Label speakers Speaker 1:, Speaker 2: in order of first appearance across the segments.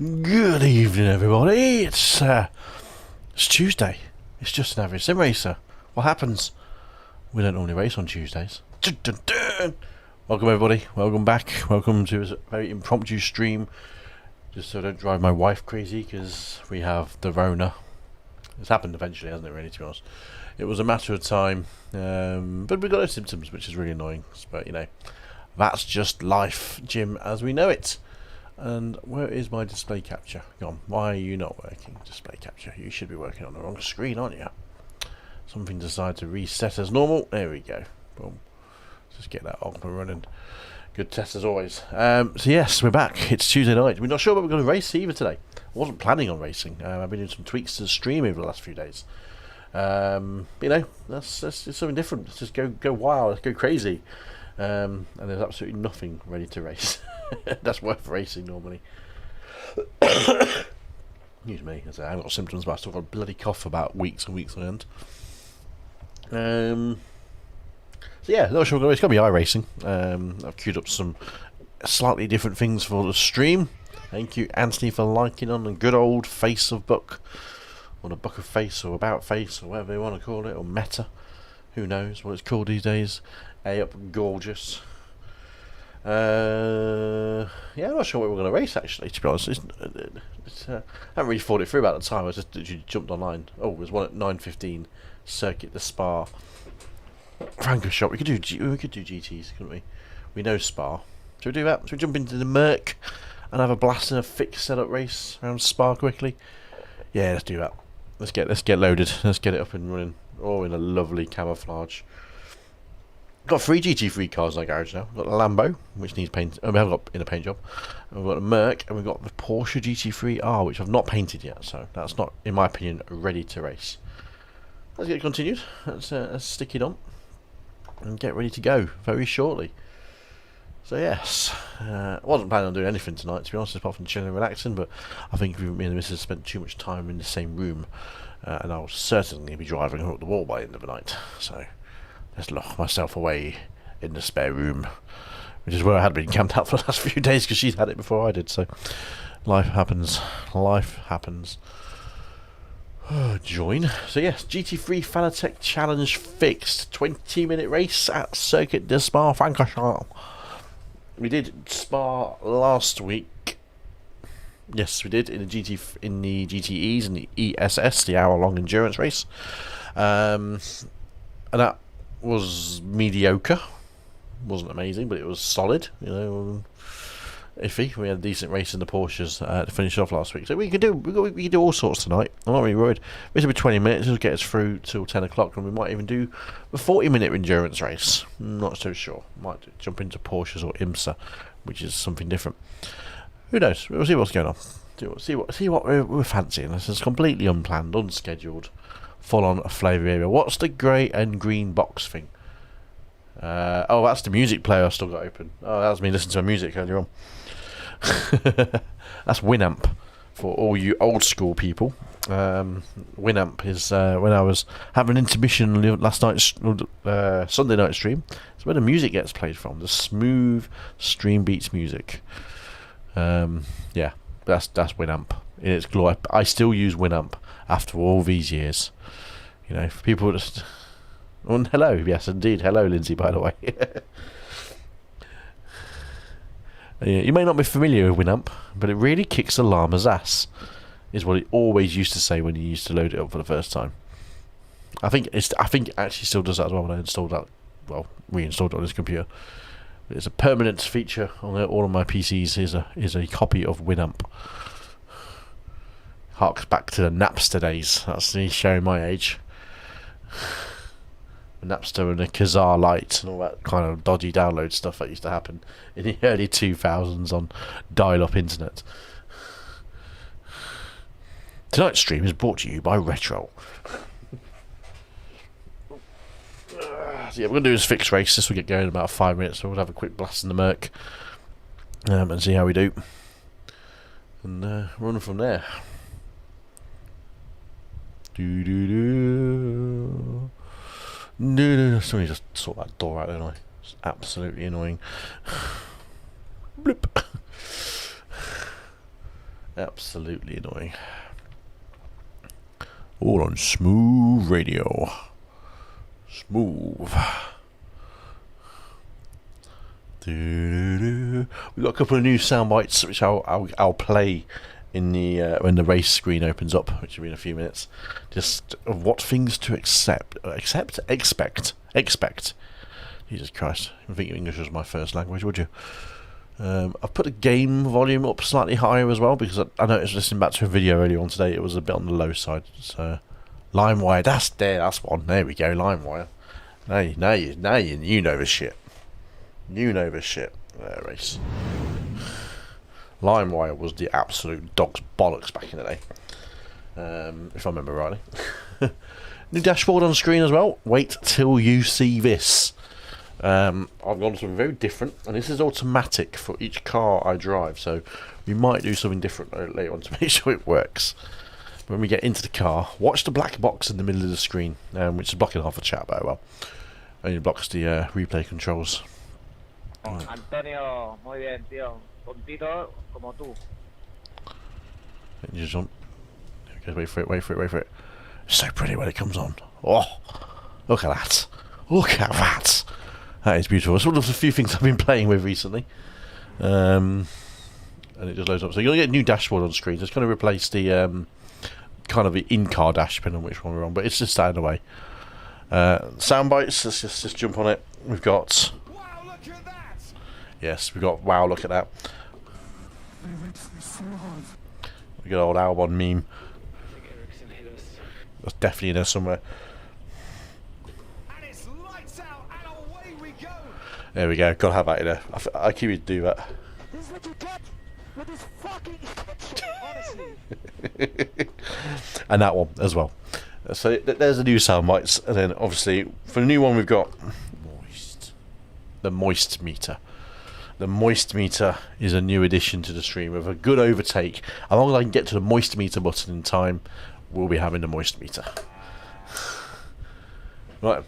Speaker 1: Good evening, everybody. It's Tuesday. It's just an average sim racer. What happens? We don't normally race on Tuesdays. Dun, dun, dun. Welcome, everybody. Welcome back. Welcome to a very impromptu stream. Just so I don't drive my wife crazy, because we have the Rona. It's happened eventually, hasn't it? Really, to be honest, it was a matter of time. But we got no symptoms, which is really annoying. But you know, that's just life, Jim, as we know it. And where is my display capture gone? Why are you not working? Display capture. You should be working on the wrong screen, aren't you? Something decided to reset as normal. There we go. Boom. Let's just get that up and running. Good test as always. So yes, we're back. It's Tuesday night. We're not sure what we're going to race either today. I wasn't planning on racing. I've been doing some tweaks to the stream over the last few days. You know, that's just something different. Let's just go wild. Let's go crazy. And there's absolutely nothing ready to race. That's worth racing normally. Excuse me, as I haven't got symptoms, but I still got a bloody cough for about weeks and weeks on end. So yeah, not sure it's going to be iRacing. I've queued up some slightly different things for the stream. Thank you, Anthony, for liking on the good old face of book, or the book of face, or about face, or whatever you want to call it, or meta. Who knows what it's called these days? Up gorgeous. Yeah, I'm not sure what we're going to race actually, to be honest. I haven't really thought it through about the time. I just literally jumped online. Oh, there's one at 9:15. Circuit the Spa. Franco shop. We could do GTs, couldn't we? We know Spa. Should we do that? Should we jump into the Merc and have a blast in a fixed setup race around Spa quickly? Yeah, let's do that. Let's get loaded. Let's get it up and running. Oh, in a lovely camouflage. Got 3 GT3 cars in our garage now. We've got the Lambo, which needs paint. We haven't got in a paint job. And we've got the Merc, and we've got the Porsche GT3R, which I've not painted yet. So that's not, in my opinion, ready to race. Let's get it continued. Let's stick it on and get ready to go very shortly. So yes, I wasn't planning on doing anything tonight, to be honest, apart from chilling and relaxing. But I think me and the missus spent too much time in the same room, and I'll certainly be driving her up the wall by the end of the night. So let's lock myself away in the spare room, which is where I had been camped out for the last few days because she's had it before I did. So life happens. Life happens. Join. So yes, GT3 Fanatec Challenge fixed. 20-minute race at Circuit de Spa-Francorchamps. We did Spa last week. Yes, we did in the GTEs and the ESS, the hour-long endurance race. And that was mediocre. Wasn't amazing, but it was solid. You know, iffy. We had a decent race in the Porsches to finish off last week, so we could do all sorts tonight. I'm not really worried. This will be 20 minutes. It'll get us through till 10 o'clock, and we might even do a 40-minute endurance race. Not so sure. Might jump into Porsches or IMSA, which is something different. Who knows? We'll see what's going on. See what we're fancying. This is completely unplanned, unscheduled, full-on flavour area. What's the grey and green box thing? Oh, that's the music player I've still got open. Oh, that was me listening to my music earlier on. That's Winamp for all you old school people. Winamp is when I was having an intermission last night, Sunday night stream. It's where the music gets played from. The smooth stream beats music. Yeah, that's Winamp in its glory. I still use Winamp after all these years. You know, for people just. Oh, hello, yes indeed. Hello, Lindsay, by the way. You may not be familiar with Winamp, but it really kicks a llama's ass, is what it always used to say when you used to load it up for the first time. I think it actually still does that as well when I installed that. Well, reinstalled it on this computer. It's a permanent feature on all of my PCs. Is a copy of Winamp. Harks back to the Napster days. That's me showing my age. Napster and a Kazaa Lite and all that kind of dodgy download stuff that used to happen in the early 2000s on dial-up internet. Tonight's stream is brought to you by Retro. So yeah, we're going to do this fixed race. This will get going in about 5 minutes, so we'll have a quick blast in the Merc and see how we do. And run from there. Somebody just sort that door out, don't I? It's absolutely annoying. Bloop. Absolutely annoying. All on smooth radio. Smooth. We've got a couple of new sound bites which I'll play in the when the race screen opens up, which will be in a few minutes. Just of what things to expect. Jesus Christ! I think English was my first language, would you? I've put the game volume up slightly higher as well because I noticed listening back to a video earlier on today it was a bit on the low side. So LimeWire, that's one. There we go, LimeWire. Now you know the shit. You know the shit. There, race. LimeWire was the absolute dog's bollocks back in the day, if I remember rightly. New dashboard on screen as well. Wait till you see this. I've gone something very different, and this is automatic for each car I drive, so we might do something different later on to make sure it works. When we get into the car, watch the black box in the middle of the screen, which is blocking half the chat, but well, only blocks the replay controls.
Speaker 2: Antonio, muy bien, tío. Tontito como tú.
Speaker 1: You jump. Okay, wait for it. It's so pretty when it comes on. Oh, look at that. Look at that. That is beautiful. It's one of the few things I've been playing with recently. And it just loads up. So you're going to get a new dashboard on the screen. So it's going to replace the kind of the in-car dash, depending on which one we're on. But it's just out of the way. Sound bites. Let's just jump on it. We've got... Wow, look at that! Yes, we've got wow, look at that. We got old Albon meme. That's definitely in there somewhere. There we go. Gotta have that in there. I keep you to do that.
Speaker 3: This is what you get with this fucking honestly.
Speaker 1: And that one as well. So there's the new sound bites, and then obviously for the new one we've got the moist meter. The moist meter is a new addition to the stream with a good overtake. As long as I can get to the moist meter button in time, we'll be having the moist meter. Right.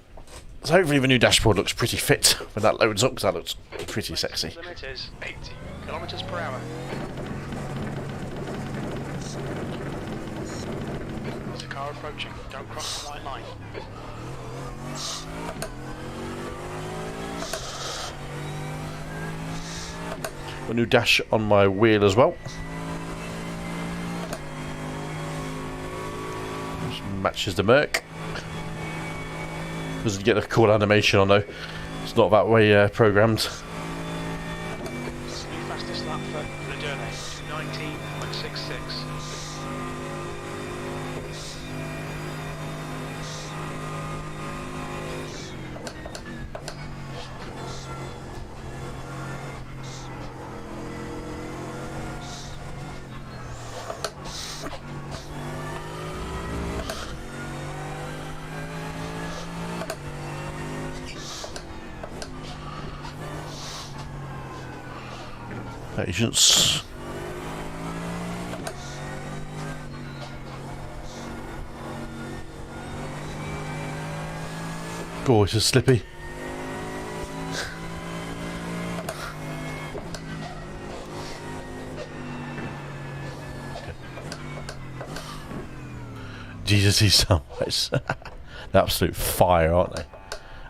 Speaker 1: So hopefully the new dashboard looks pretty fit when that loads up, because that looks pretty sexy.
Speaker 4: The limit is 80 kilometers per hour. There's a car approaching. Don't cross the white line.
Speaker 1: A new dash on my wheel as well. Which matches the Merc. Doesn't get a cool animation on though. It's not that way programmed.
Speaker 4: New fastest lap for Grado, 19.66.
Speaker 1: Patience. Gorgeous, it's slippy. Jesus, these sound bites. Absolute fire, aren't they?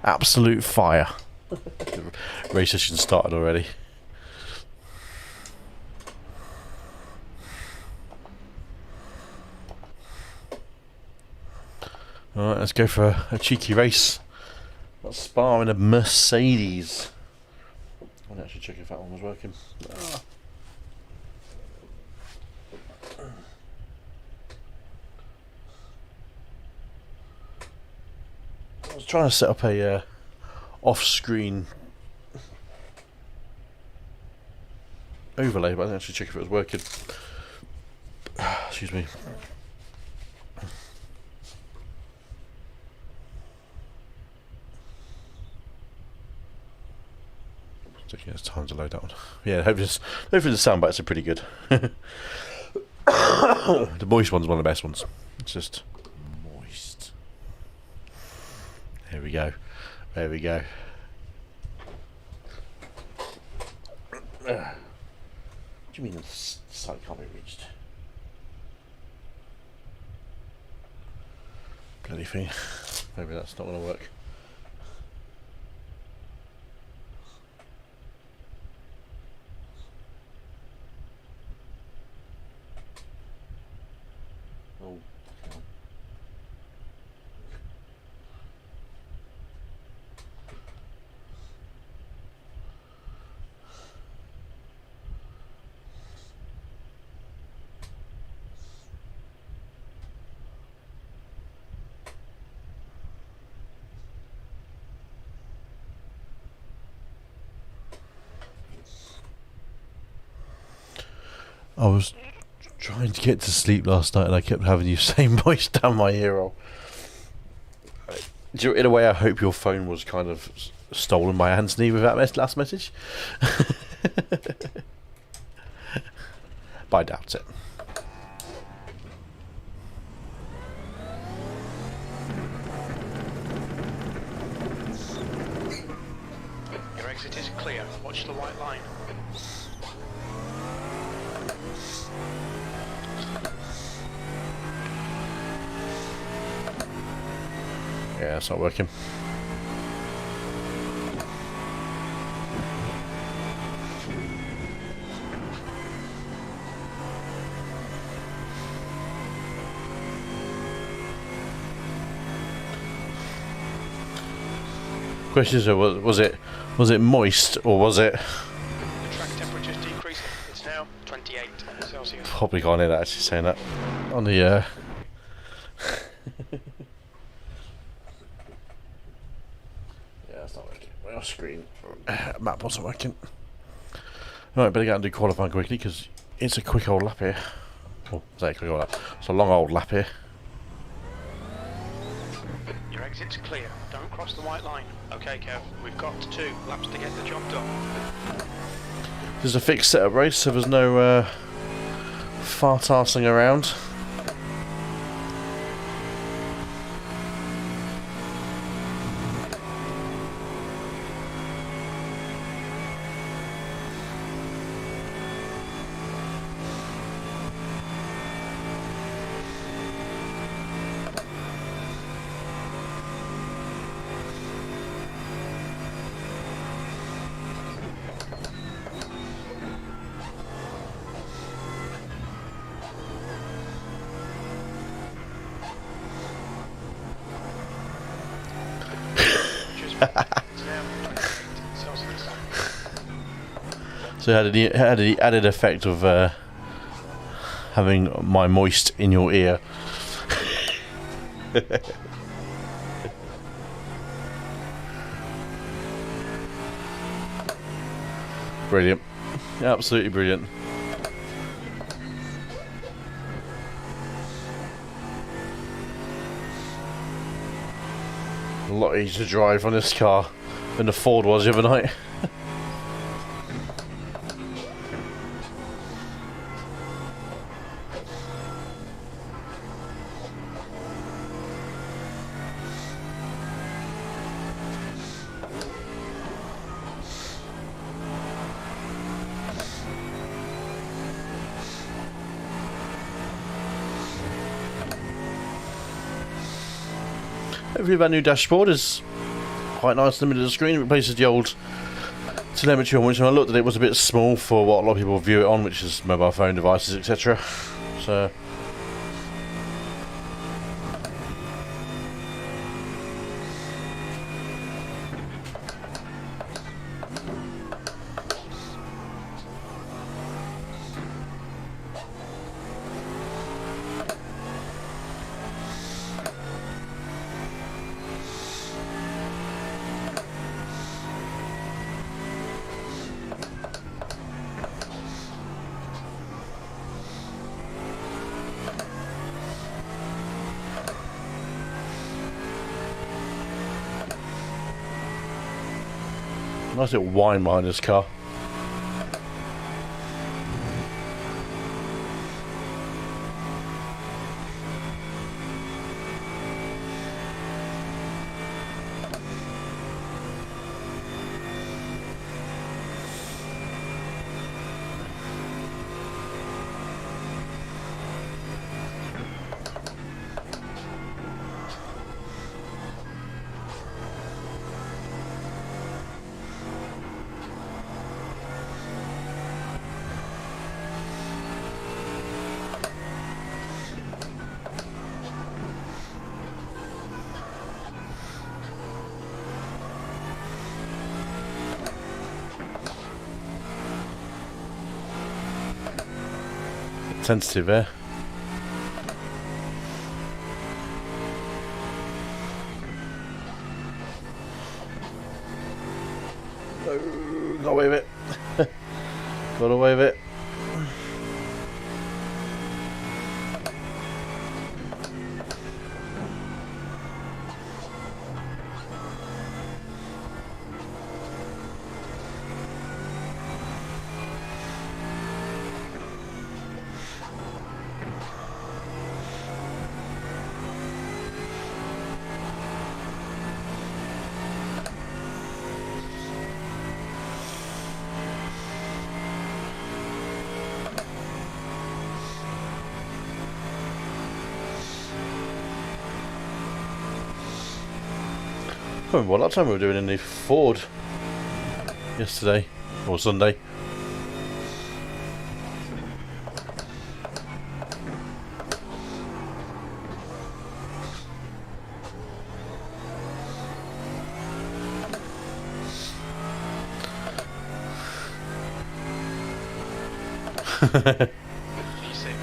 Speaker 1: Absolute fire. The race session started already. Alright, let's go for a cheeky race. Let's spar in a Mercedes. I'll actually check if that one was working. I was trying to set up a off-screen overlay, but I didn't actually check if it was working. Excuse me. Taking its time to load that one. Yeah, hopefully the sound bites are pretty good. The moist one's one of the best ones. It's just moist. There we go. There we go. What do you mean the site can't be reached? Bloody thing. Maybe that's not going to work. Oh. I was trying to get to sleep last night and I kept having you say moist down my ear roll. In a way, I hope your phone was kind of stolen by Anthony with that last message. But I doubt it.
Speaker 4: Your exit is clear. Watch the white line.
Speaker 1: Yeah, it's not working. Question is, was it moist or was it?
Speaker 4: The track temperature is decreasing. It's now 28 Celsius.
Speaker 1: Probably can't hear that actually saying that on the it's not working. My screen map wasn't working. Right, better get and do qualifying quickly because it's a quick old lap here. Oh, is that a quick old lap? It's a long old lap here.
Speaker 4: Your exit's clear. Don't cross the white line. Okay, Kev. We've got 2 laps to get the job done.
Speaker 1: This is a fixed setup race, so there's no fart-arsing around. So it had the added effect of having my moist in your ear. Brilliant. Absolutely brilliant. A lot easier to drive on this car than the Ford was the other night. Hopefully that new dashboard is quite nice in the middle of the screen. It replaces the old telemetry on which when I looked at it, it was a bit small for what a lot of people view it on, which is mobile phone devices, etc. So nice little whine behind this car. sensitive there. Oh, got away with it. Got away with it. I can't remember what time we were doing in the Ford yesterday or Sunday.
Speaker 4: V6.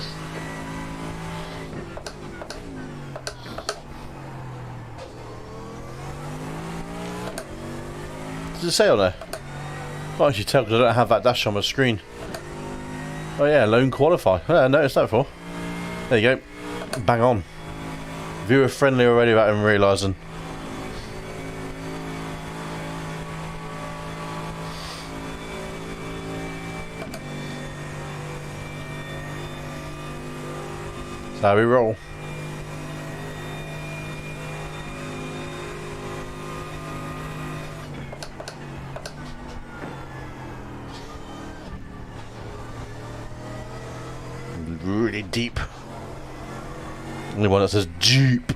Speaker 1: Does it say on there? Can't actually tell because I don't have that dash on my screen. Oh yeah, lone qualify. Yeah, I noticed that before. There you go. Bang on. Viewer friendly already without even realising. That's how we roll. Really deep. Only one that says Jeep.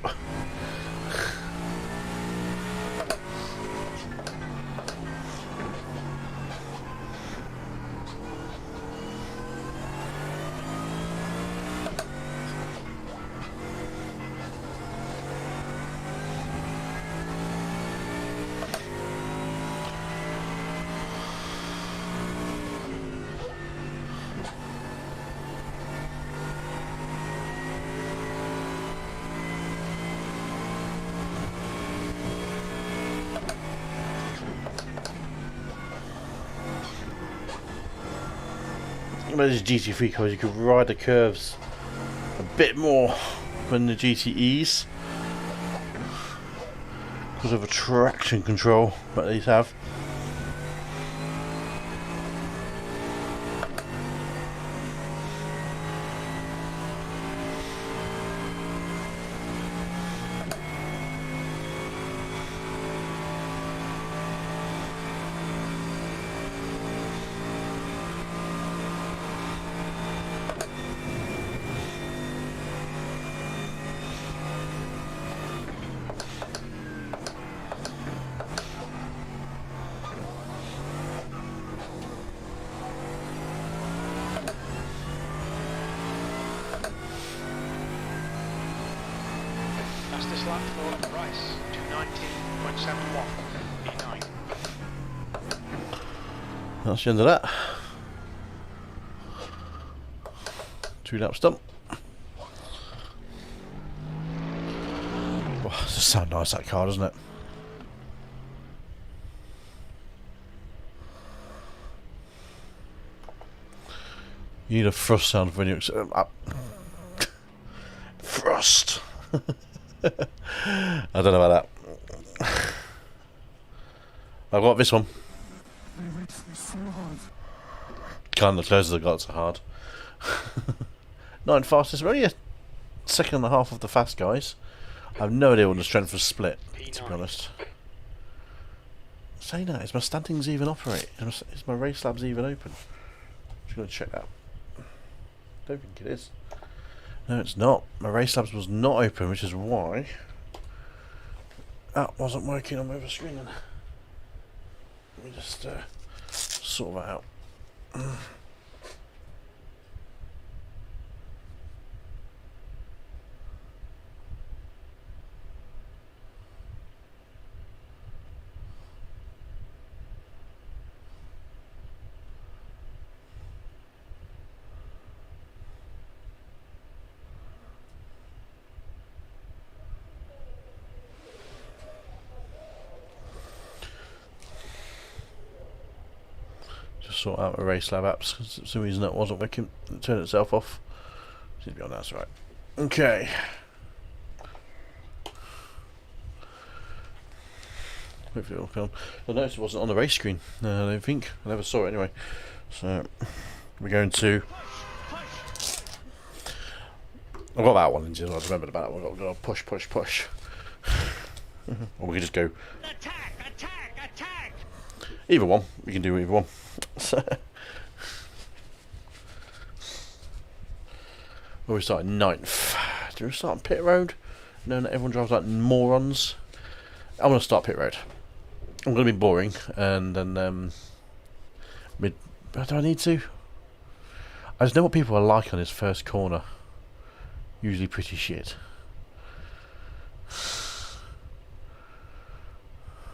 Speaker 1: With these GT3 cars, you could ride the curves a bit more than the GTEs because of the traction control that these have.
Speaker 4: Fastest lap for Rice, 219.71 P9.
Speaker 1: That's the end of that. 2 laps done. Oh, it just sounds nice, that car, doesn't it? You need a thrust sound when you thrust. I don't know about that. I've got this one. Kind of close as I got so hard. 9 fastest, we're only a second and a half of the fast guys. I have no idea when the strength was split, to be honest. Saying that, is my standings even operate? Is my race labs even open? Just going to check that. Don't think it is. No, it's not. My race labs was not open, which is why that wasn't working on my other screen. Then let me just sort that out. sort out my Race Lab apps because for some reason that wasn't working. It turned itself off. Seems to be on, that's right. Okay. Hopefully it'll come. I noticed it wasn't on the race screen. I don't think. I never saw it anyway. So we're going to. I've got that one in I remembered about that one. We've got to push, push, push. Or we can just go.
Speaker 3: Attack! Attack! Attack!
Speaker 1: Either one. We can do either one. Well, we start at 9th. Do we start on pit road? No, not everyone drives like morons. I'm going to start pit road. I'm going to be boring, and then do I need to? I just know what people are like on his first corner. Usually pretty shit.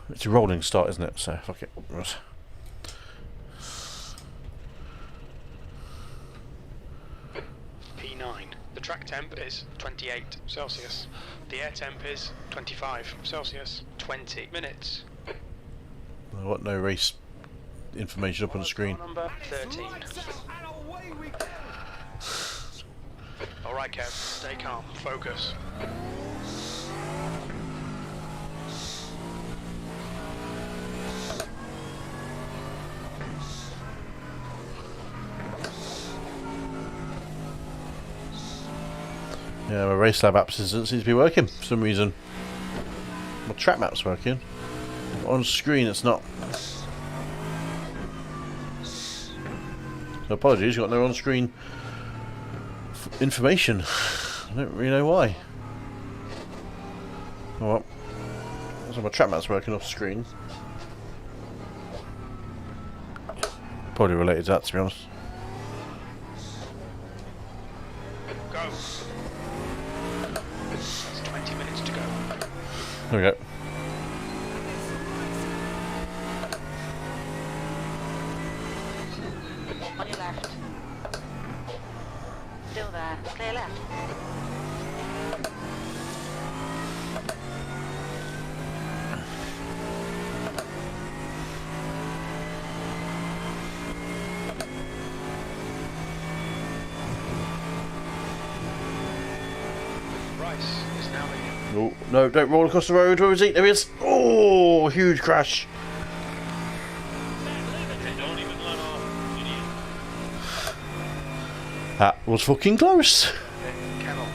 Speaker 1: It's a rolling start, isn't it? So fuck it.
Speaker 4: P9. The track temp is 28 Celsius. The air temp is 25 Celsius. 20 minutes.
Speaker 1: I've got no race information up on the screen.
Speaker 4: Number 13. Alright Kev, stay calm, focus.
Speaker 1: Yeah, my Race Lab apps doesn't seem to be working for some reason. My track map's working. On screen it's not. So apologies, you've got no on-screen information. I don't really know why. Oh well. So my track map's working off screen. Probably related to that, to be honest.
Speaker 4: Go. That's 20 minutes to go.
Speaker 1: There we go.
Speaker 5: On your left. Still there. Clear left.
Speaker 4: Rice is now in.
Speaker 1: Oh, no, don't roll across the road. Where is he? There he is. Oh, huge crash.
Speaker 4: Don't even let off, idiot.
Speaker 1: That was fucking close.
Speaker 4: Canon.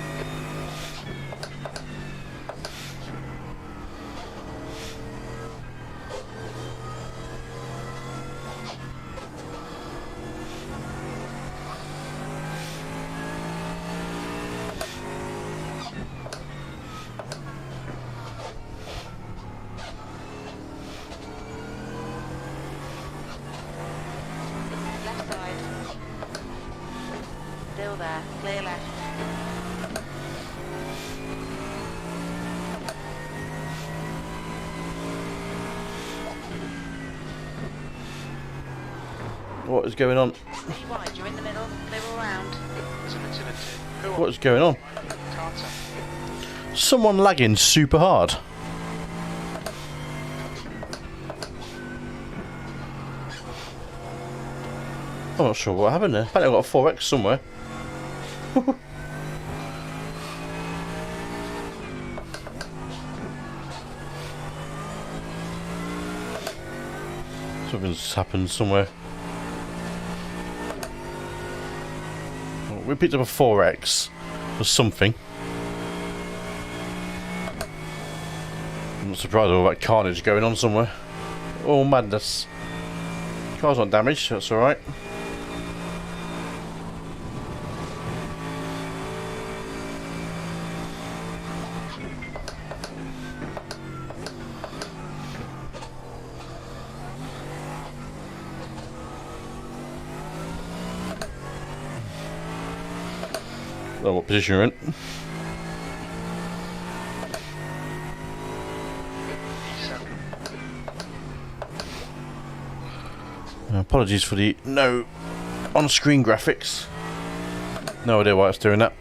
Speaker 5: Left side. Still there. Clear left.
Speaker 1: What is going on?
Speaker 5: Stay wide. You're in the middle. Clear all round.
Speaker 4: There's an incident here.
Speaker 1: What is going on?
Speaker 4: Carter.
Speaker 1: Someone lagging super hard. I'm not sure what happened there. Apparently I've got a 4X somewhere. Something's happened somewhere. Oh, we picked up a 4X for something. I'm not surprised with all that carnage going on somewhere. Oh, madness. Car's not damaged, that's alright. Oh, what position you're in? Apologies for the no on-screen graphics. No idea why it's doing that.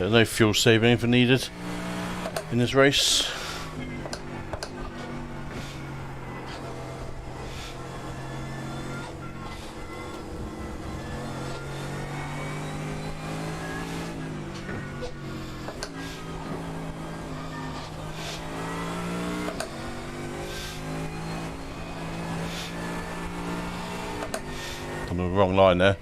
Speaker 1: There's no fuel saving for needed in this race. On the wrong line there.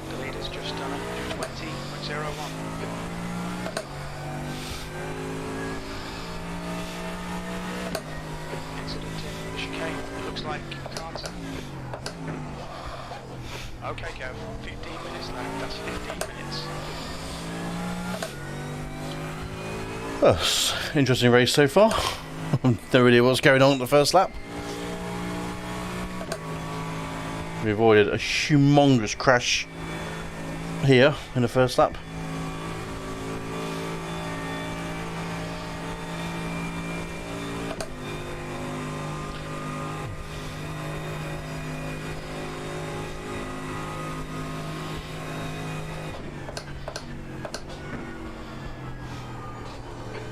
Speaker 4: The leader's just done a 20.01. Incident in the chicane. It looks like Carter. Okay, Kev. 15 minutes left. That's 15 minutes.
Speaker 1: Well, it's an interesting race so far. Don't really know what's going on at the first lap. We avoided a humongous crash here in the first lap.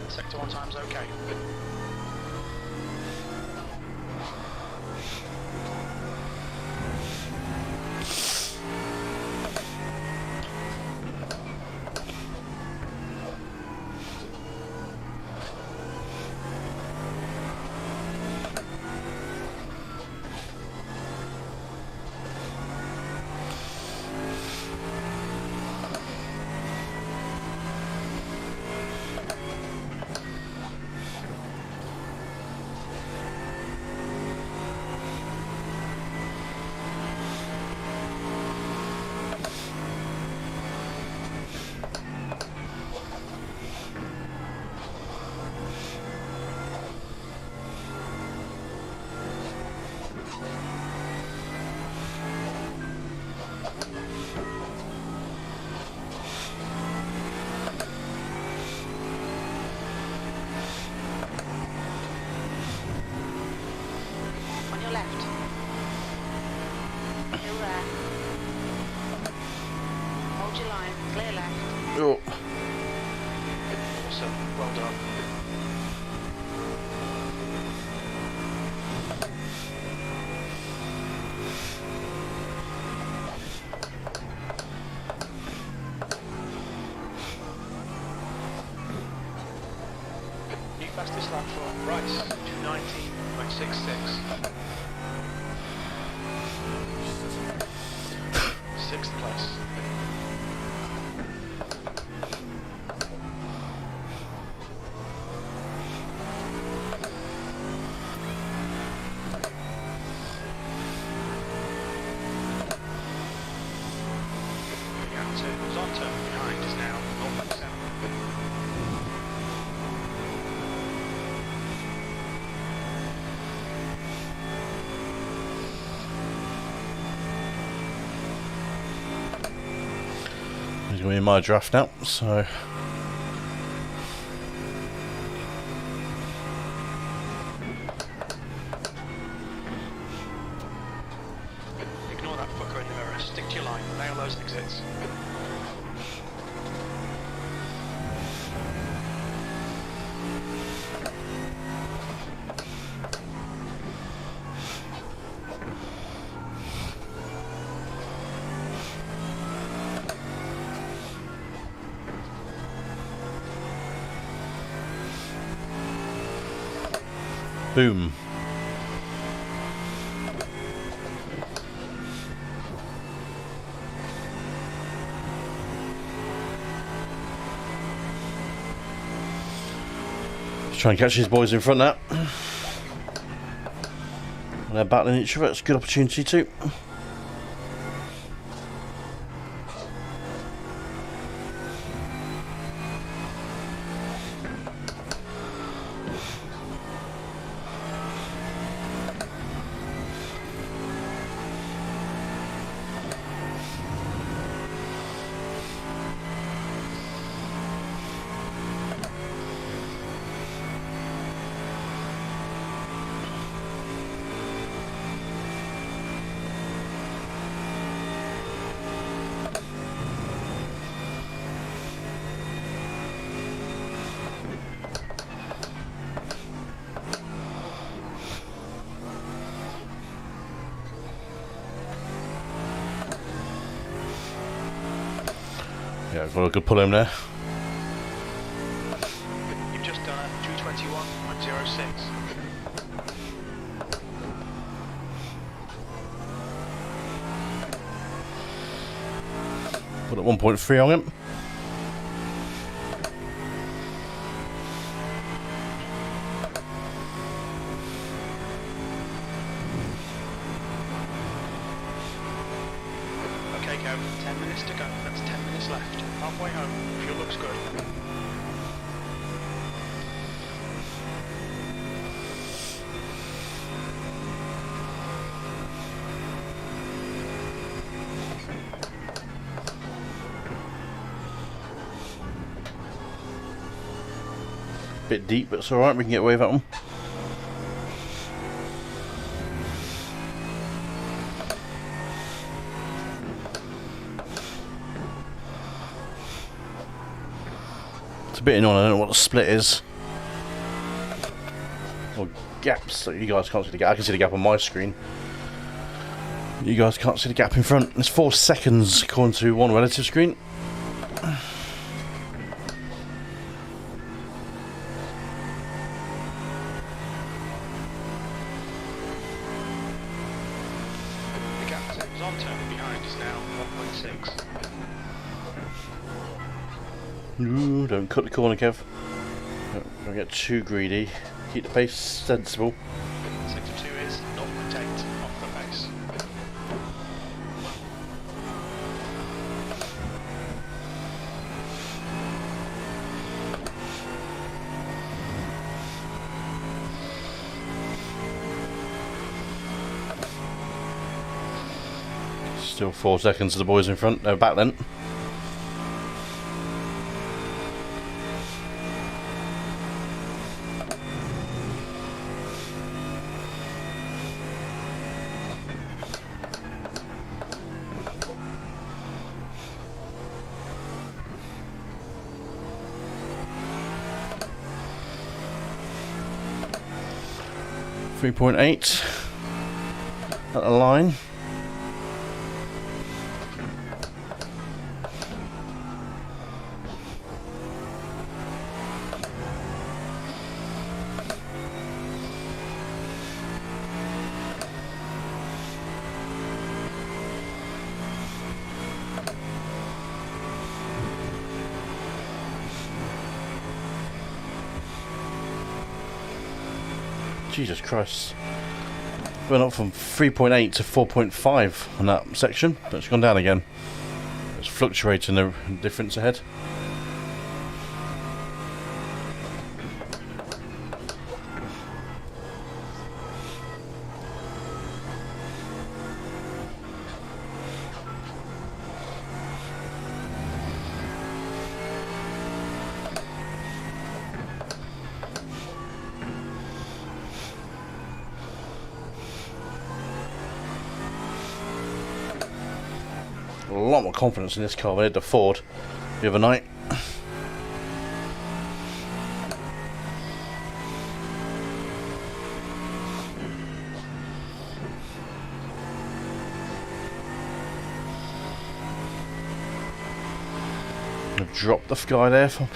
Speaker 4: Sector 1 time's okay.
Speaker 5: On your left. Still there. Hold your line. Clear left.
Speaker 1: Oh.
Speaker 4: Awesome. Well done. New fastest lap for Rice, 219.66. Sixth place. Zonta behind is now 0.7.
Speaker 1: He's going to be in my draft now, so
Speaker 4: Ignore that fucker in the mirror. Stick to your line. Nail those exits.
Speaker 1: boom. Let's try and catch these boys in front now. They're battling each other, it's a good opportunity too. Yeah, got a good pull in there.
Speaker 4: You've just done a 221.06.
Speaker 1: Put at 1.3 on him.
Speaker 4: Okay, go. 10 minutes to go. That's 10 minutes left. Halfway home. Fuel looks good.
Speaker 1: Bit deep, but it's alright, we can get away with that one. It's a bit annoying, I don't know what the split is. Or gaps, so you guys can't see the gap. I can see the gap on my screen. You guys can't see the gap in front. It's 4 seconds according to one relative screen.
Speaker 4: The gap that was on turn behind is now 1.6.
Speaker 1: Ooh, don't cut the corner, Kev. Don't get too greedy. Keep the pace sensible.
Speaker 4: Sector 2 is 0.8 off the pace.
Speaker 1: Still 4 seconds to the boys in front. They're back then. .8 at the line. Jesus Christ. Went up from 3.8 to 4.5 on that section, but it's gone down again. It's fluctuating the difference ahead. A lot more confidence in this car than I did the Ford the other night. I've dropped the guy there for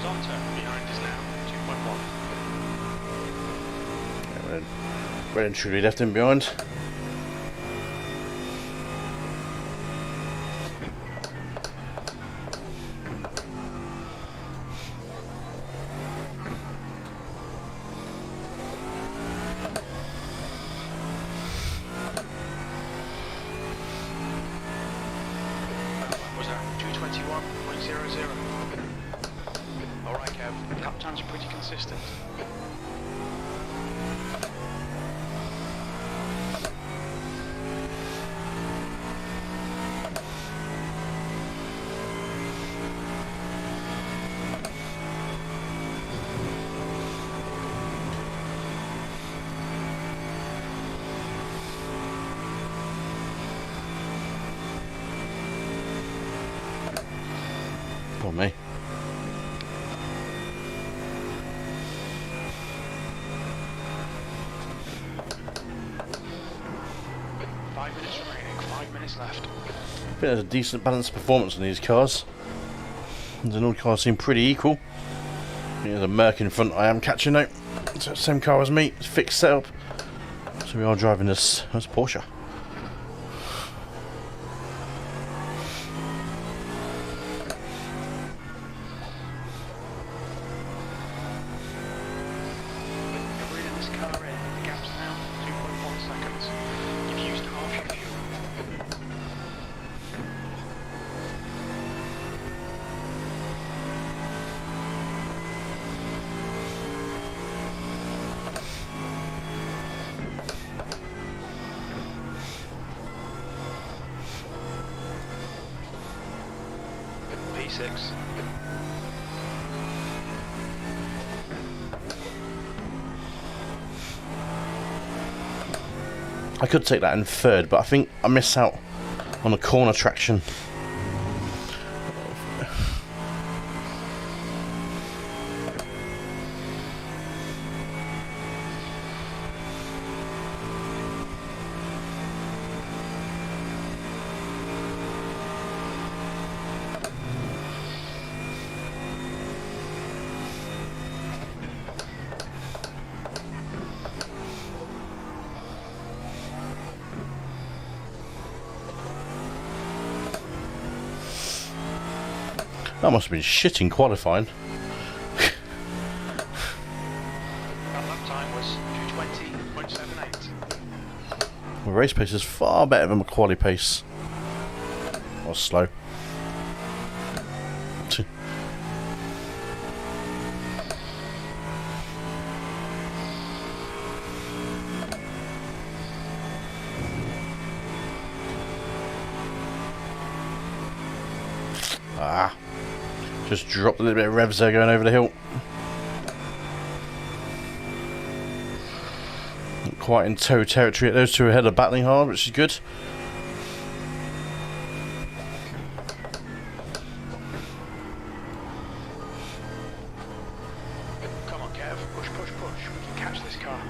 Speaker 4: on turn behind is now 2.1.
Speaker 1: well and truly left him behind.
Speaker 4: Was that 221.00? Alright Kev, lap times are pretty consistent.
Speaker 1: For me.
Speaker 4: Left.
Speaker 1: I think there's a decent balanced performance on these cars. The all cars seem pretty equal. There's a Merc in front I am catching out. So same car as me, it's fixed setup. So we are driving this Porsche.
Speaker 4: You're reading this car in, the gap's now 2.1 seconds. You've used half your fuel. P6.
Speaker 1: I could take that in third, but I think I miss out on the corner traction. That must have been shit in qualifying.
Speaker 4: That lap time was 2:20.78.
Speaker 1: My race pace is far better than my quali pace. Or slow. Ah. Just dropped a little bit of revs there going over the hill. Not quite in tow territory. Those two ahead are battling hard, which is good.
Speaker 4: Come on, Kev. Push, push, push. We can catch this car.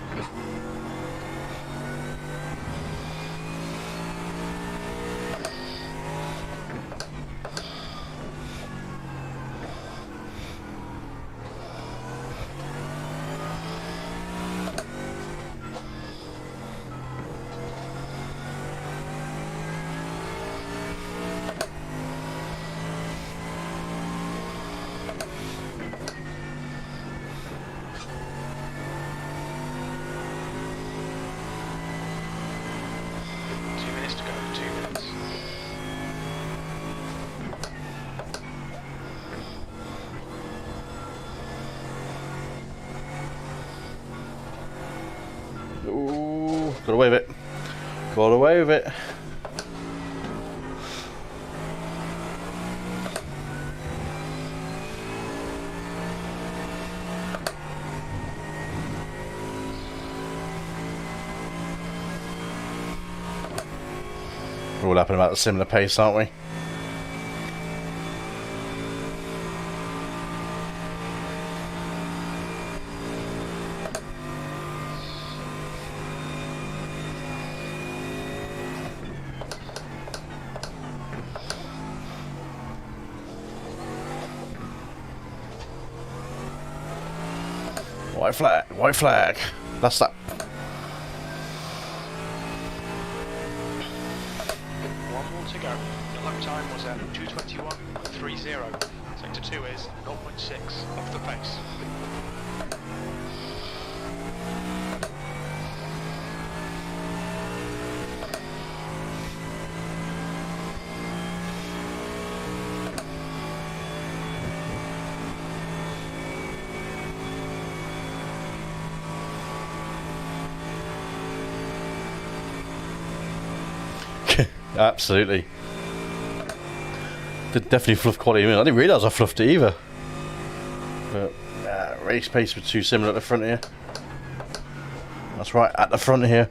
Speaker 1: Ooh, got away with it. Got away with it. We're all lapping about a similar pace, aren't we? White flag, white flag. That's that.
Speaker 4: One more to go. The lap time was at 2:21.30. Sector 2 is 0.6 off the pace.
Speaker 1: Absolutely. Did definitely fluff quality. I mean, I didn't realise I fluffed it either. But race pace was too similar at the front here. That's right, at the front here.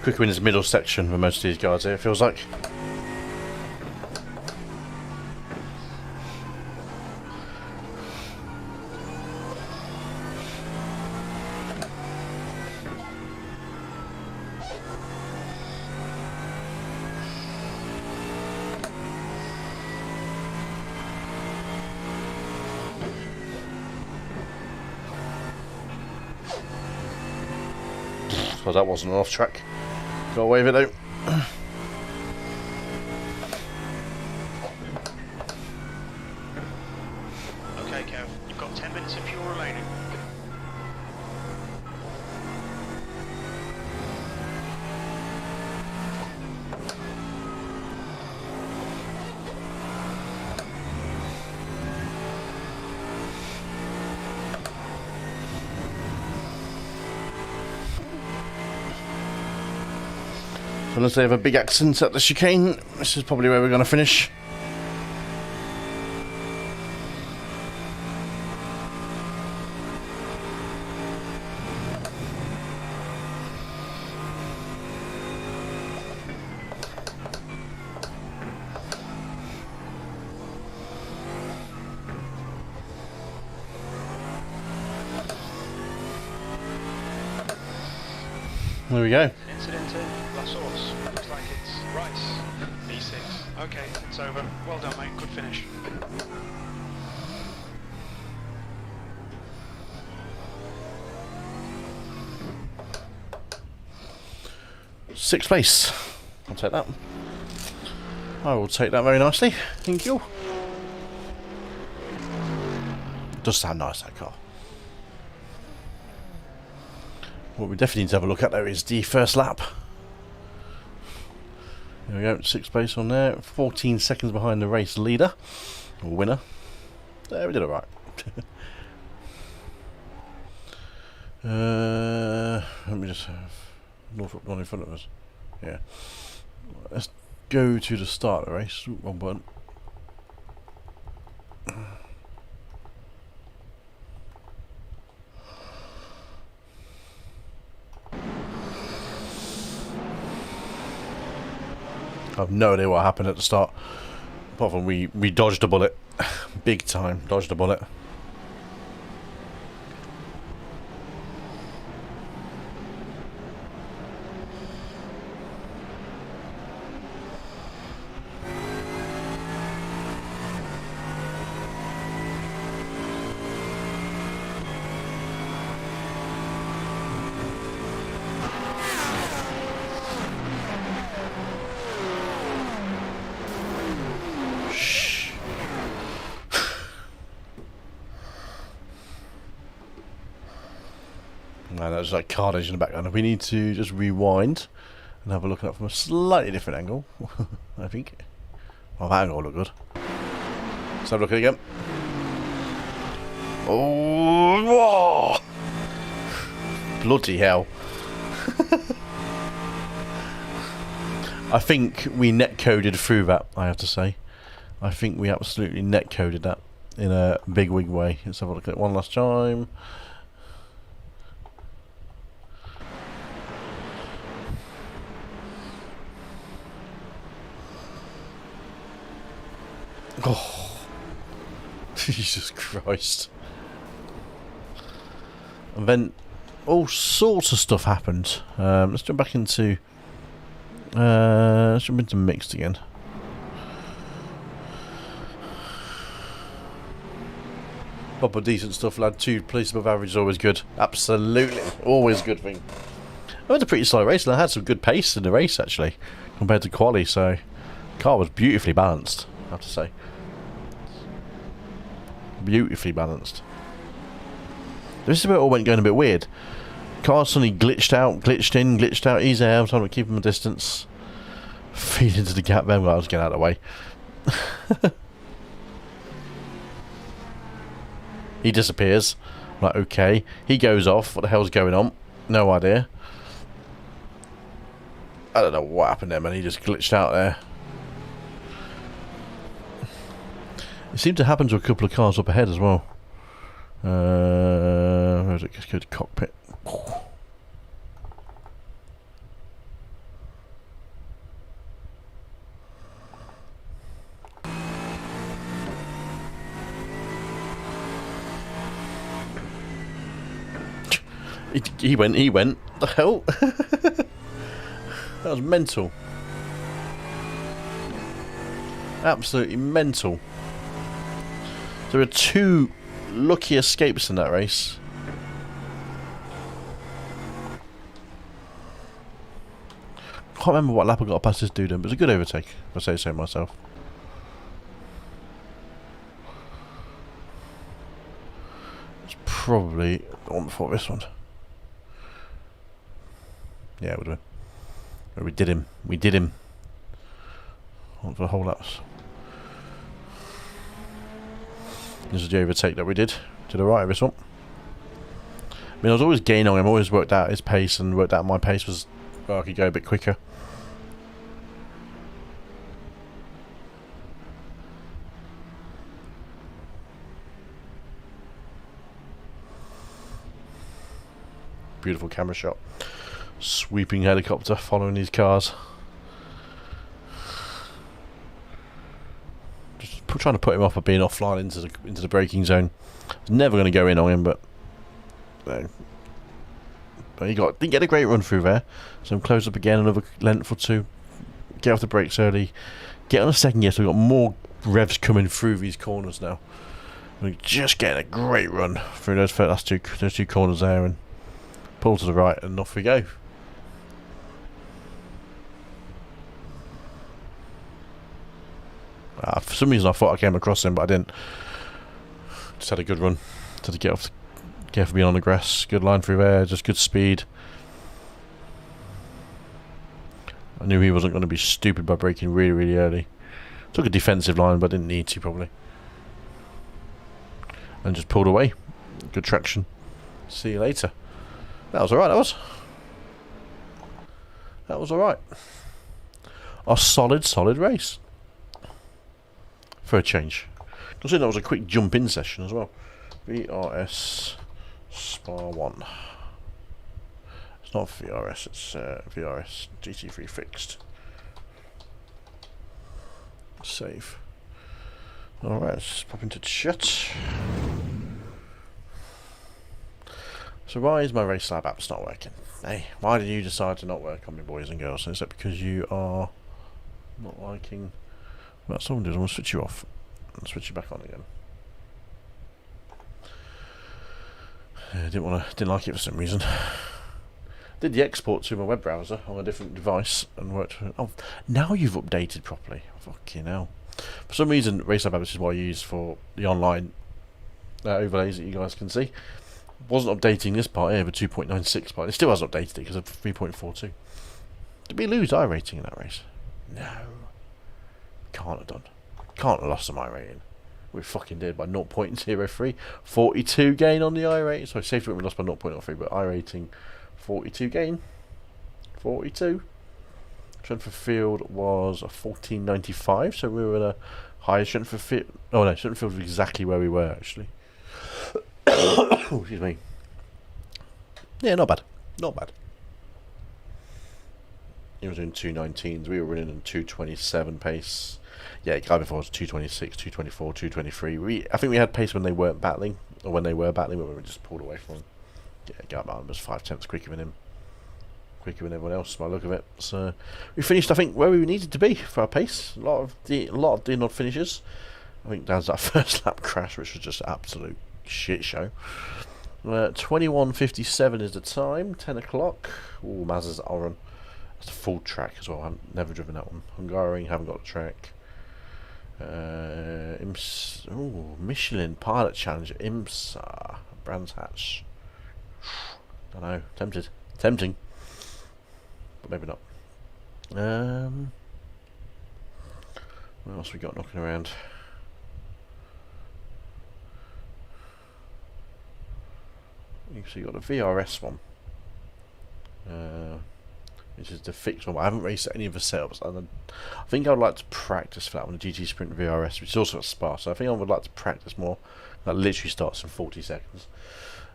Speaker 1: quicker in this middle section for most of these guys here, it feels like. Well, that wasn't an off track. Got away with it though.
Speaker 4: Okay, Kev, you've got 10 minutes of fuel remaining.
Speaker 1: So unless they have a big accident at the chicane, this is probably where we're going to finish. There we go.
Speaker 4: Incident in La Source. Looks like it's Rice. B6. Okay, it's over. Well done, mate. Good finish.
Speaker 1: Sixth place. I'll take that. I will take that very nicely. Thank you. Does sound nice, that car. What we definitely need to have a look at though is the first lap. There we go, sixth place on there, 14 seconds behind the race leader, or winner. There, we did alright. Let me just have Norfolk one in front of us. Yeah. Let's go to the start of the race. Ooh, wrong button. I've no idea what happened at the start. Apart from we dodged a bullet. Big time, dodged a bullet. No, there's like carnage in the background. We need to just rewind and have a look at it from a slightly different angle. I think. Oh, that angle will look good. Let's have a look at it again. Oh, whoa. Bloody hell. I think we netcoded through that, I have to say. I think we absolutely netcoded that in a big wig way. Let's have a look at it one last time. Oh, Jesus Christ. And then all sorts of stuff happened. Let's jump back into mixed again. Proper decent stuff, lad. 2 places above average is always good. Absolutely, always a good thing. It was a pretty slow race, and I had some good pace in the race actually, compared to quali. So, the car was beautifully balanced, I have to say. Beautifully balanced. This is where it all went going a bit weird. Car suddenly glitched out, glitched in, glitched out. He's there. I'm trying to keep him a distance. Feed into the gap. Then I was getting out of the way. He disappears. I'm like, okay. He goes off. What the hell's going on? No idea. I don't know what happened there, man. He just glitched out there. It seemed to happen to a couple of cars up ahead as well. Where is it? Let's go to cockpit. He went. The hell? That was mental. Absolutely mental. There were 2 lucky escapes in that race. Can't remember what lap I got past this dude, but it was a good overtake, if I say so myself. It's probably the one before this one. Yeah, it would have been. We did him. We did him. On for the whole laps. This is the overtake that we did. To the right of this one. I mean, I was always gaining on him. I always worked out his pace and worked out my pace was where I could go a bit quicker. Beautiful camera shot. Sweeping helicopter following these cars. Just trying to put him off by being offline into the braking zone. I was never going to go in on him, but he didn't get a great run through there. So I'm close up again, another length or 2. Get off the brakes early. Get on a second gear, so we've got more revs coming through these corners now. We're just getting a great run through those two corners there, and pull to the right, and off we go. For some reason I thought I came across him, but I didn't. Just had a good run. Had to get off, careful being on the grass. Good line through there, just good speed. I knew he wasn't going to be stupid by braking really, really early. Took a defensive line, but didn't need to probably. And just pulled away. Good traction. See you later. That was alright, That was alright. A solid race. For a change. Considering that was a quick jump in session as well. VRS Spa 1. It's not VRS, it's VRS GT3 fixed. Save. Alright, let's pop into chat. So why is my Race Lab apps not working? Hey, why did you decide to not work on me, boys and girls? Is that because you are not liking what someone does? I want to switch you off and switch you back on again. Didn't like it for some reason. Did the export to my web browser on a different device and worked. Oh, now you've updated properly. Fucking hell. For some reason, Race Lab apps is what I use for the online overlays that you guys can see. Wasn't updating this part here, the 2.96 part. It still hasn't updated it because of 3.42. Did we lose iRating in that race? No. Can't have done. Can't have lost some iRating. We fucking did by 0.03. 42 gain on the iRating. Sorry, safety we lost by 0.03, but iRating 42 gain. 42. Strength of field was a 1495, so we were in a higher strength of field. Oh no, strength of field was exactly where we were actually. Oh, excuse me. Yeah, not bad. Not bad. He was doing 219s. We were running in 227 pace. Yeah, the guy before was 226, 224, 223. I think we had pace when they weren't battling, or when they were battling, but we were just pulled away from them. Yeah, Gartman was 5/10 quicker than him. Quicker than everyone else by the look of it. So we finished, I think, where we needed to be for our pace. A lot of the odd finishes. I think down to that first lap crash, which was just absolute shit show. 21:57 is the time. 10 o'clock. Oh, Mazda's Oran. That's a full track as well. I've never driven that one. Hungaroring, haven't got the track. Michelin Pilot Challenge IMSA Brands Hatch. Don't know. Tempting, but maybe not. What else we got knocking around? So you got the VRS one, which is the fixed one. I haven't raced any of the setups, and I think I would like to practice for that one, the GT Sprint VRS, which is also a Spa. So I think I would like to practice more. That literally starts in 40 seconds.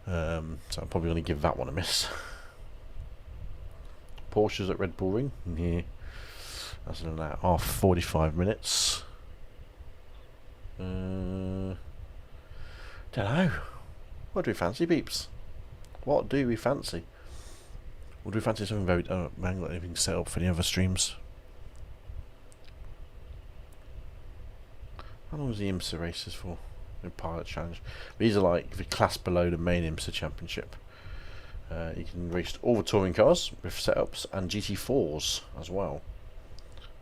Speaker 1: So I'm probably going to give that one a miss. Porsches at Red Bull Ring. Yeah, that's in that half 45 minutes. Don't know. What do we fancy, peeps? What do we fancy? Or do we fancy something very... Oh, I haven't got anything set up for any other streams. How long was the IMSA races for? The Pilot Challenge. These are like the class below the main IMSA Championship. You can race all the touring cars with setups and GT4s as well.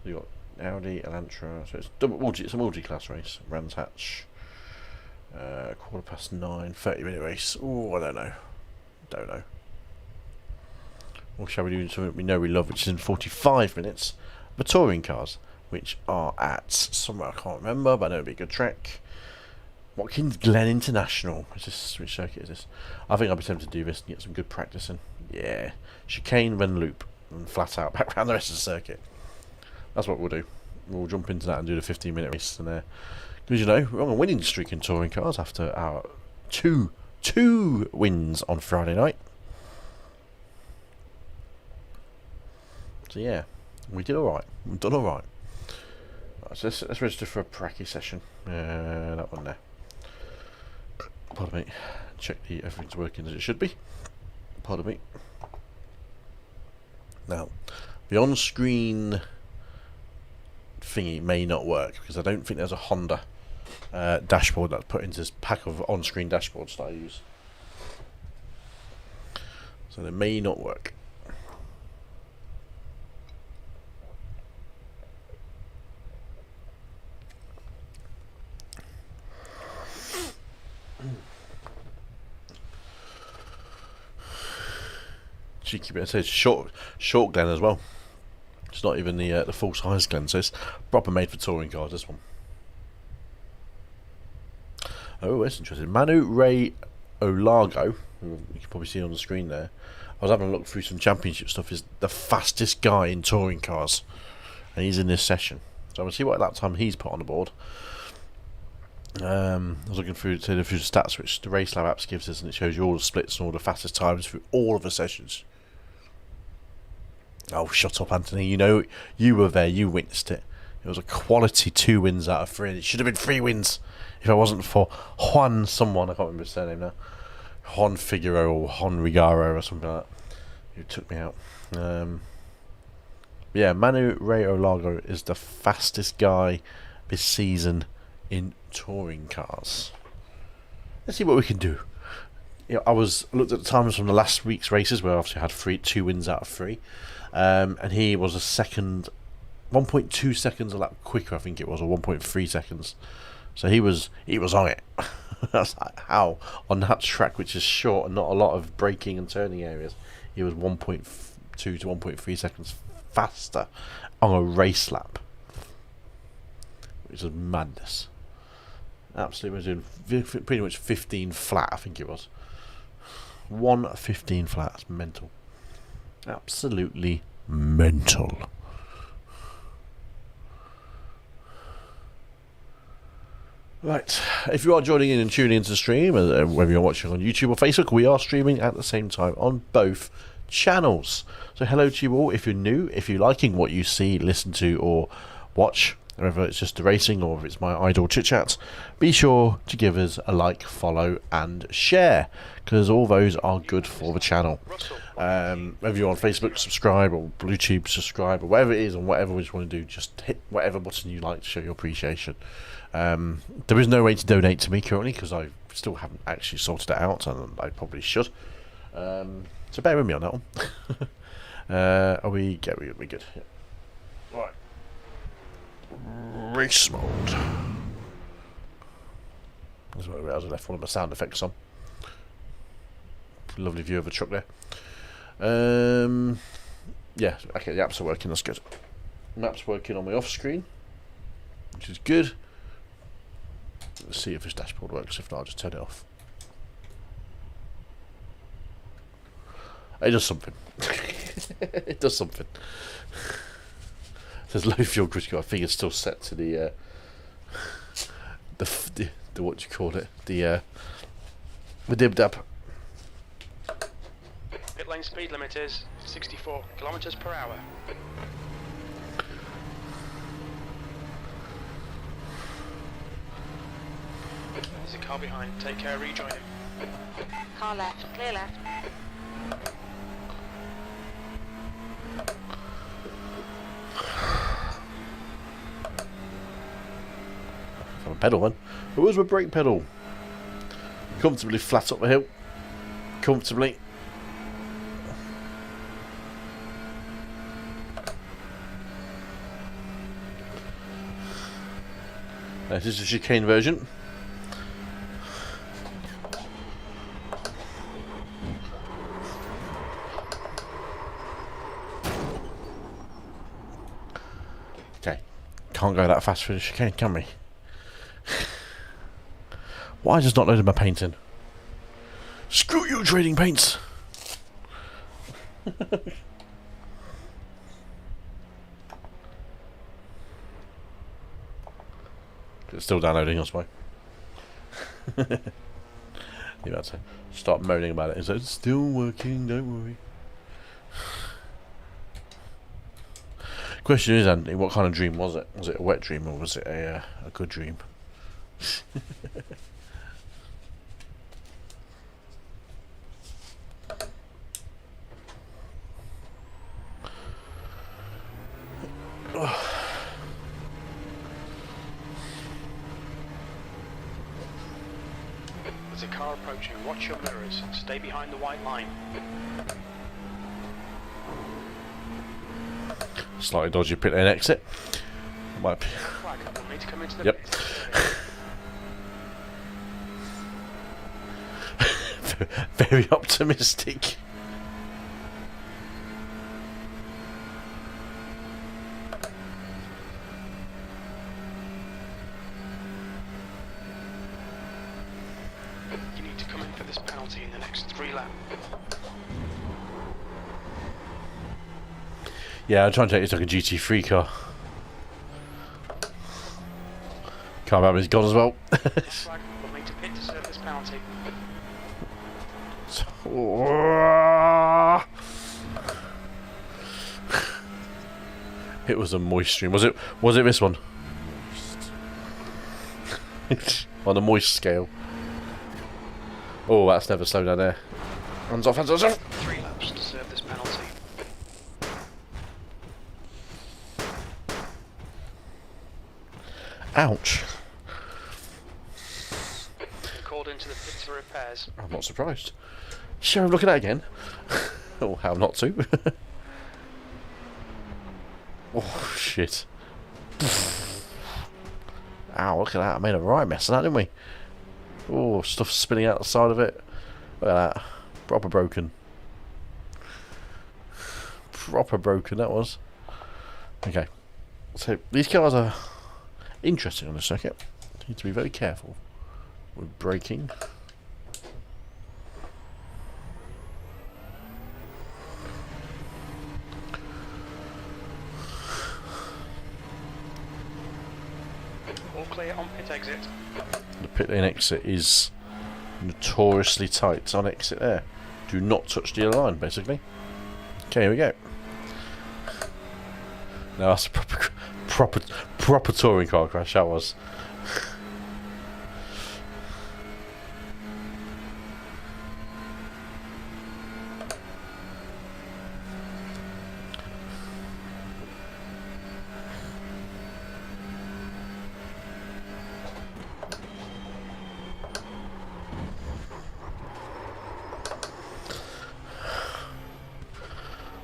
Speaker 1: You got Audi, Elantra, so it's it's a multi-class race. Brands Hatch, 9:15, 30-minute race. Oh, I don't know. Or shall we do something we know we love, which is in 45 minutes? The touring cars, which are at somewhere I can't remember, but I know it'll be a good track. Watkins Glen International. Which circuit is this? I think I'll be tempted to do this and get some good practice in. Yeah. Chicane, then loop. And flat out back around the rest of the circuit. That's what we'll do. We'll jump into that and do the 15-minute race. And because you know, we're on a winning streak in touring cars after our two wins on Friday night. So yeah, we did alright. We've done alright. Right, so let's register for a pracky session. That one there. Pardon me. Check everything's working as it should be. Pardon me. Now, the on-screen thingy may not work because I don't think there's a Honda dashboard that's put into this pack of on-screen dashboards that I use. So they may not work. Cheeky bit. It says short Glen as well. It's not even the full size Glen, so it's proper made for touring cars. This one. Oh, that's interesting. Manu Ray Olago, who you can probably see on the screen there. I was having a look through some championship stuff. Is the fastest guy in touring cars, and he's in this session. So I'm gonna see what lap time he's put on the board. I was looking through the stats which the Race Lab apps gives us, and it shows you all the splits and all the fastest times through all of the sessions. Oh, shut up, Anthony. You know, you were there, you witnessed it. It was a quality 2 wins out of 3. It should have been 3 wins if it wasn't for Juan someone, I can't remember his surname now. Juan Figueroa or Juan Rigaro or something like that, who took me out. Yeah, Manu Ray Olago is the fastest guy this season in touring cars. Let's see what we can do. You know, I looked at the times from the last week's races where I obviously had 2 wins out of 3, and he was a second, 1.2 seconds a lap quicker, I think it was, or 1.3 seconds. So he was on it. That's like how on that track, which is short and not a lot of braking and turning areas, he was 1.2 to 1.3 seconds faster on a race lap, which is madness. Absolutely, was doing pretty much 15 flat, I think it was. 1:15 flat, that's mental. Absolutely mental. Right, if you are joining in and tuning into the stream, whether you're watching on YouTube or Facebook, we are streaming at the same time on both channels. So hello to you all. If you're new, if you're liking what you see, listen to or watch, whether it's just the racing or if it's my idle chit chat, be sure to give us a like, follow and share, because all those are good for the channel. Whether you're on Facebook, subscribe, or YouTube, subscribe, or whatever it is, and whatever we just want to do, just hit whatever button you like to show your appreciation. There is no way to donate to me currently because I still haven't actually sorted it out, and I probably should. So bear with me on that one. Are we good? We're good. Yeah. Right. Race mode. That's what I left one of my sound effects on. Lovely view of the truck there. Yeah, okay, the apps are working, that's good. Map's working on my off screen, which is good. Let's see if this dashboard works. If not, I'll just turn it off. It does something. It does something. It says low fuel critical. I think it's still set to the what do you call it? The dib dab.
Speaker 4: Pit lane speed limit is 64 kilometers per hour. There's a car behind. Take care, rejoin him.
Speaker 5: Car left, clear left.
Speaker 1: On a pedal then. Where's my brake pedal? Comfortably flat up the hill. Comfortably. This is the chicane version. Okay, can't go that fast for the chicane, can we? Why just not loaded my paint in? Screw you, trading paints! It's still downloading, that's why. You're about to start moaning about it. It's still working, don't worry. Question is, Andy, what kind of dream was it? Was it a wet dream or was it a good dream?
Speaker 4: There's a car approaching. Watch your mirrors. Stay behind the white line.
Speaker 1: Slightly dodgy pit lane exit. Might be.
Speaker 4: Flag. Want me to come into the
Speaker 1: Yep.
Speaker 4: pit?
Speaker 1: Very optimistic.
Speaker 4: You need to come in for this penalty in the next 3 laps.
Speaker 1: Yeah, I'm trying to take this like a GT3 car. Can't remember, he's gone as well.
Speaker 4: Flag. Want me to pit to serve this penalty.
Speaker 1: It was a moist stream. Was it this one? On a moist scale. Oh, that's never slowed down there. Hands off, hands off, hands off.
Speaker 4: 3 laps to serve this penalty.
Speaker 1: Ouch.
Speaker 4: You're called into the pits for repairs.
Speaker 1: I'm not surprised. Sure, I'm looking at it again. Oh, how not to. Oh, shit. Ow, look at that. I made a right mess of that, didn't we? Oh, stuff spinning out the side of it. Look at that. Proper broken. Proper broken, that was. Okay. So, these cars are interesting on the circuit. You need to be very careful with braking.
Speaker 4: All clear on pit exit.
Speaker 1: The pit lane exit is notoriously tight on exit there. Do not touch the line, basically. Okay, here we go. Now that's a proper touring car crash, that was.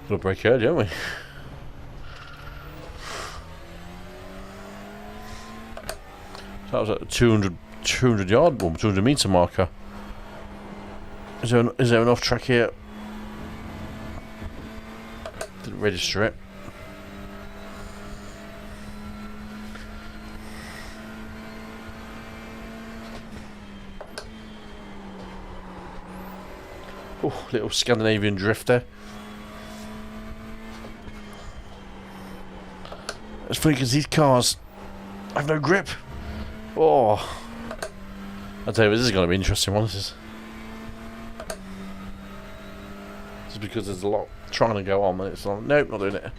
Speaker 1: Got to break early, haven't we? So that was at the 200 yard, or 200 metre marker. Is there an off track here? Didn't register it. Oh, little Scandinavian drifter. It's funny because these cars have no grip. Oh, I'll tell you, this is going to be an interesting one. This is because there's a lot trying to go on, and it's like, nope, not doing it.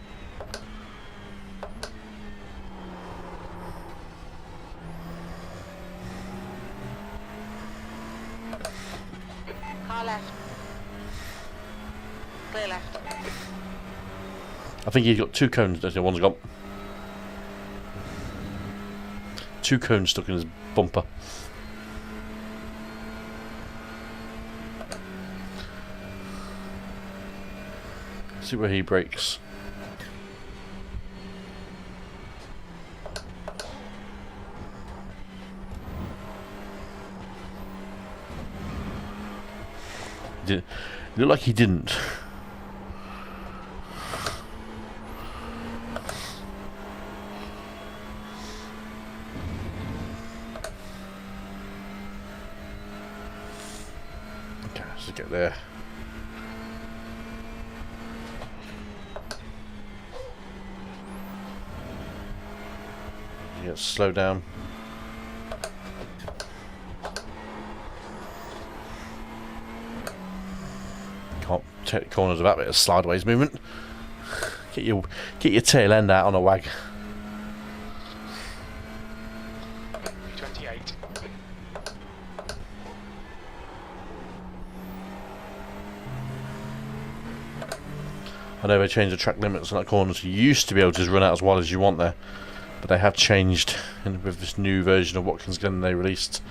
Speaker 5: Far left. Clear left.
Speaker 1: I think he's got 2 cones. That's the one's got 2 cones stuck in his bumper. See where he brakes. It looked like he didn't. Okay, let's get there. Yeah, slow down. Can't take the corners of that bit of slideways movement. Get your tail end out on a wag.
Speaker 4: 28.
Speaker 1: I know they changed the track limits on that corner, so you used to be able to just run out as wide as you want there, but they have changed with this new version of Watkins Glen they released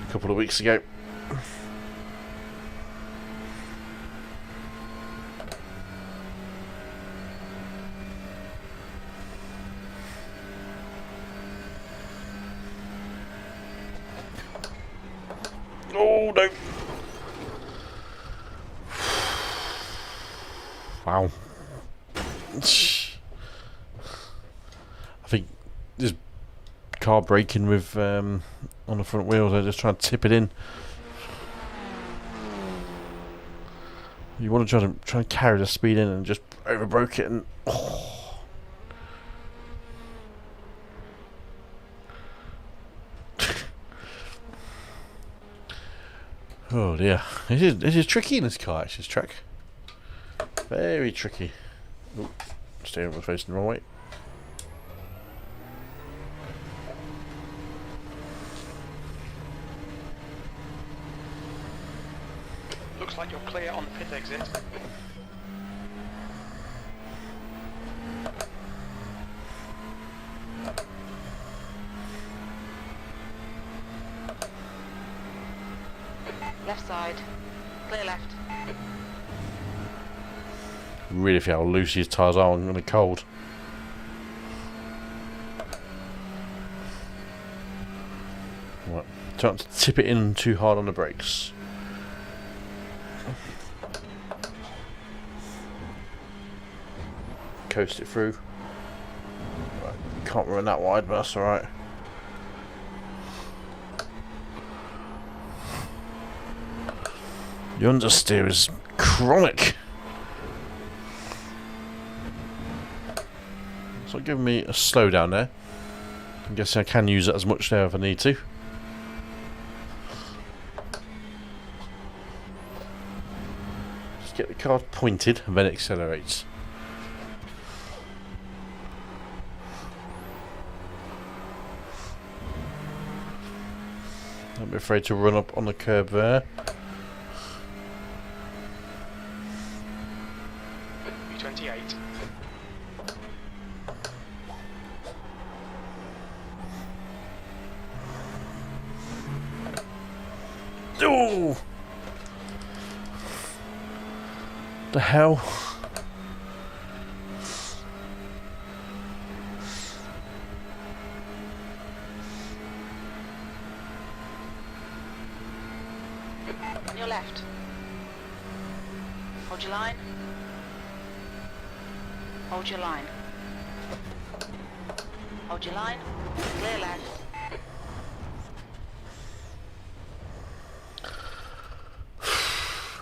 Speaker 1: a couple of weeks ago. Oh no! Wow. I think this car braking with on the front wheels. They're just trying to tip it in. You want to try and carry the speed in and just overbroke it and. Oh dear, this is tricky in this car. It's this track. Very tricky. Ooh, steering was facing the wrong way.
Speaker 4: Looks like you're clear on the pit exit.
Speaker 5: Left side. Clear left.
Speaker 1: Really feel how loose his tyres are in the cold. Right, try not to tip it in too hard on the brakes. Coast it through. Right, can't run that wide, but that's alright. The understeer is chronic. It's not giving me a slowdown there. I'm guessing I can use it as much there if I need to. Just get the car pointed and then it accelerates. Don't be afraid to run up on the curb there.
Speaker 4: V28.
Speaker 1: Oh! The hell?
Speaker 5: On your left. Hold your line. Hold your line. Hold your line. Clear left.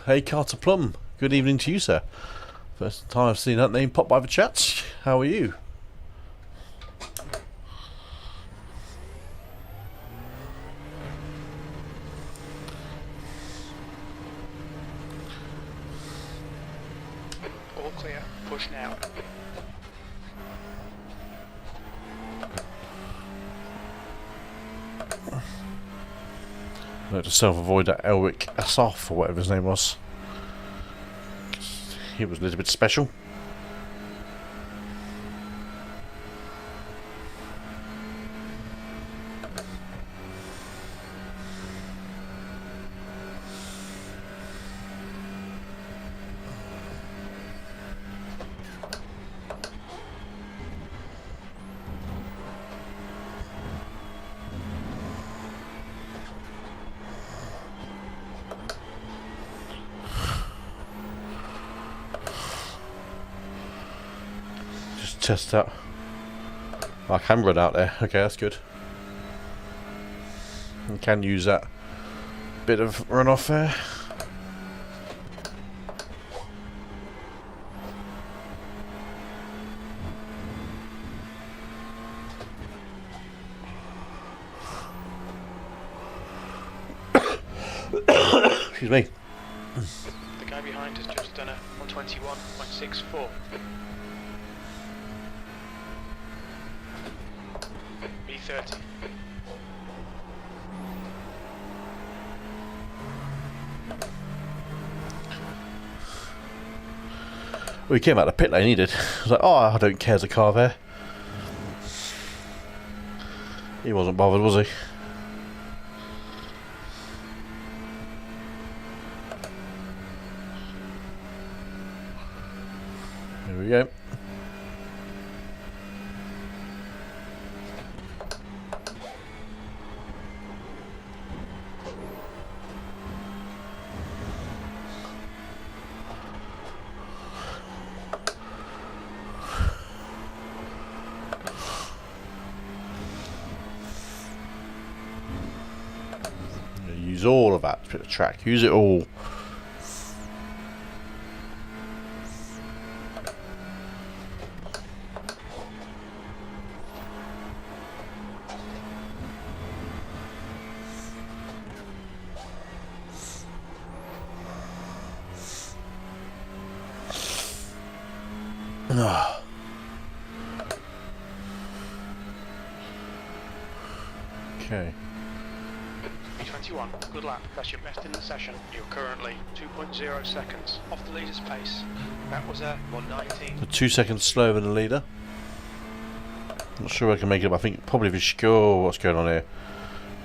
Speaker 1: Hey Carter Plum, good evening to you, sir. First time I've seen that name pop by the chats. How are you?
Speaker 4: All clear. Push now.
Speaker 1: No, to self-avoid that Elric Asaf or whatever his name was. He was a little bit special. Test out. I can run out there. Okay, that's good. You can use that bit of runoff there. Excuse me.
Speaker 4: The guy behind has just done a 121.64. B30.
Speaker 1: Well, he came out of the pit lane, he did. I was like, oh, I don't care, there's a car there. He wasn't bothered, was he? Here we go. Use all of that bit of track. Use it all. Okay.
Speaker 4: 321, good lap, that's your best in the session. You're currently 2.0 seconds off the leader's pace. That was a 119.
Speaker 1: So 2 seconds slower than the leader. Not sure I can make it up. I think probably if you score, what's going on here?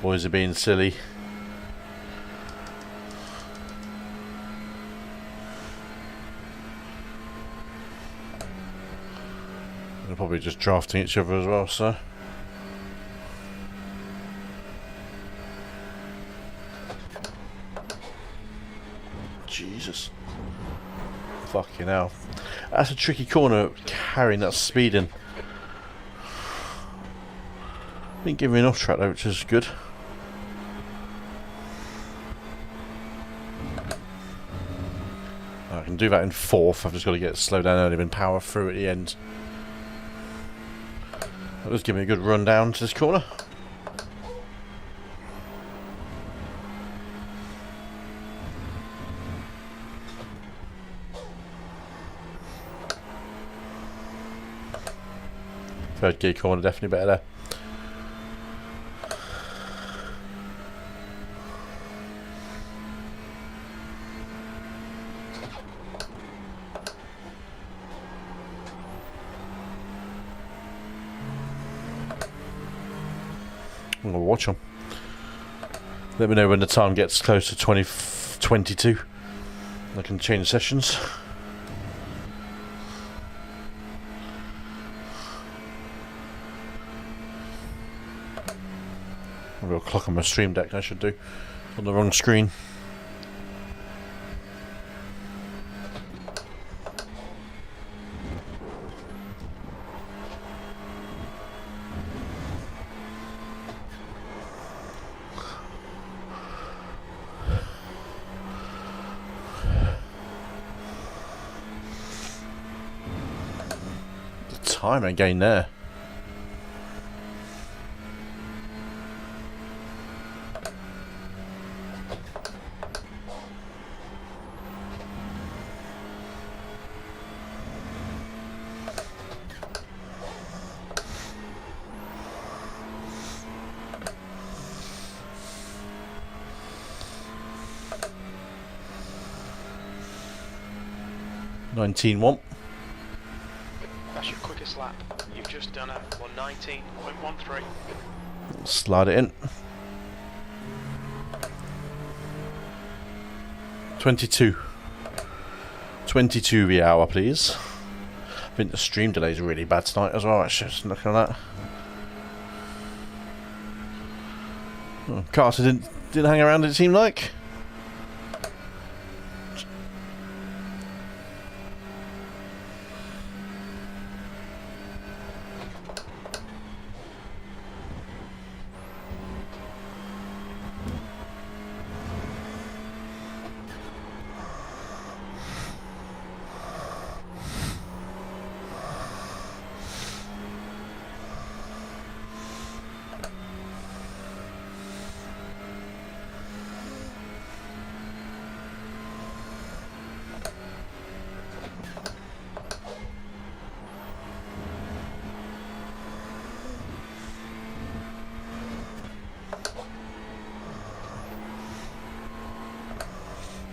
Speaker 1: Boys are being silly. They're probably just drafting each other as well, so. Jesus. Fucking hell. That's a tricky corner, carrying that speed in. Didn't give me enough track though, which is good. I can do that in fourth. I've just got to get slow down early and power through at the end. That does give me a good run down to this corner. Third gear corner, definitely better there. I'm going to watch them. Let me know when the time gets close to 22. I can change sessions. I've got a clock on my stream deck I should do. On the wrong screen. The time again there. 19.1.
Speaker 4: That's your quickest lap. You've just done a 119.13.
Speaker 1: Slide it in. 22. 22 the hour, please. I think the stream delay is really bad tonight as well. Actually, just looking at that. Oh, Carter didn't hang around. It seemed like.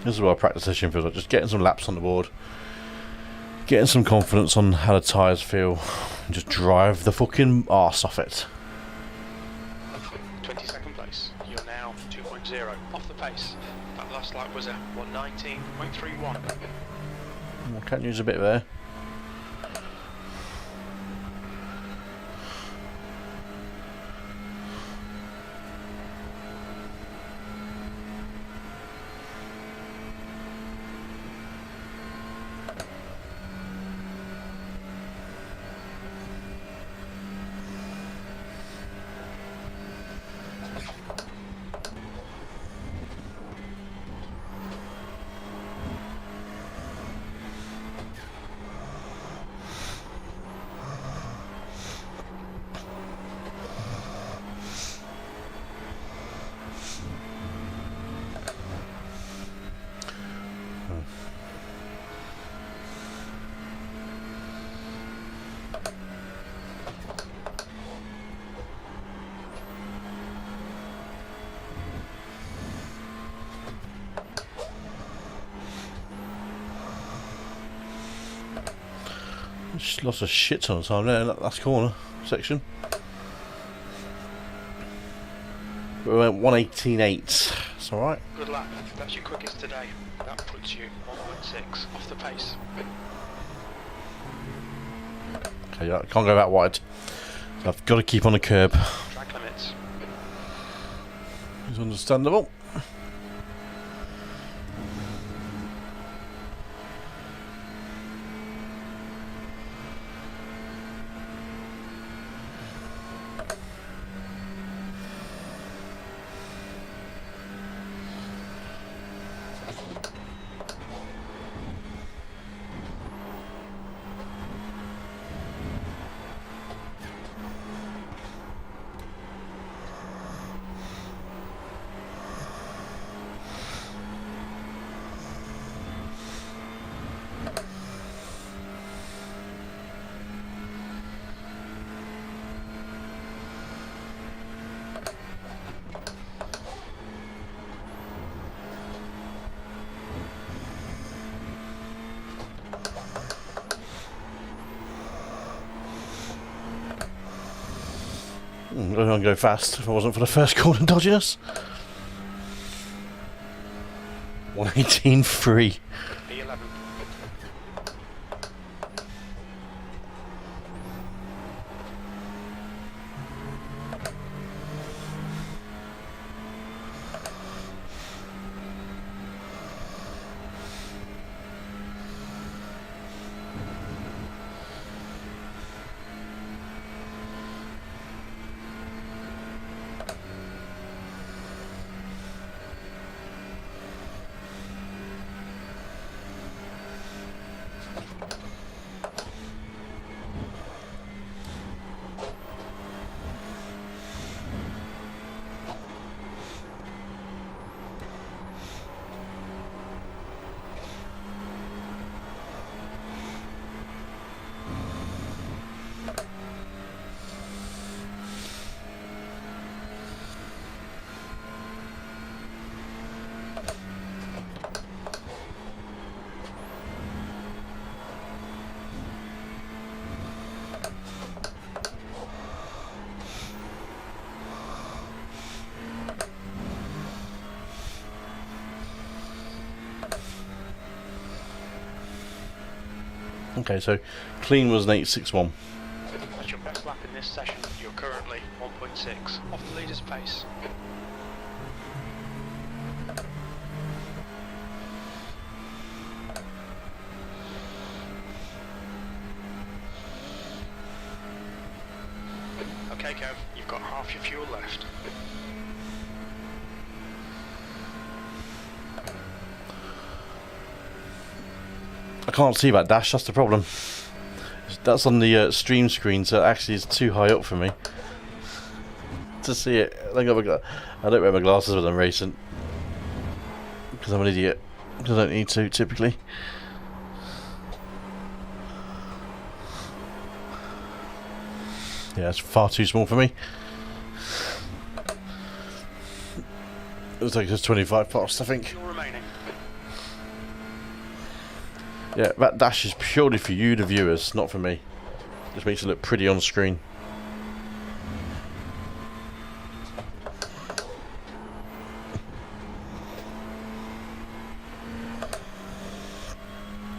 Speaker 1: This is what a practice session feels like, just getting some laps on the board, getting some confidence on how the tyres feel, and just drive the fucking arse off it.
Speaker 4: 22nd place. You're now 2.0 off the pace. That last lap was a 119.31.
Speaker 1: I can't use a bit there. Just lost a shit ton of time there in that last corner section. We went 118.8. It's alright.
Speaker 4: Good lap. That's your quickest today. That puts you 1.6 off the pace.
Speaker 1: Okay, yeah, I can't go that wide. So I've got to keep on the curb.
Speaker 4: Track limits.
Speaker 1: It's understandable. I don't go fast if it wasn't for the first corner dodginess. 118.3.
Speaker 4: P11.
Speaker 1: Okay, so clean was an 861.
Speaker 4: That's your best lap in this session. You're currently 1.6 off the leader's pace. Okay, Kev, you've got half your fuel left.
Speaker 1: I can't see that dash, that's the problem. That's on the stream screen, so it actually is too high up for me to see it. I don't wear my glasses when I'm racing because I'm an idiot. Because I don't need to typically. Yeah, it's far too small for me. It was like just 25 past, I think.
Speaker 4: Fuel remaining.
Speaker 1: Yeah, that dash is purely for you, the viewers, not for me. Just makes it look pretty on screen.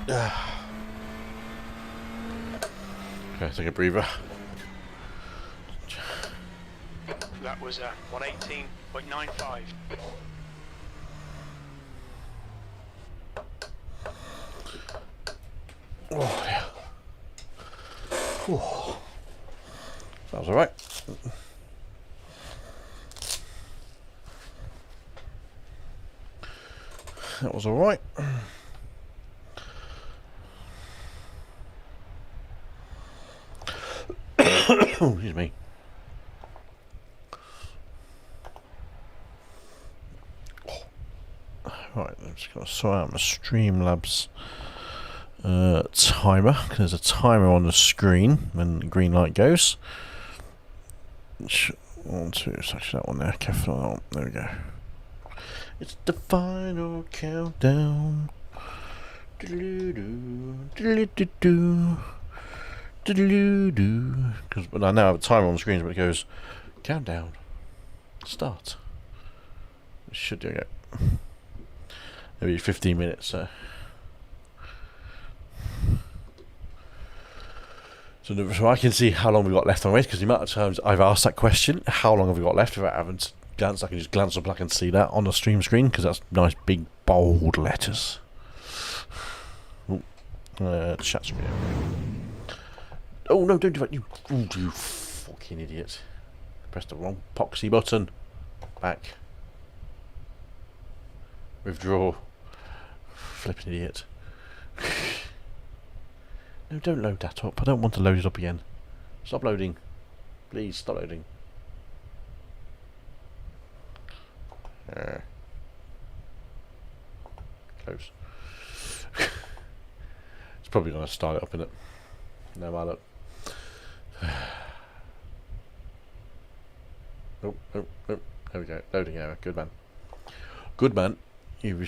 Speaker 1: Okay, take a breather.
Speaker 4: That was 118.95.
Speaker 1: Oh, yeah. Whew. That was alright. That was alright. Excuse me. Right, I'm just going to sort out my Streamlabs timer. There's a timer on the screen when the green light goes. One, two, it's actually that one there. Careful on that one. There we go. It's the final countdown. Because I now have a timer on the screen, but it goes countdown, start. It should do it. Maybe 15 minutes. So I can see how long we've got left on race, because the amount of times I've asked that question, how long have we got left, if I haven't glanced, I can just glance up and I can see that on the stream screen, because that's nice big bold letters. Chat screen. Oh no, don't do that, you fucking idiot. Pressed the wrong poxy button. Back. Withdraw. Flipping idiot. No, don't load that up. I don't want to load it up again. Stop loading. Please, stop loading. Close. It's probably going to start it up, innit? No matter. Oh, oh, oh. There we go. Loading error. Good man. Good man. You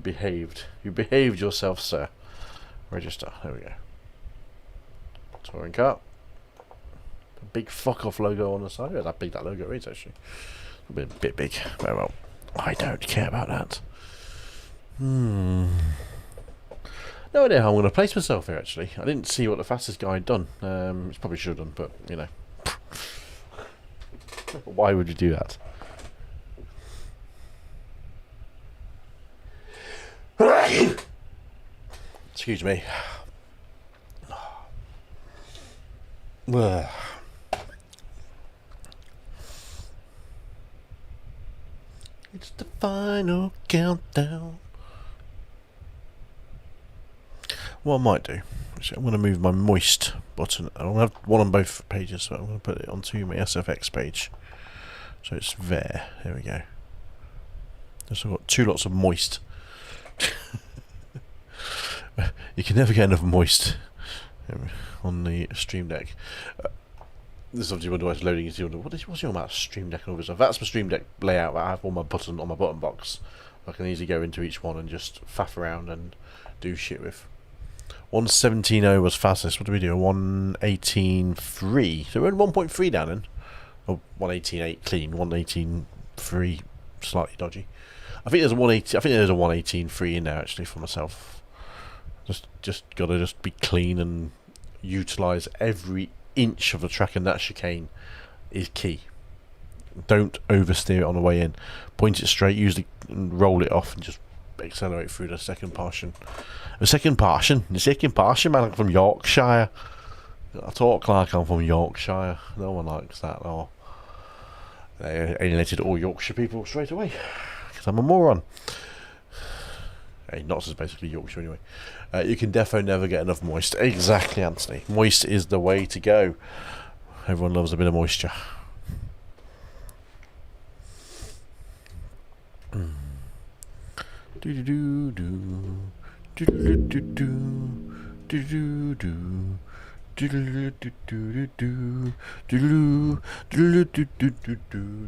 Speaker 1: behaved. You behaved yourself, sir. Register. There we go. Touring car. A big fuck off logo on the side. Yeah, that big that logo is actually. A bit big. Very well. I don't care about that. No idea how I'm going to place myself here, actually. I didn't see what the fastest guy had done. Which probably should have done, but, you know. Why would you do that? Excuse me. It's the final countdown. What I might do, actually, I'm going to move my moist button. I'm going to have one on both pages, so I'm going to put it onto my SFX page. So it's there. There we go. So I've got two lots of moist. You can never get enough moist on the Stream Deck. This is obviously why it's loading. Is what's your about Stream Deck and all this stuff? That's my Stream Deck layout. I have all my button on my button box. I can easily go into each one and just faff around and do shit with. 117.0 was fastest. What do we do? 118.3. So we're in 1.3 down then. Oh, 118.8 clean. 118.3 slightly dodgy. I think there's a 118. I think there's a 118.3 in there actually for myself. Just gotta be clean and utilise every inch of the track, and that chicane is key. Don't oversteer it on the way in. Point it straight, usually roll it off and just accelerate through the second portion. The second portion, man, I'm from Yorkshire. I talk like I'm from Yorkshire. No one likes that, though. They alienated all Yorkshire people straight away, because I'm a moron. Hey, Notts is basically Yorkshire anyway. You can defo never get enough moist. Exactly, Anthony. Moist is the way to go. Everyone loves a bit of moisture. Do do do do do do do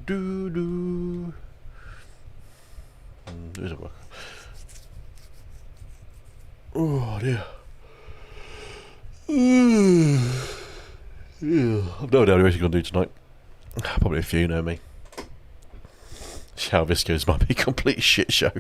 Speaker 1: do do. There's a work. Oh dear. I've no idea what you're going to do tonight. Probably a few know me. How this goes might be a complete shit show.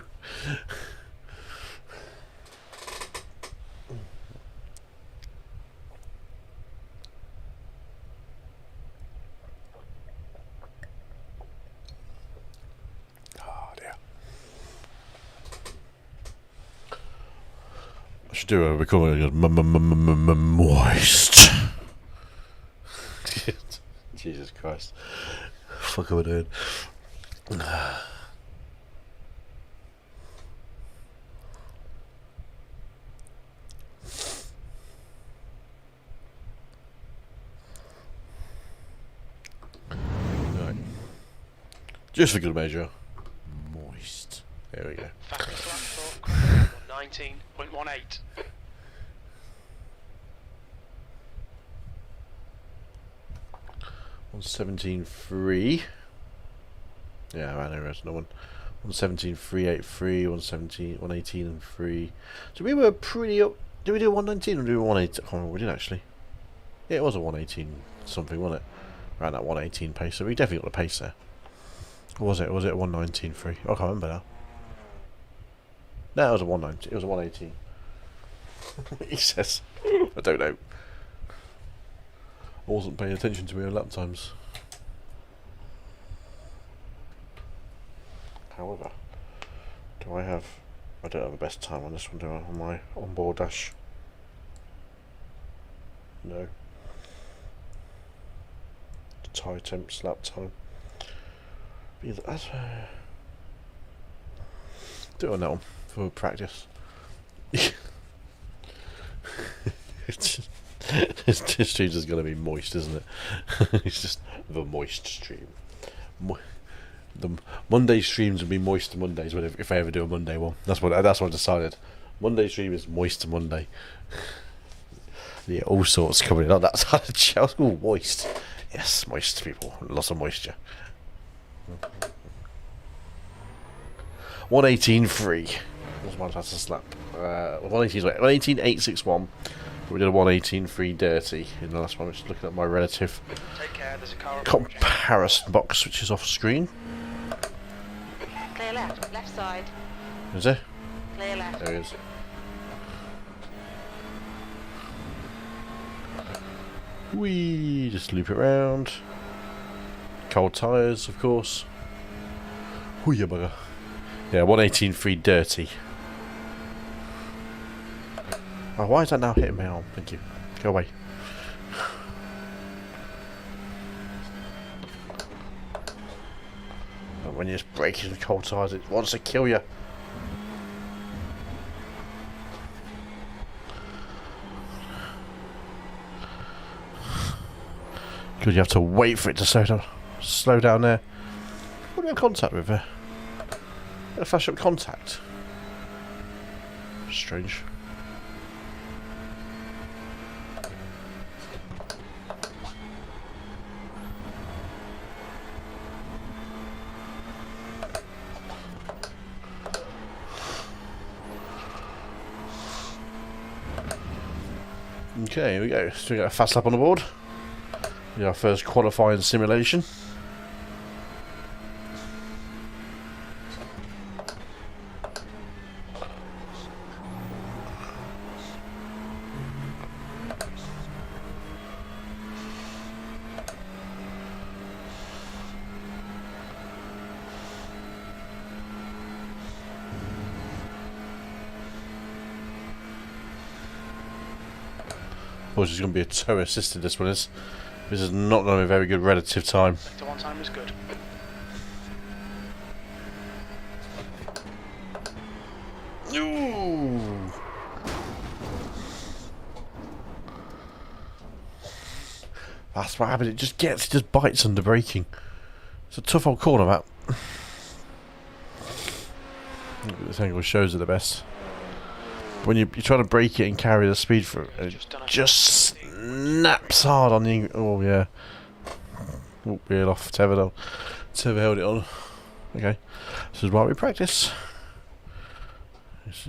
Speaker 1: I should do a recording moist. Jesus Christ. Fuck am I doing? Right. Just for good measure. Moist. There we go.
Speaker 4: Fastest lap torque, 19.18.
Speaker 1: 117.3. Yeah, I know there's no one. 117.383, 118 and 3. So we were pretty up. Did we do 119 or did we do 118? Oh, we did actually. Yeah, it was a 118 something, wasn't it? Around that 118 pace. So we definitely got the pace there. Or was it? Was it a 119.3? I can't remember now. No, it was a 119. It was a 118. He says. I don't know. I wasn't paying attention to my own lap times. However, I don't have the best time on this one, do I? On my onboard dash. No. Tie temps, lap time. That's, do it on that one for practice. This stream's just going to be moist, isn't it? It's just the moist stream. The Monday streams will be moist Mondays if I ever do a Monday one. That's what I decided. Monday stream is moist Monday. Yeah, all sorts coming in on that side of Chelsea. Oh, moist. Yes, moist people. Lots of moisture. 118.3. What's my fastest lap? 118.861. We did a 118.3 dirty in the last one. I'm just looking at my relative
Speaker 4: Take care, there's a car
Speaker 1: comparison box, which is off screen.
Speaker 5: Clear left, left side.
Speaker 1: Is it?
Speaker 5: Clear left.
Speaker 1: There he is. We just loop it around. Cold tyres, of course. Hoo ya bugger. Yeah, 118.3 dirty. Oh, why is that now hitting my arm? Thank you. Go away. And when you're just braking cold tyres, it wants to kill you. Because you have to wait for it to slow down there. What do we have contact with there? A flash up contact. Strange. Okay, here we go. So we got a fast lap on the board. We got our first qualifying simulation. Unfortunately, it's going to be a tow assisted. This one is. This is not going to be a very good relative time.
Speaker 4: Sector 1 time is good.
Speaker 1: Ooh. That's what happened. It just bites under braking. It's a tough old corner, that. This angle shows it the best. When you're trying to brake it and carry the speed for it, it just snaps hard on the. Oh yeah. Oh, wheel off. Tether held it on. Okay. This is why we practice.
Speaker 4: There's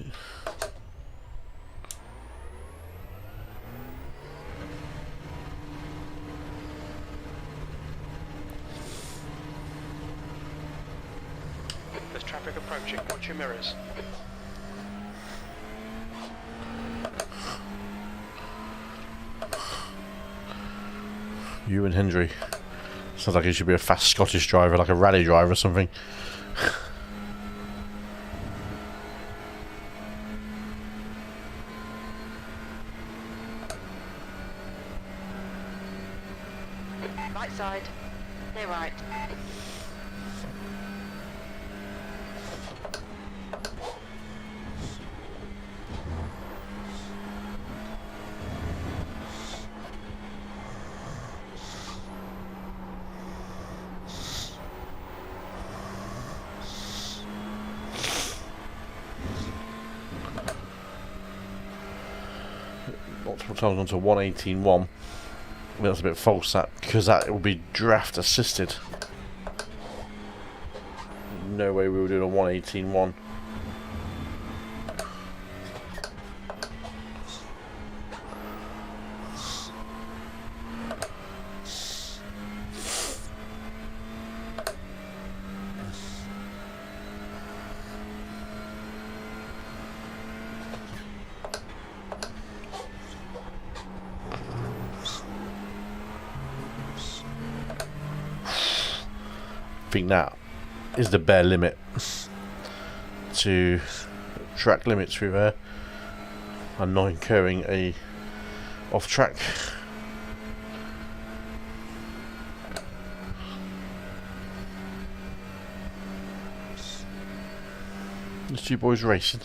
Speaker 4: traffic approaching. Watch your mirrors.
Speaker 1: You and Hendry. Sounds like he should be a fast Scottish driver, like a rally driver or something.
Speaker 5: Right side. Clear right.
Speaker 1: Multiple times onto 118.1. That's a bit false, that, because that will be draft assisted. No way we were doing a 118.1. I think that is the bare limit to track limits through there and not incurring a off track. There's two boys racing.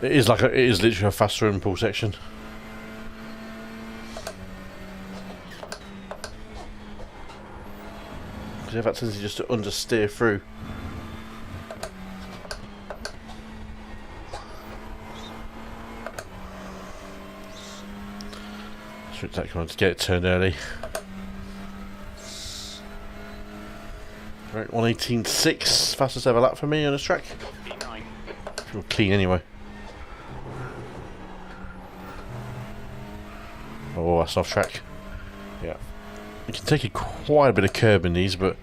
Speaker 1: It is literally a faster impulse section. Because you have that tendency just to understeer through. Switch that command to get it turned early. Right, 118.6, fastest ever lap for me on this track.
Speaker 4: B9.
Speaker 1: Feel clean anyway. Oh, that's off track. Yeah. You can take quite a bit of curb in these, but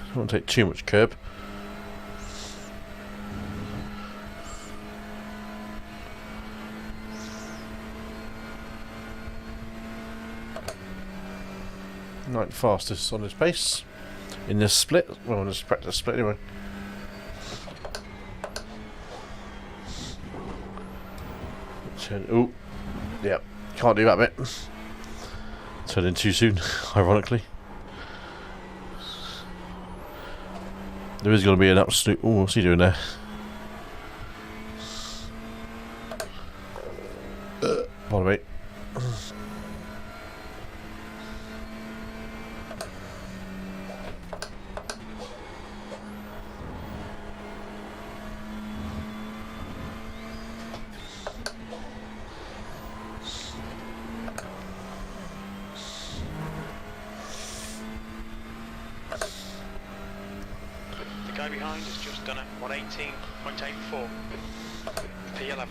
Speaker 1: don't want to take too much curb. Ninth fastest on this pace. In this split. Well, this practice split anyway. Oh, yep. Can't do that bit. Turned in too soon, ironically. There is going to be an absolute. Oh, what's he doing there? Pardon me.
Speaker 4: The guy behind has just done a 118.84. P11.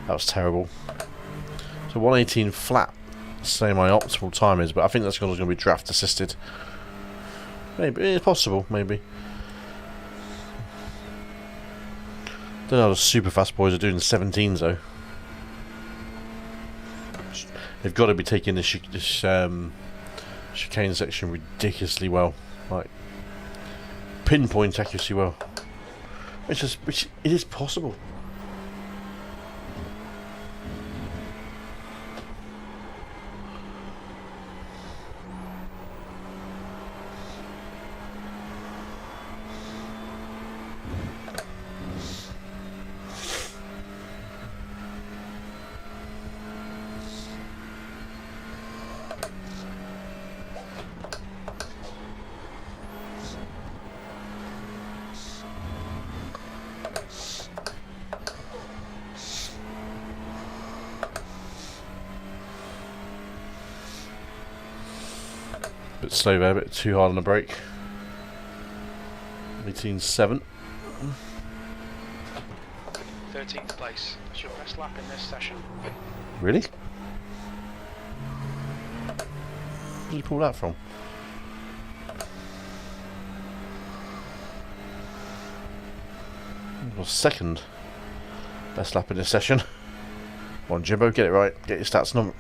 Speaker 1: That was terrible. So 118 flat say my optimal time is, but I think that's going to be draft assisted. Maybe it's possible. Maybe. Don't know how the super fast boys are doing 17s though. They've got to be taking this chicane section ridiculously well, like pinpoint accuracy well. Which it is possible. Bit slow there, a bit too hard on the brake. 18.7.
Speaker 4: 13th place. That's your best lap in this session.
Speaker 1: Really? Where did you pull that from? Well, second best lap in this session. Come on, Jimbo, get it right. Get your stats number.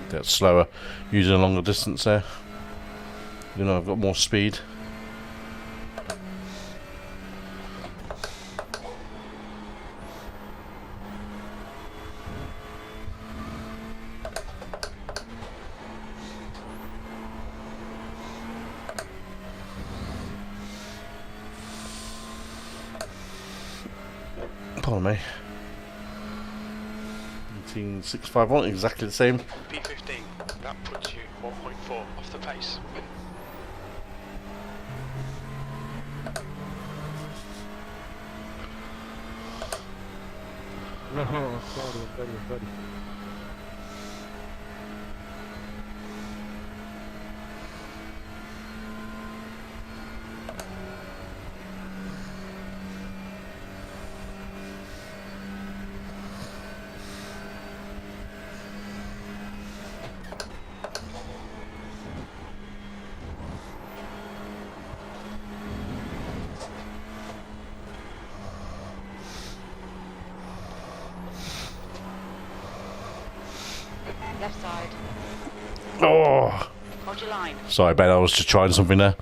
Speaker 1: Get slower, using a longer distance there. You know, I've got more speed. Pardon me. 18.651, exactly the same.
Speaker 4: P15, that puts you 1.4 off the pace.
Speaker 2: No, sorry.
Speaker 5: Left side.
Speaker 1: Oh!
Speaker 5: Hold your line.
Speaker 1: Sorry, Ben, I was just trying something there.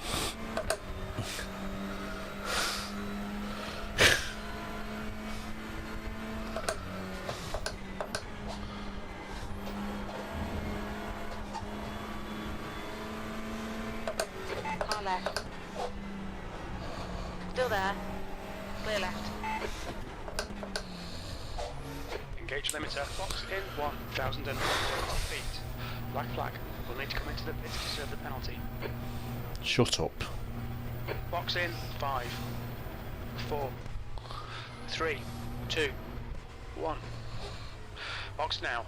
Speaker 5: Car left. Still there. Clear left.
Speaker 4: Engage limiter, box in 1,000 feet. Black flag, we'll need to come into the pits to serve the penalty.
Speaker 1: Shut up.
Speaker 4: Box in 5, 4, 3, 2, 1. Box now.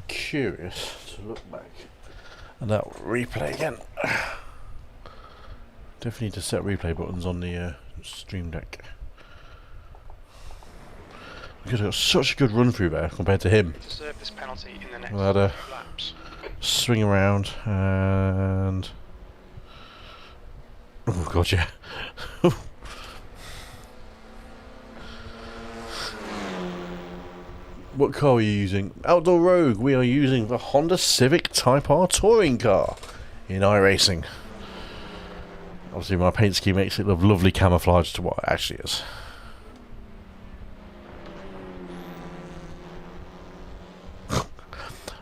Speaker 1: Curious to look back and that replay again. Definitely need to set replay buttons on the Stream Deck. Because I got such a good run through there compared to him.
Speaker 4: To serve this penalty in the next
Speaker 1: I had a
Speaker 4: laps.
Speaker 1: swing around and oh god, yeah. What car are you using? Outdoor Rogue. We are using the Honda Civic Type R touring car in iRacing. Obviously my paint scheme makes it look lovely camouflage to what it actually is.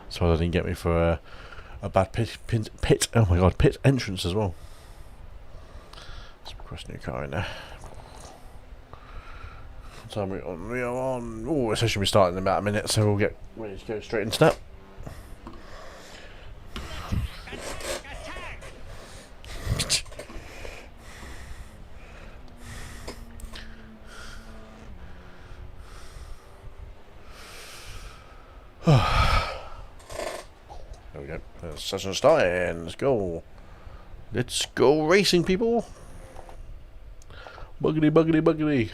Speaker 1: So that didn't get me for a bad pit. Oh my god, pit entrance as well. Let's request a new car in there. time we on? We are on. Oh, the session will be starting in about a minute, so we'll get ready to go straight into that. There we go. Session starting. Let's go. Let's go racing, people. Buggity, buggity, buggity.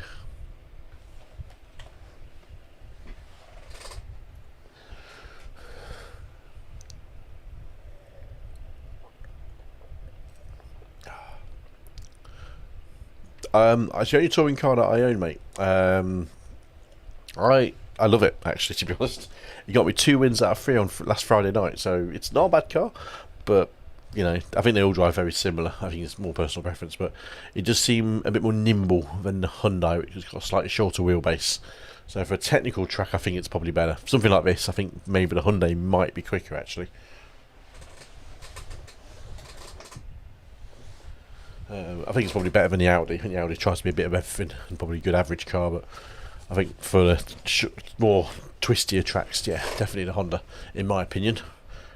Speaker 1: It's the only touring car that I own, mate. I love it, actually, to be honest. You got me 2 wins out of 3 on last Friday night, so it's not a bad car, but you know, I think they all drive very similar. I think it's more personal preference, but it does seem a bit more nimble than the Hyundai, which has got a slightly shorter wheelbase. So for a technical track, I think it's probably better. Something like this, I think maybe the Hyundai might be quicker, actually. I think it's probably better than the Audi. I think the Audi tries to be a bit of everything and probably a good average car, but I think for the more twistier tracks, yeah, definitely the Honda, in my opinion.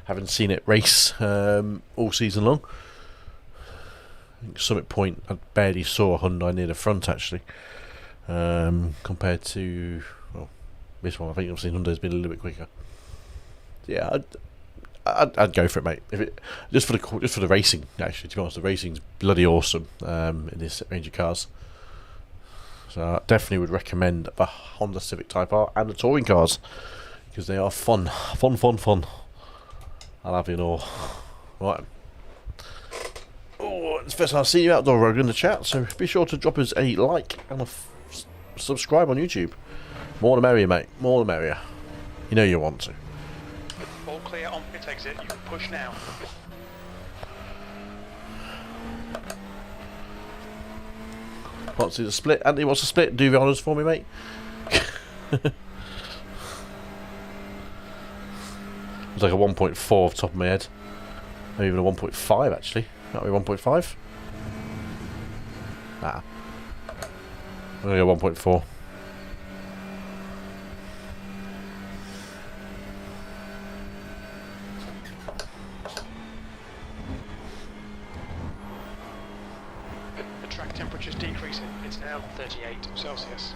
Speaker 1: Haven't seen it race all season long. I think Summit Point, I barely saw a Hyundai near the front, actually, compared to, well, this one. I think I've seen Hyundai's been a little bit quicker. Yeah, I'd go for it, mate. If it just for the racing, actually, to be honest, the racing's bloody awesome in this range of cars. So I definitely would recommend the Honda Civic Type R and the touring cars because they are fun. I'll have you all. Right. Oh, it's the first time I've seen you outdoor road in the chat, so be sure to drop us a like and a subscribe on YouTube. More the merrier, mate. More the merrier. You know you want to.
Speaker 4: All clear on pit exit. You can push now.
Speaker 1: What's the split? Andy, what's the split? Do the honours for me, mate. It's like a 1.4 off the top of my head. Maybe even a 1.5 actually. That'll be 1.5. Nah. I'm gonna go 1.4.
Speaker 4: The track temperature's decreasing. It's now 38 Celsius.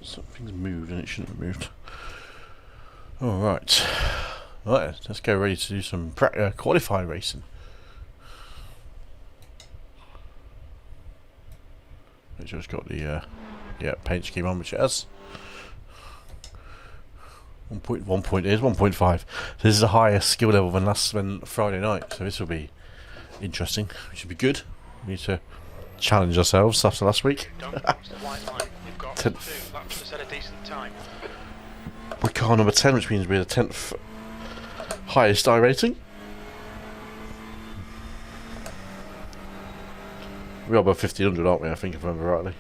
Speaker 1: Something's moved and it shouldn't have moved. Alright. Right, let's go ready to do some qualifying racing. Make sure it's got the paint scheme on, which it has. 1 point is 1.5. So this is a higher skill level than Friday night, so this will be interesting. Which should be good. We need to challenge ourselves after last week.
Speaker 4: Don't cross the white line. You've got 2 laps to set a decent time.
Speaker 1: We're car number 10, which means we're the 10th highest I rating. We are above 1500, aren't we? I think, if I remember rightly.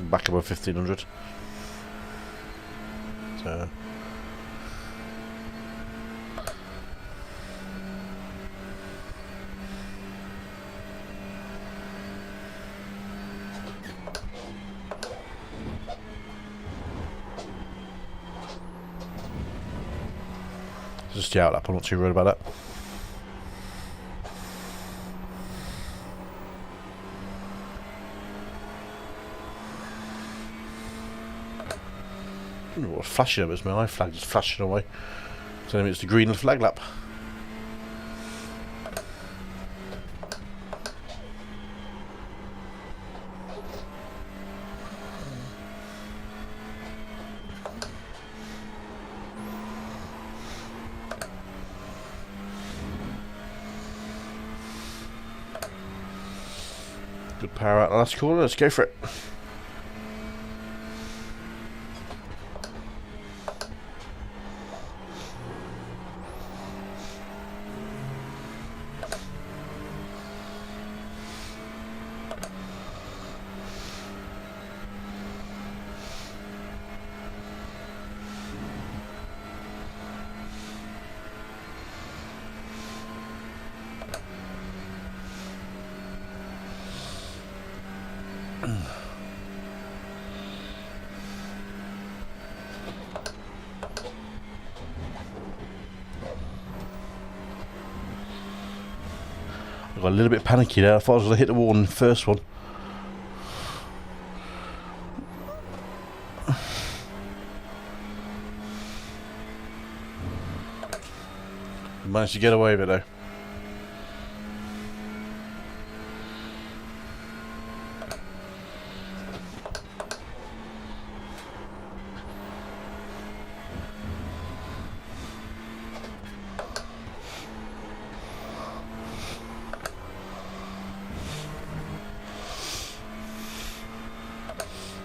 Speaker 1: Back above 1500. So. Just the outlap, I'm not too worried about that. What flashing up is my iFlag just flashing away. So it's the green flag lap. Good power out the last corner, let's go for it. I got a little bit panicky there. I thought I was going to hit the wall in the first one. Managed to get away with it though.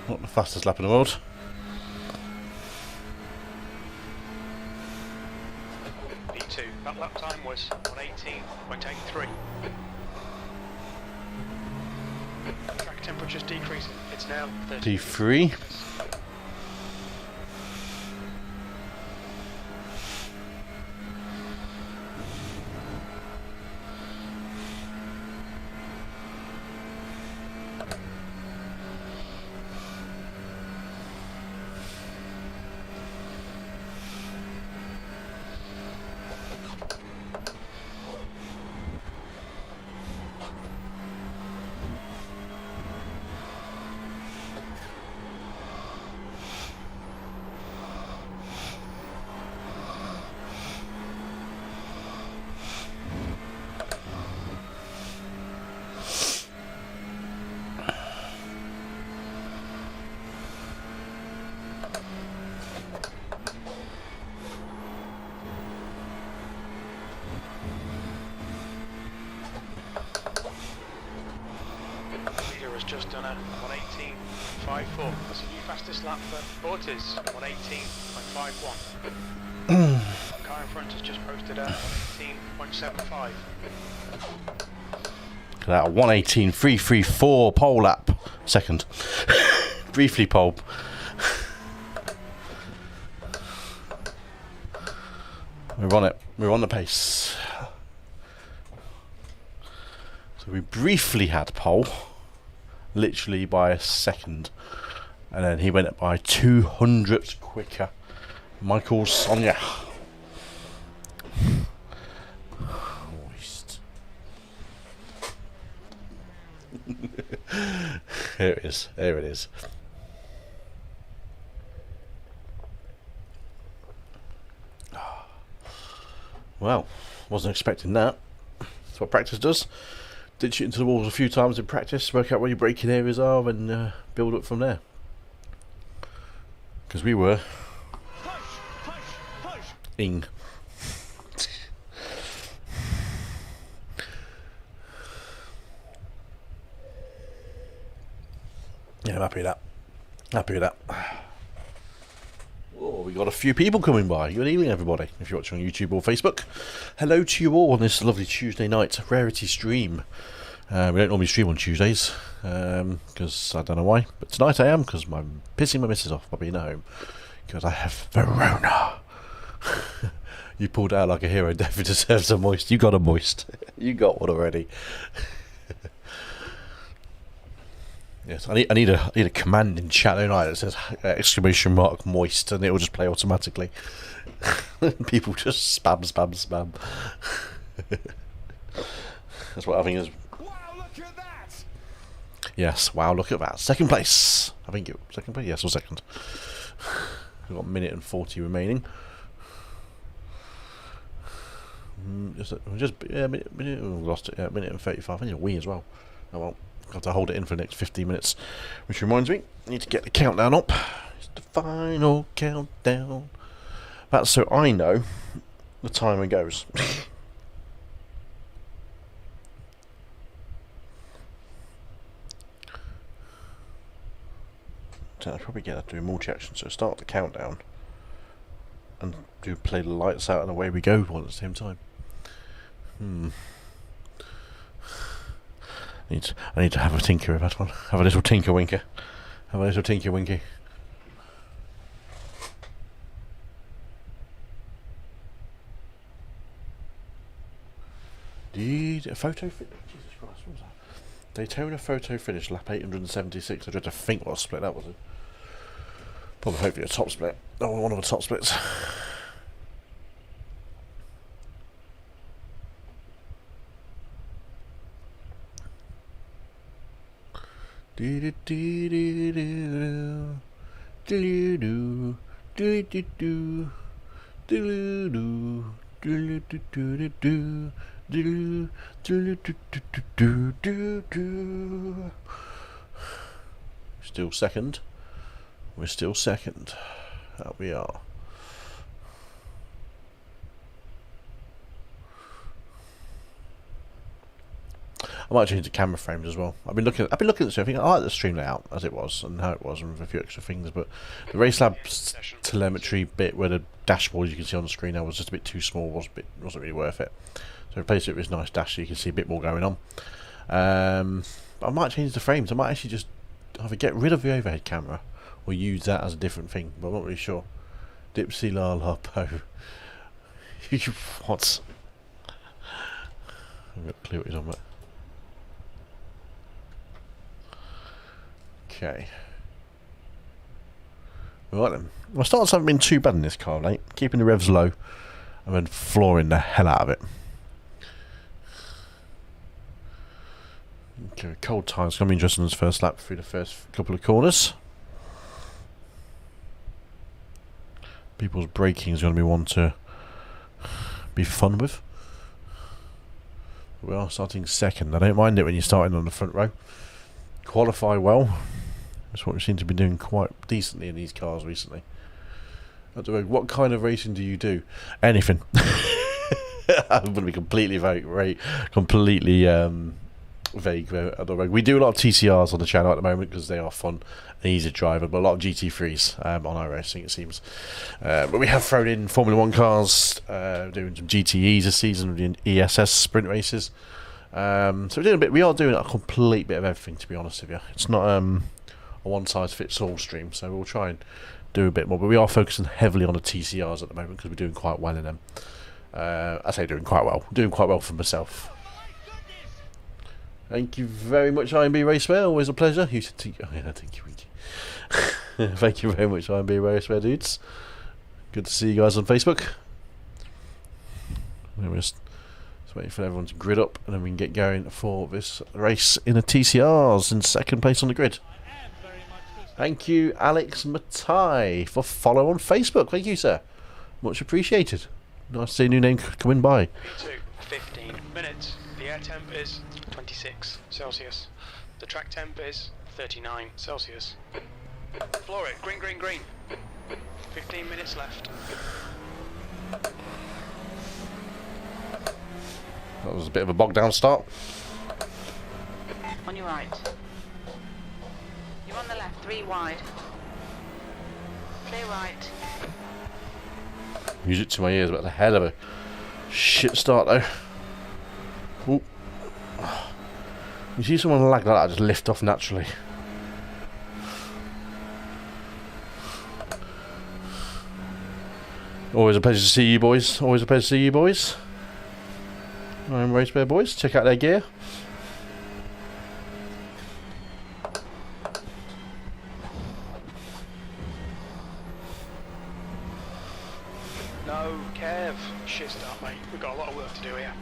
Speaker 1: Not the fastest lap in the world.
Speaker 4: P2, that lap time was 118.83. Track temperature's decreasing. It's now 30.
Speaker 1: D3.
Speaker 4: Just done a 118.54. That's the new fastest lap for Fortis, 118.51. Car in front has just posted a 118.75.
Speaker 1: Look at that, 118.334 pole lap. Second. Briefly pole. We're on it. We're on the pace. So we briefly had pole. Literally by a second, and then he went up by 200 quicker. Michael Sonia. Moist. Here it is. Here it is. Well, wasn't expecting that. That's what practice does. Did shoot into the walls a few times in practice, work out where your braking areas are, and build up from there. Because we were ing. Yeah, I'm happy with that. Happy with that. Oh, we got a few people coming by. Good evening, everybody. If you're watching on YouTube or Facebook, hello to you all on this lovely Tuesday night rarity stream. We don't normally stream on Tuesdays because I don't know why, but tonight I am because I'm pissing my missus off by being at home because I have Verona. You pulled out like a hero. Definitely deserves a moist. You got a moist. You got one already. Yes, I need a command in chat, don't I, that says exclamation mark moist, and it will just play automatically. People just spam. That's what I think is.
Speaker 3: Wow, look at that!
Speaker 1: Yes, wow, look at that. Second place. I think it second place. Yes, or second. We've got a minute and 40 remaining. Minute, we lost it. Yeah, minute and 35. I need a wee as well. Oh well. Got to hold it in for the next 15 minutes, which reminds me, I need to get the countdown up. It's the final countdown. That's so I know the timer goes. I'll probably get that to do multi-action. So start the countdown and play the lights out and away we go all at the same time. I need to have a tinker with that one. Have a little tinker winker. Have a little tinker winky. A photo finish. Jesus Christ, what was that? Daytona photo finish, lap 876. I tried to think what split that was. Probably hopefully a top split. Oh, one of the top splits. Still second. We're still second. That we are. I might change the camera frames as well. I've been looking at this. I think I like the stream layout as it was and how it was, and with a few extra things. But the Race Labs telemetry bit where the dashboard you can see on the screen now was just a bit too small. Wasn't really worth it. So replace it with this nice dash so you can see a bit more going on. But I might change the frames. I might actually just either get rid of the overhead camera or use that as a different thing. But I'm not really sure. Dipsy la la po. What? I've got a clue what he's on about. Okay. Right then. My starts haven't been too bad in this car, mate. Keeping the revs low and then flooring the hell out of it. Okay, cold time's going to be interesting in this first lap through the first couple of corners. People's braking is going to be one to be fun with. We are starting second. I don't mind it when you're starting on the front row. Qualify well. That's what we seem to be doing quite decently in these cars recently. What kind of racing do you do? Anything. I'm going to be completely vague. We do a lot of TCRs on the channel at the moment because they are fun and easy to drive, but a lot of GT3s on iRacing it seems. But we have thrown in Formula 1 cars, doing some GTEs this season with the ESS sprint races. So we are doing a complete bit of everything, to be honest with you. It's not a one-size-fits-all stream, so we'll try and do a bit more. But we are focusing heavily on the TCRs at the moment because we're doing quite well in them. I say doing quite well for myself. Thank you very much, IMB Raceware. Always a pleasure. You should thank you, Ricky. Thank you very much, IMB Raceware dudes. Good to see you guys on Facebook. We're just waiting for everyone to grid up, and then we can get going for this race in the TCRs in second place on the grid. Thank you, Alex Matai, for follow on Facebook. Thank you, sir. Much appreciated. Nice to see a new name coming by.
Speaker 4: V2, 15 minutes. The air temp is 26 Celsius. The track temp is 39 Celsius. Floor it, green, green, green. 15 minutes left.
Speaker 1: That was a bit of a bogged down start.
Speaker 5: On your right. You're on the left, 3 wide. Clear right.
Speaker 1: Music to my ears, but the hell of a shit start though. Ooh. You see someone lag like that just lift off naturally. Always a pleasure to see you boys. Always a pleasure to see you boys. I'm Race Bear boys. Check out their gear.
Speaker 4: No, Kev. Shit start, mate. We've got a lot of work to do here.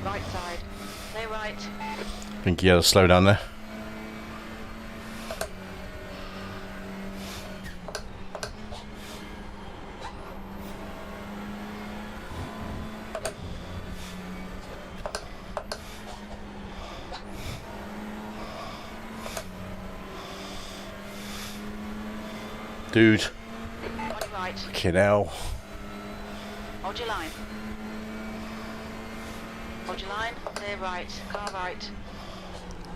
Speaker 5: Right side. Clear right.
Speaker 1: I think he had a slow down there. Dude.
Speaker 5: On your right.
Speaker 1: Fucking hell.
Speaker 5: Hold your line. Hold your line. Clear right. Car right.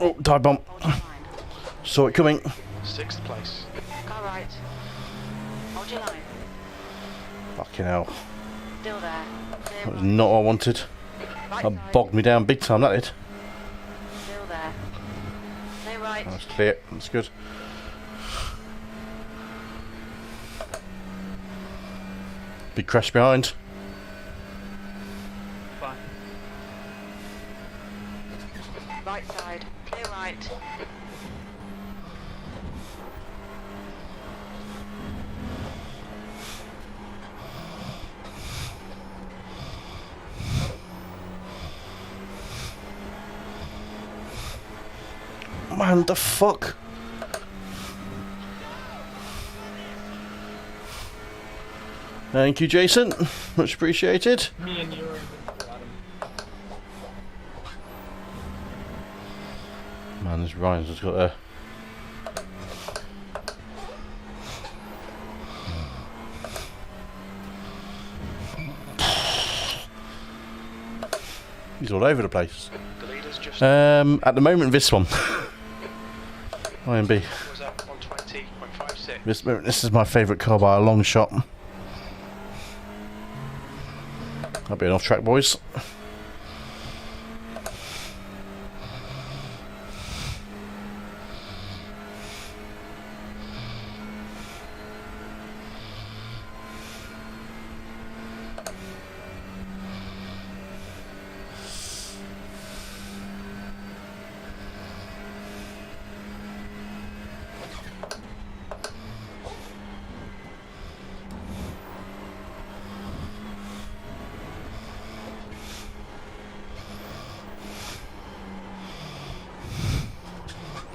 Speaker 1: Oh, dive bomb.
Speaker 5: Hold your line.
Speaker 1: Saw it coming.
Speaker 4: 6th place.
Speaker 5: Car right. Hold your line.
Speaker 1: Fucking hell.
Speaker 5: Still there. Clear
Speaker 1: That was
Speaker 5: right.
Speaker 1: not what I wanted.
Speaker 5: Right
Speaker 1: That
Speaker 5: side.
Speaker 1: bogged me down big time, that did.
Speaker 5: Still there. Clear right.
Speaker 1: That's clear. That's good. Big crash behind.
Speaker 2: Fine.
Speaker 5: Right side. Clear right.
Speaker 1: Man, the fuck? Thank you, Jason. Much appreciated.
Speaker 2: Me and you are invincible, Adam.
Speaker 1: Man, this Ryan's just got a... He's all over the place.
Speaker 4: The leader's just
Speaker 1: At the moment, this one. IMB.
Speaker 4: was up 120.56.
Speaker 1: This is my favourite car by a long shot. That'll be an off track, boys.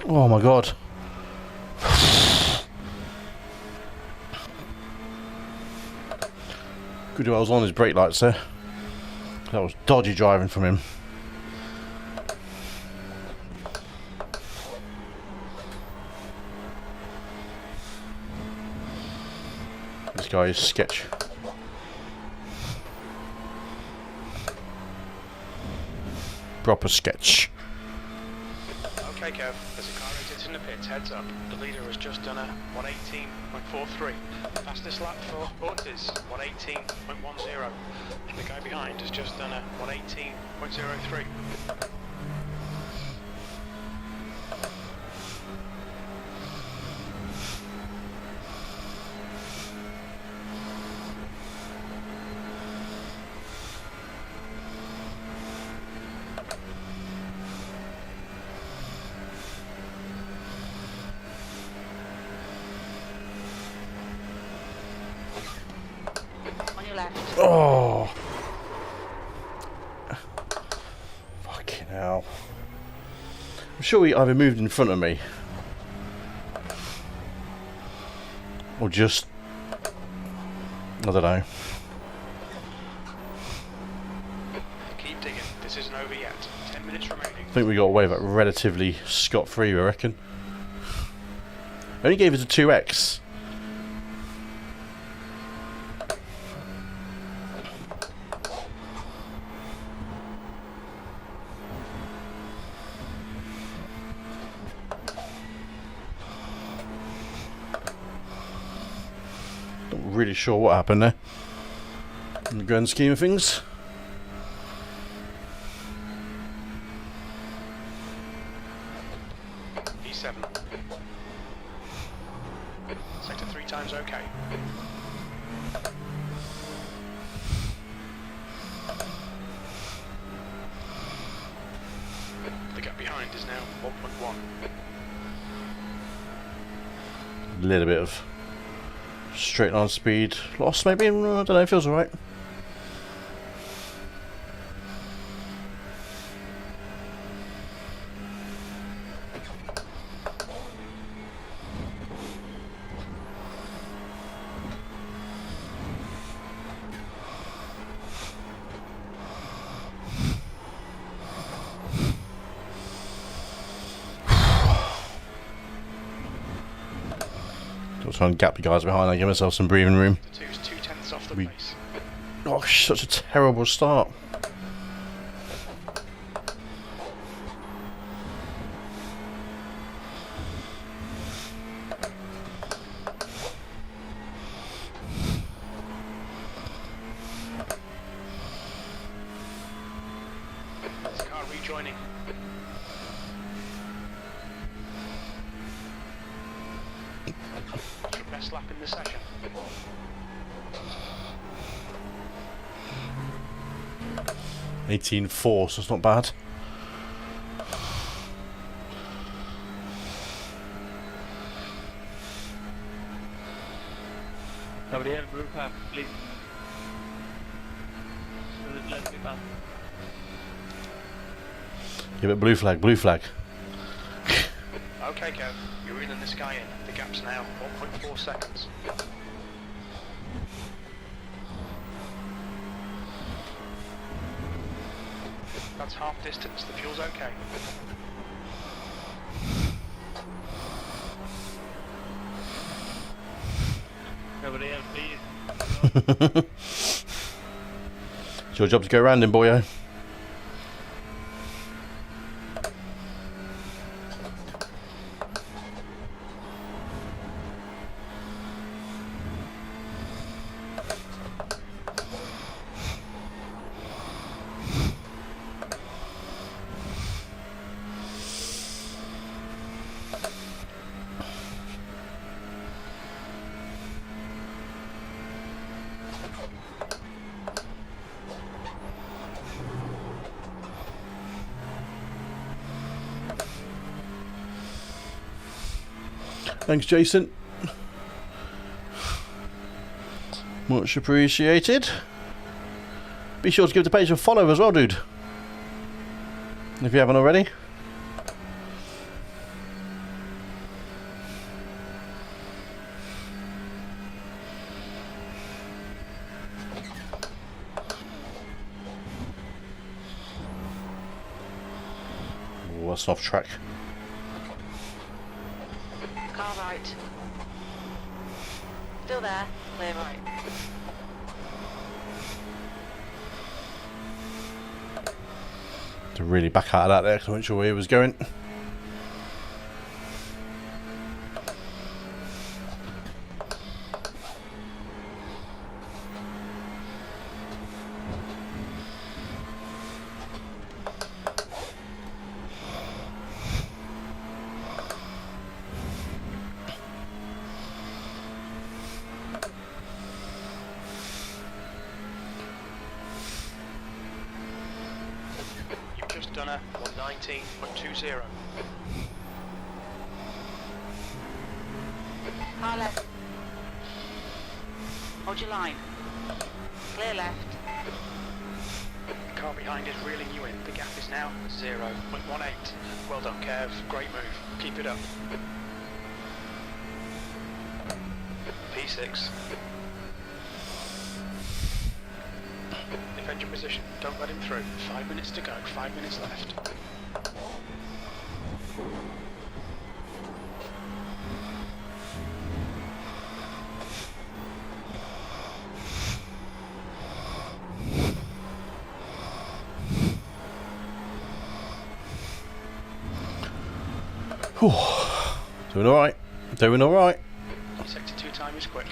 Speaker 1: Oh my god. Good, I was on his brake lights there. That was dodgy driving from him. This guy is sketch. Proper sketch.
Speaker 4: Okay, Kev, there's a car exit in the pits, heads up. The leader has just done a 118.43. Fastest lap for Ventus, 118.10. The guy behind has just done a 118.03.
Speaker 5: On your left.
Speaker 1: Oh. Fucking hell. I'm sure he either moved in front of me or just, I don't know.
Speaker 4: Keep digging, this isn't over yet. 10 minutes remaining.
Speaker 1: I think we got away with that relatively scot-free, I reckon. Only gave us a 2x. Not really sure what happened there in the grand scheme of things.
Speaker 4: E7. Sector 3 times okay. The gap behind is now 1.1.
Speaker 1: A little bit of straight line speed loss, maybe. I don't know. Feels alright. I'll try and gap the guys behind and give myself some breathing room.
Speaker 4: The 2's 2/10 off the
Speaker 1: We-
Speaker 4: pace.
Speaker 1: Oh, such a terrible start.
Speaker 4: joining. What's your best lap in the session?
Speaker 1: $18.4, so it's not bad.
Speaker 2: Somebody have blue flag, please. Let me pass.
Speaker 1: Give it blue flag, blue flag.
Speaker 4: Okay, go. You're reeling this guy in. The gap's now 1.4 seconds. That's half distance. The fuel's okay.
Speaker 2: Somebody else, please.
Speaker 1: It's your job to go round him, boyo. Thanks, Jason. Much appreciated. Be sure to give the page a follow as well, dude. If you haven't already. Oh, that's off track.
Speaker 5: Car right. Still there. Clear right.
Speaker 1: To really back out of that there because I wasn't sure where he was going.
Speaker 4: Done a 119.20.
Speaker 5: Car left. Hold your line. Clear left.
Speaker 4: The car behind is reeling you in. The gap is now 0.18. Well done, Kev. Great move. Keep it up. P6. Defend your position. Don't let him through. 5 minutes to go. 5 minutes left.
Speaker 1: Whew. Doing alright. Doing alright.
Speaker 4: Sector 2 time is quick.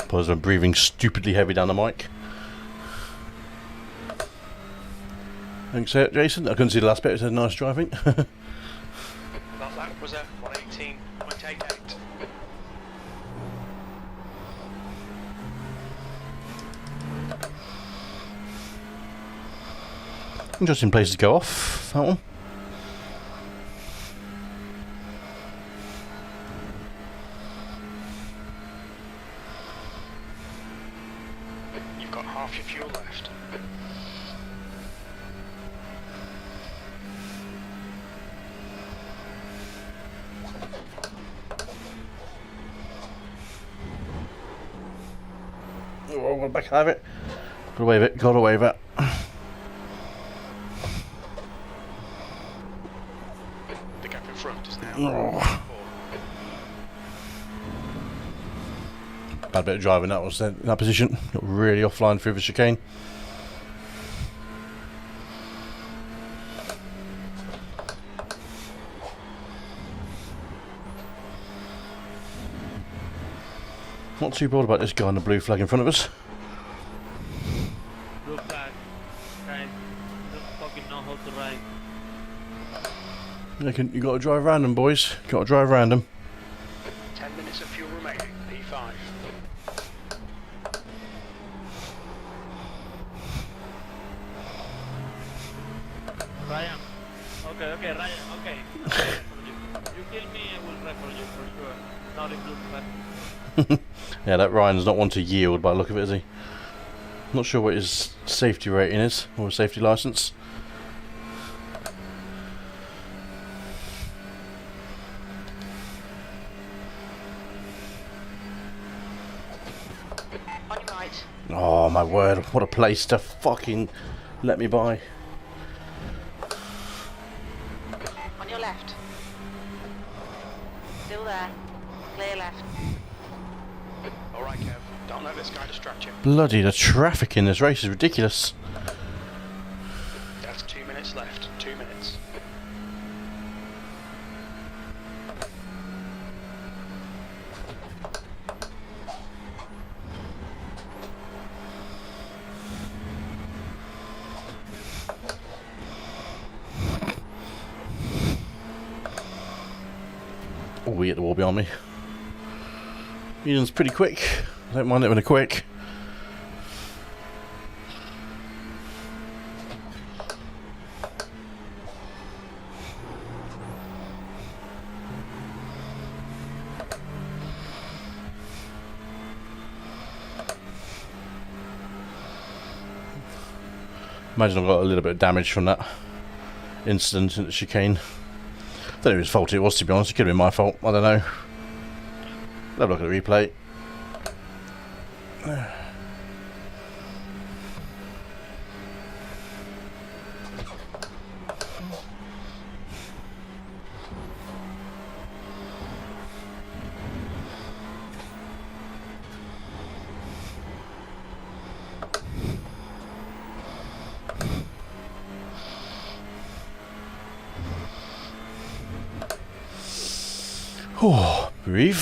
Speaker 1: Apologies, I'm breathing stupidly heavy down the mic. Thanks, Jason. I couldn't see the last bit. It said nice driving.
Speaker 4: That lap was a 118.88.
Speaker 1: Interesting place to go off, that one.
Speaker 4: You've got half your fuel left.
Speaker 1: Oh, we're back out of it. Gotta wave it, gotta wave it.
Speaker 4: The gap in front is now
Speaker 1: Oh. Bad bit of driving that was in that position. Got really offline through the chicane. Not too bored about this guy on the blue flag in front of us.
Speaker 2: Blue flag. Guys, don't fucking know how to ride.
Speaker 1: You got to drive around them, boys. Got to drive around them.
Speaker 4: 10 minutes of fuel remaining. P5.
Speaker 2: Ryan. Okay, Ryan, okay. You kill me, I will ride for you for sure. Not in blue flag.
Speaker 1: Yeah, that Ryan's not one to yield by the look of it, is he? Not sure what his safety rating is, or his safety license.
Speaker 5: On your right.
Speaker 1: Oh my word, what a place to fucking let me by.
Speaker 5: On your left. Still there. Clear left.
Speaker 4: Alright, Kev. Don't let this guy distract you.
Speaker 1: Bloody, the traffic in this race is ridiculous.
Speaker 4: That's 2 minutes left. 2 minutes.
Speaker 1: Oh, we hit the wall behind me. Eden's pretty quick. I don't mind it when they're quick. Imagine I got a little bit of damage from that incident in the chicane. I don't know whose fault it was, to be honest. It could have been my fault. I don't know. Have a look at the replay. Oh, breathe.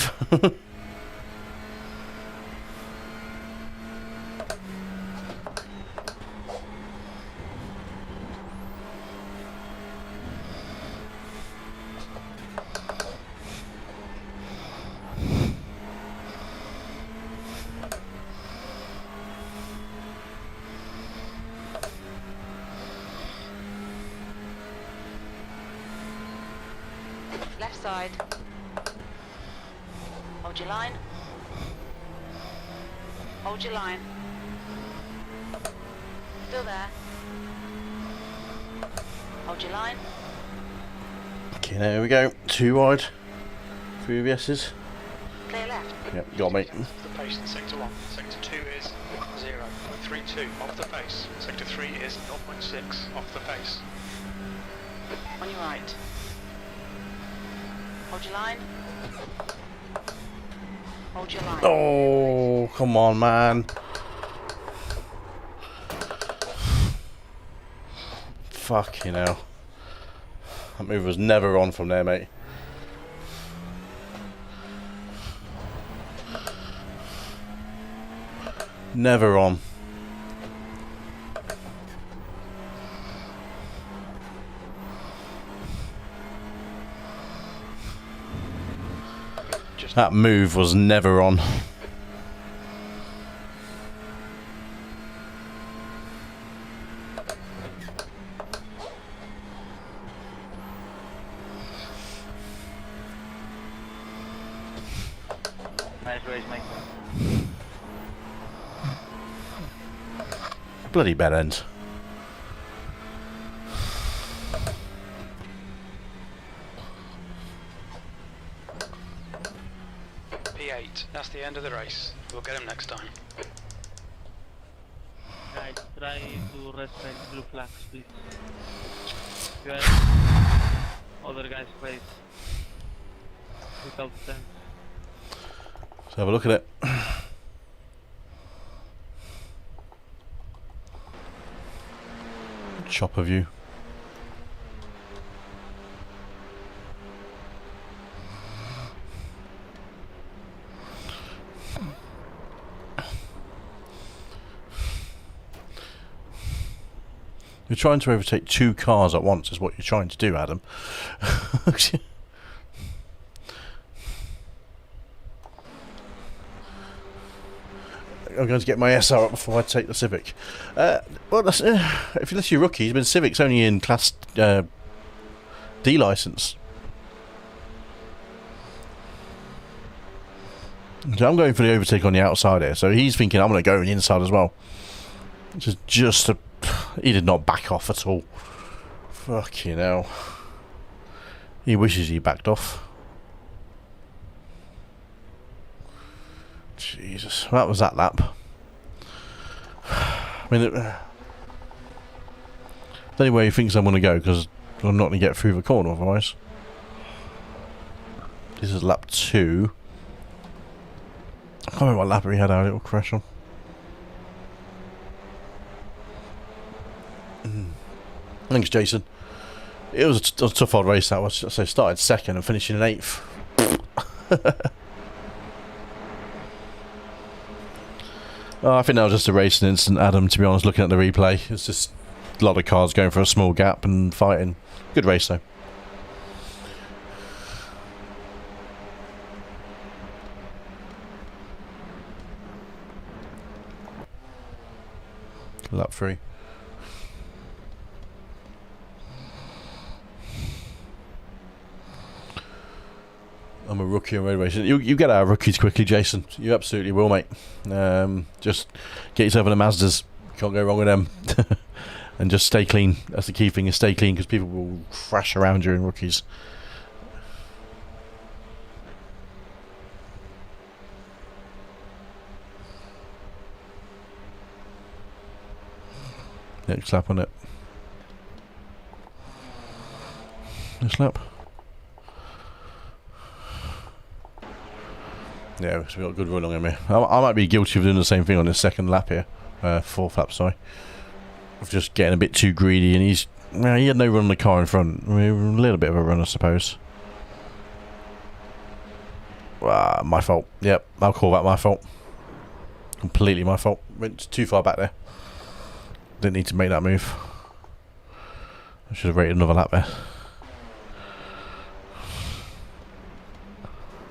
Speaker 5: Left side. Hold your line. Hold your line. Still there. Hold your line.
Speaker 1: Okay, there we go. 2 wide. 3 VS's.
Speaker 5: Clear left.
Speaker 1: Yep, got me.
Speaker 4: The pace in sector 1. Sector 2 is 0.32 off the pace. Sector 3 is 0.6 off the pace.
Speaker 5: On your right. Hold your line. Hold your line.
Speaker 1: Oh, come on, man. Fucking hell. That move was never on from there, mate. Never on. That move was never on.
Speaker 2: Nice race, mate.
Speaker 1: Bloody bad end.
Speaker 4: P8. That's the end of the race. We'll get him next time.
Speaker 2: Guys, try to respect blue flags, please. Guys, other guys race without sense.
Speaker 1: Let's have a look at it. Chopper view. You're trying to overtake 2 cars at once is what you're trying to do, Adam. I'm going to get my SR up before I take the Civic. Well, that's, if unless you're rookies, but Civic's only in Class D license. So I'm going for the overtake on the outside here. So he's thinking I'm going to go on the inside as well. Just he did not back off at all. Fucking hell. He wishes he backed off. Jesus, that was that lap. I mean, the only way he thinks I'm going to go, because I'm not going to get through the corner otherwise. This is lap 2. I can't remember what lap he had our little crash on. Thanks, Jason. It was a tough old race that was. So started second and finishing in 8th. I think that was just a racing incident, Adam, to be honest, looking at the replay. It's just a lot of cars going for a small gap and fighting. Good race, though. Lap 3. I'm a rookie on road racing. You get out of rookies quickly, Jason. You absolutely will, mate. Just get yourself in the Mazdas. Can't go wrong with them. And just stay clean. That's the key thing, is stay clean, because people will crash around you in rookies. Next lap on it. Next lap. Yeah, so we've got a good run on him here. I might be guilty of doing the same thing on this second lap here. 4th lap, sorry. Of just getting a bit too greedy, and he had no run on the car in front. I mean, a little bit of a run, I suppose. My fault. Yep, I'll call that my fault. Completely my fault. Went too far back there. Didn't need to make that move. I should have rated another lap there.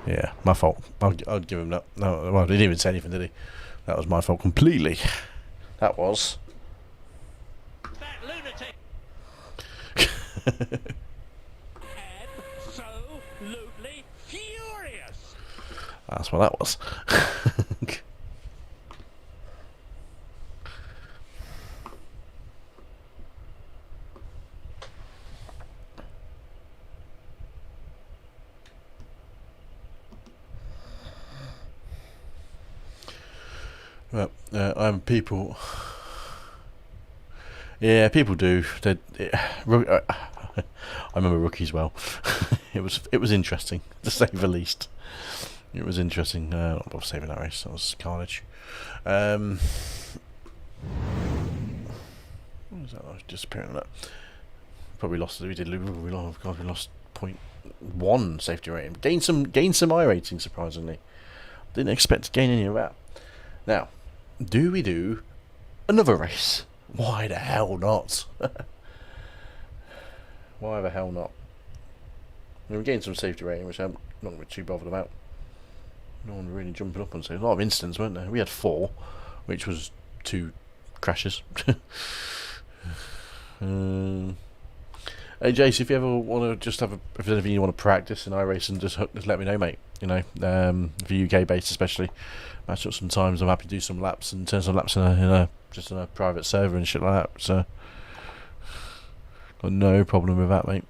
Speaker 1: Yeah, my fault. I'll give him that. No, well, he didn't even say anything, did he? That was my fault completely. That was.
Speaker 3: That lunatic! Absolutely furious!
Speaker 1: That's what that was. Well, I'm people. Yeah, people do. I remember rookies well. It was interesting, to say the least. It was interesting. Not bother saving that race. That was carnage. What was that? I was disappearing on that. Probably lost. We did lose. We lost 0.1 safety rating. Gained some iRacing, surprisingly. Didn't expect to gain any of that. Now, do we do another race? Why the hell not? Why the hell not? We gained some safety rating, which I'm not going to be too bothered about. No one really jumping up on, so a lot of incidents, weren't there? We had 4, which was 2 crashes. Hey Jace, if you ever want to just have if there's anything you want to practice in iRacing, just let me know, mate. You know, for UK based especially, match up sometimes. I'm happy to do some laps and turn some laps in a private server and shit like that. So got no problem with that, mate.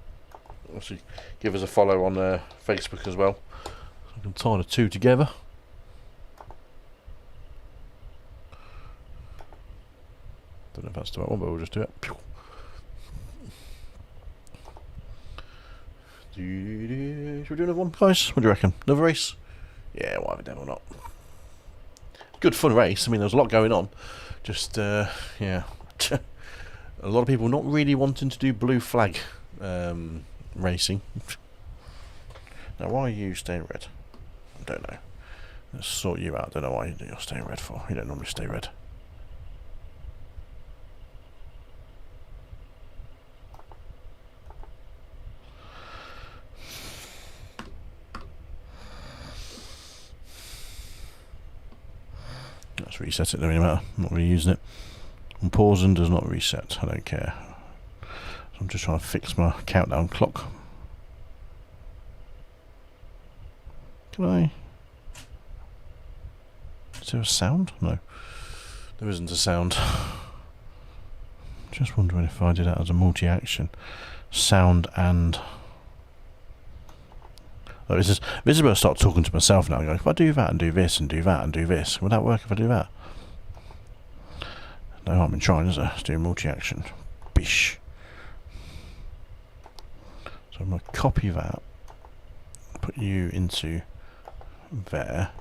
Speaker 1: Also, give us a follow on Facebook as well. I can tie the 2 together. Don't know if that's the right one, but we'll just do it. Should we do another one, guys? What do you reckon? Another race? Yeah, why the devil not? Good fun race. I mean, there's a lot going on. Just, yeah. A lot of people not really wanting to do blue flag racing. Now, why are you staying red? I don't know. Let's sort you out. I don't know why you're staying red for. You don't normally stay red. Just reset it, doesn't really matter. I'm not really using it. And pausing does not reset, I don't care. So I'm just trying to fix my countdown clock. Can I? Is there a sound? No. There isn't a sound. Just wondering if I did that as a multi-action. Sound and... Oh, this is where I start talking to myself now. Going, if I do that and do this and do that and do this, would that work if I do that? No harm in trying, is there? Let's do multi-action. Bish. So I'm going to copy that. Put you into there.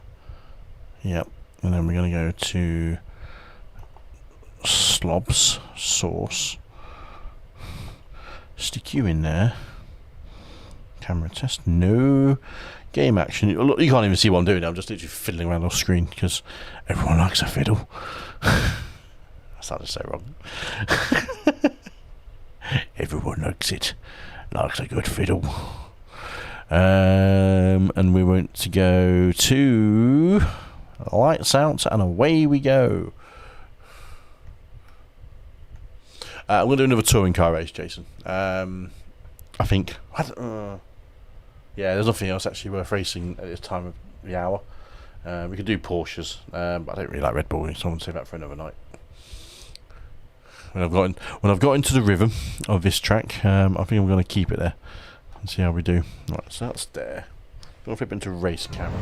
Speaker 1: Yep. And then we're going to go to slobs, source. Stick you in there. Camera test. No. Game action. You can't even see what I'm doing. I'm just literally fiddling around off screen because everyone likes a fiddle. That sounded so wrong. Everyone likes it. Likes a good fiddle. And we want to go to lights out and away we go. I'm going to do another touring car race, Jason. I think. Yeah, there's nothing else actually worth racing at this time of the hour. We could do Porsches, but I don't really like Red Bull, so I'm going to save that for another night. When I've got into the rhythm of this track, I think I'm going to keep it there and see how we do. Right, so that's there. I'm going to flip into race camera.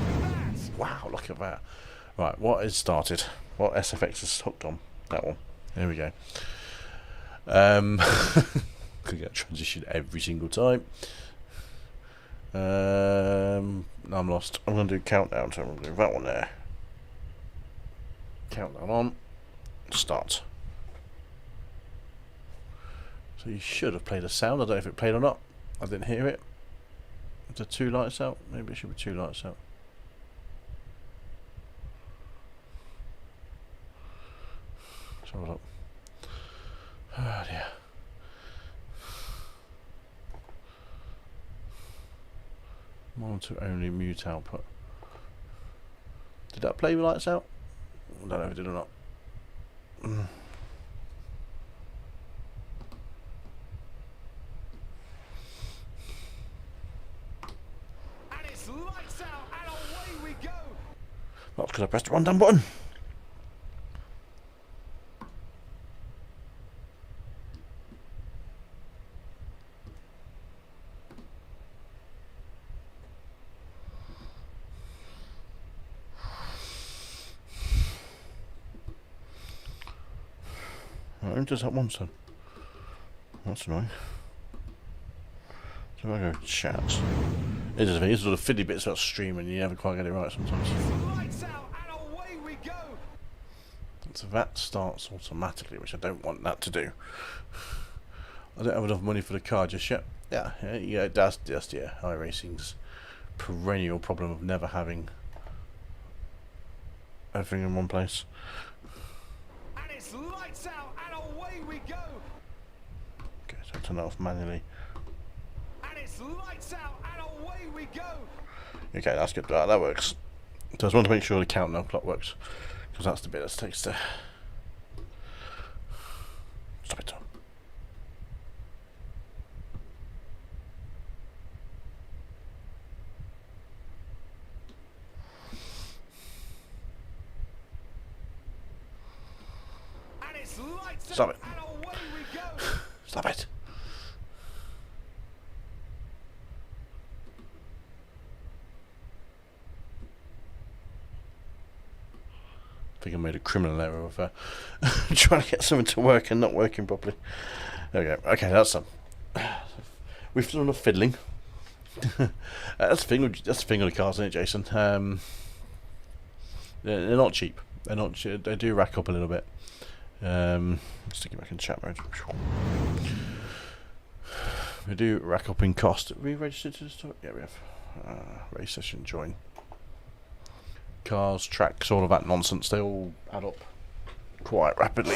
Speaker 1: Wow, look at that. Right, what is started? What SFX is hooked on? That one. There we go. Could get a transition every single time. No, I'm lost. I'm going to do countdown, so I'm going to do that one there. Countdown on. Start. So you should have played a sound. I don't know if it played or not. I didn't hear it. Is there 2 lights out? Maybe it should be 2 lights out. Let's have a look. Oh dear. Monitor only mute output. Did that play with lights out? I don't know if it did or not.
Speaker 3: And it's lights out and away we go.
Speaker 1: That's because I pressed the wrong damn button. Who does that one, son? That's annoying. So I go chat. It is a thing. It's sort of fiddly bits about streaming. You never quite get it right sometimes.
Speaker 3: Lights out and away we go.
Speaker 1: So that starts automatically, which I don't want that to do. I don't have enough money for the car just yet. Yeah. That's just iRacing's perennial problem of never having everything in one place.
Speaker 3: And it's lights out and away we go.
Speaker 1: Okay, so turn that off manually.
Speaker 3: And it's lights out and away we go.
Speaker 1: Okay, that's good. That works. So I just want to make sure the countdown clock works, because that's the bit that takes the. Stop it, Tom.
Speaker 3: And it's lights
Speaker 1: Stop
Speaker 3: out
Speaker 1: it.
Speaker 3: and away we go.
Speaker 1: Stop it. I think I made a criminal error of trying to get something to work and not working properly. There we go. Okay, that's done. We've done enough fiddling. That's the thing. That's the thing on the cars, isn't it, Jason? They're not cheap. They're not. They do rack up a little bit. Stick it back in chat mode. We do rack up in cost. Have we registered to the store? Yeah, we have. Race session join. Cars, tracks, all of that nonsense, they all add up quite rapidly.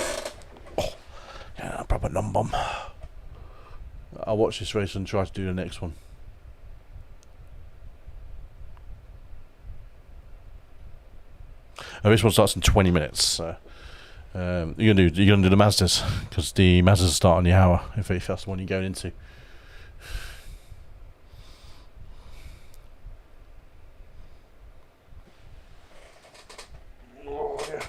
Speaker 1: Oh, yeah, proper numb bomb. I'll watch this race and try to do the next one. This one starts in 20 minutes. So, you're gonna do the Mazdas, because the Mazdas start on the hour if that's the one you're going into. Oh, yeah.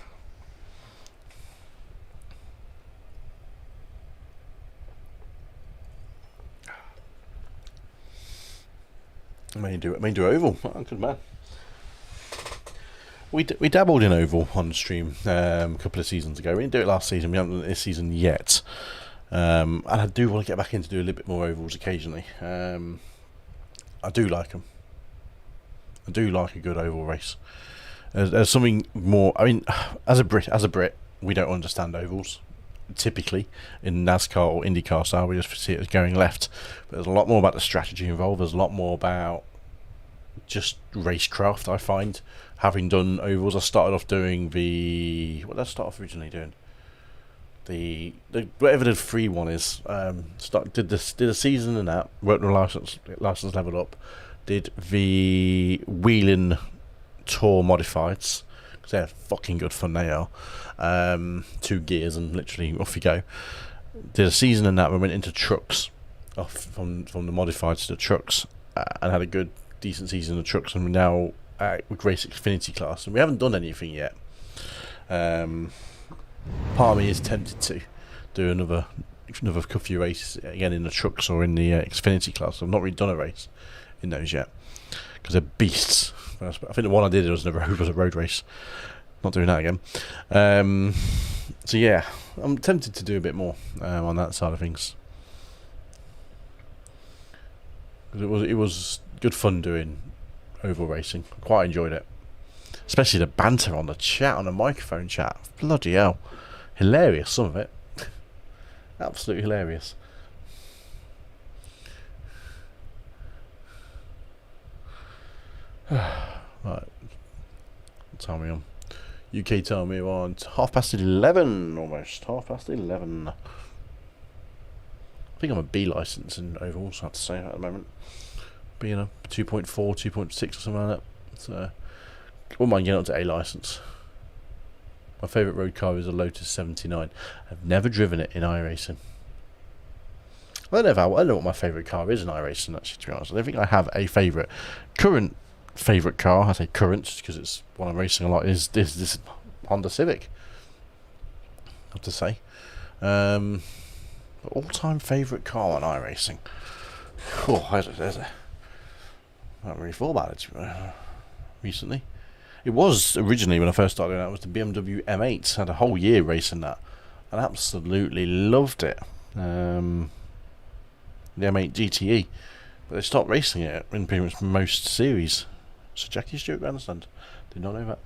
Speaker 1: I may do oval. Oh, good man. We dabbled in oval on stream a couple of seasons ago. We didn't do it last season. We haven't done it this season yet. And I do want to get back in to do a little bit more ovals occasionally. I do like them. I do like a good oval race. There's something more. I mean, as a Brit, we don't understand ovals. Typically, in NASCAR or IndyCar style, we just see it as going left. But there's a lot more about the strategy involved. There's a lot more about just racecraft, I find. Having done ovals, I started off doing what did I start off originally doing? The whatever the free one is. Did a season in that. Worked the license level up. Did the wheeling tour modifieds, because they're fucking good fun. They are. 2 gears and literally off you go. Did a season in that. We went into trucks, off from the modifieds to the trucks, and had a good decent season of trucks. And we're now with race Xfinity class, and we haven't done anything yet. Part of me is tempted to do another few races again in the trucks or in the Xfinity class. I've not really done a race in those yet because they're beasts. I think the one I did was a road race. Not doing that again. So yeah, I'm tempted to do a bit more on that side of things. It was good fun doing oval racing. I quite enjoyed it, especially the banter on the chat, on the microphone chat. Bloody hell, hilarious, some of it. Absolutely hilarious. Right, what time are we on? UK time we're on 11:30 almost. 11:30. I think I'm a B license in ovals, I have to say, at the moment. Being a 2.4, 2.6 or something like that. So, wouldn't mind getting up to A license. My favourite road car is a Lotus 79. I've never driven it in iRacing. I don't know what my favourite car is in iRacing, actually, to be honest. I don't think I have a favourite. Current favourite car, I say current because it's one I'm racing a lot, is this Honda Civic, I have to say. All-time favourite car on iRacing. Oh, I haven't really thought about it recently. It was originally, when I first started doing that, it was the BMW M8. I had a whole year racing that and absolutely loved it. The M8 GTE, but they stopped racing it in pretty much most series. So Jackie Stewart grandstand, did not know that.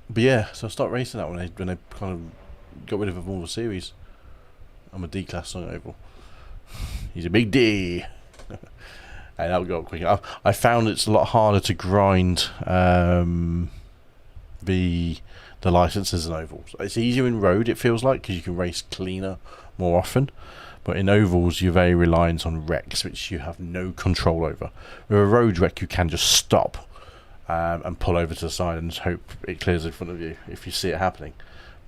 Speaker 1: But yeah, so I started racing that when they kind of got rid of all the series. I'm a D class on oval. He's a big D. And that'll go quick. I found it's a lot harder to grind the licenses in ovals. It's easier in road, it feels like, because you can race cleaner more often. But in ovals, you're very reliant on wrecks, which you have no control over. With a road wreck, you can just stop and pull over to the side and hope it clears in front of you if you see it happening.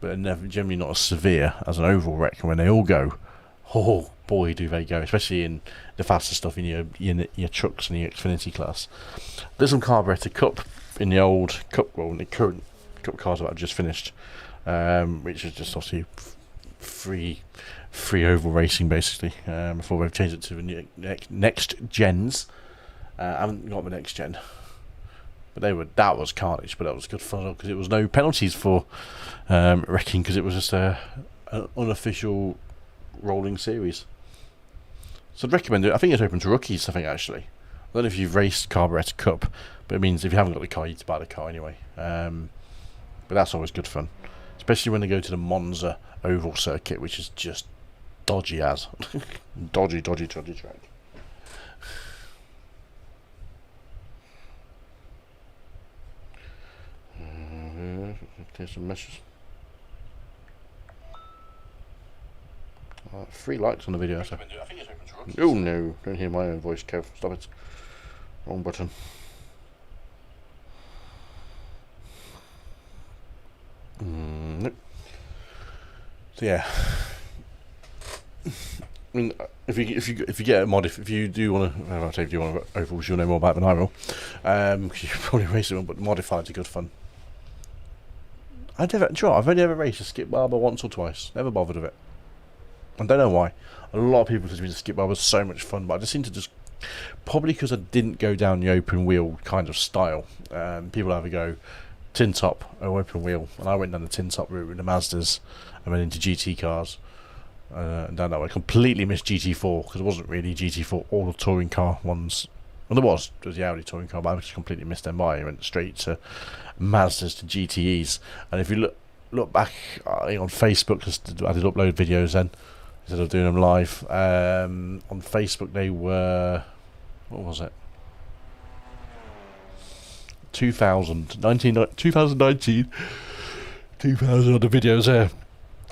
Speaker 1: But generally not as severe as an oval wreck. And when they all go, oh boy, do they go! Especially in the faster stuff in your trucks and your Xfinity class. There's some carburetor cup in the old cup, well, in the current cup cars that I've just finished, which is just obviously free oval racing basically. Before they've changed it to the next gens. I haven't got the next gen, but that was carnage. But that was good fun because it was no penalties for wrecking, because it was just an unofficial rolling series. So I'd recommend it. I think it's open to rookies, I think, actually. I don't know if you've raced Carburetor Cup, but it means if you haven't got the car, you need to buy the car anyway. But that's always good fun, especially when they go to the Monza oval circuit, which is just dodgy as dodgy track. Here's some messages. 3 likes on the video. So. Oh no, don't hear my own voice, Kev. Stop it. Wrong button. Nope. So yeah, I mean, if you get a mod, if you do want to, I'll take you want overalls, you'll know more about it than I will. Because you probably race it, but modifieds are good fun. I've only ever raced a skip barber once or twice. Never bothered with it. I don't know why. A lot of people said to me the skip barber was so much fun, but I just seem to just probably because I didn't go down the open wheel kind of style. People either go tin top or open wheel, and I went down the tin top route with the Mazdas and went into GT cars. And down that way, completely missed GT4 because it wasn't really GT4 or the touring car ones. Well, there was the Audi touring car, but I just completely missed them by. I went straight to Mazdas to GTEs, and if you look back on Facebook, because I did upload videos then instead of doing them live. On Facebook, they were, what was it? 2019 on the videos there.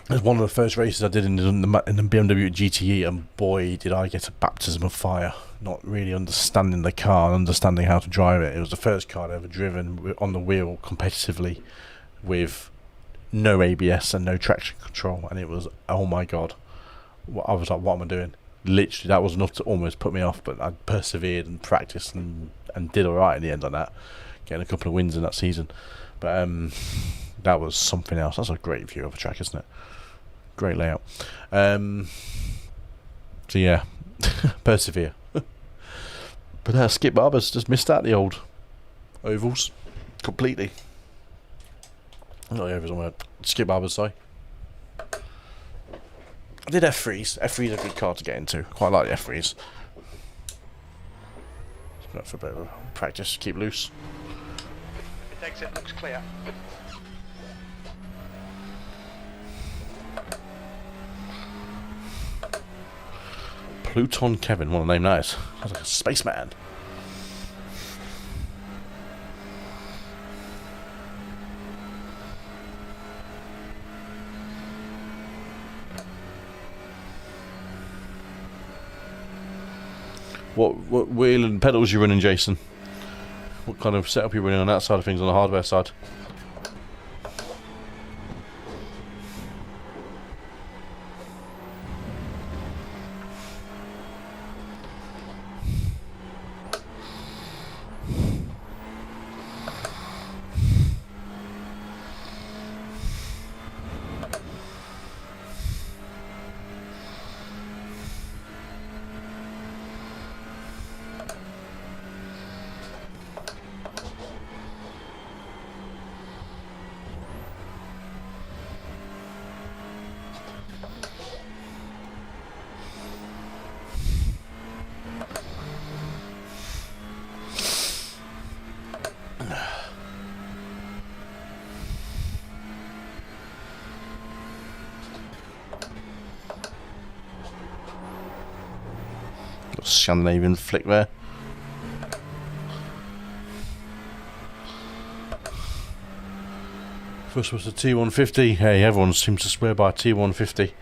Speaker 1: It was one of the first races I did in the BMW GTE, and boy did I get a baptism of fire, not really understanding the car and understanding how to drive it. It was the first car I'd ever driven on the wheel competitively with no ABS and no traction control, and it was, oh my god, I was like, what am I doing? Literally, that was enough to almost put me off, but I persevered and practiced and did alright in the end on that, getting a couple of wins in that season. But that was something else. That's a great view of a track, isn't it? Great layout. So yeah, persevere. But Skip Barber's just missed out the old ovals completely. Not the ovals, on my Skip Barber's, sorry. I did F3s. F3's a good car to get into. Quite like the F3s. Just for a bit of practice, keep loose.
Speaker 4: Its exit looks clear.
Speaker 1: Pluton Kevin, what a name that is. Sounds like a spaceman. What wheel and pedals you running, Jason? What kind of setup you running on that side of things, on the hardware side? Scandinavian flick there. First was the T150. Hey, everyone seems to swear by T150.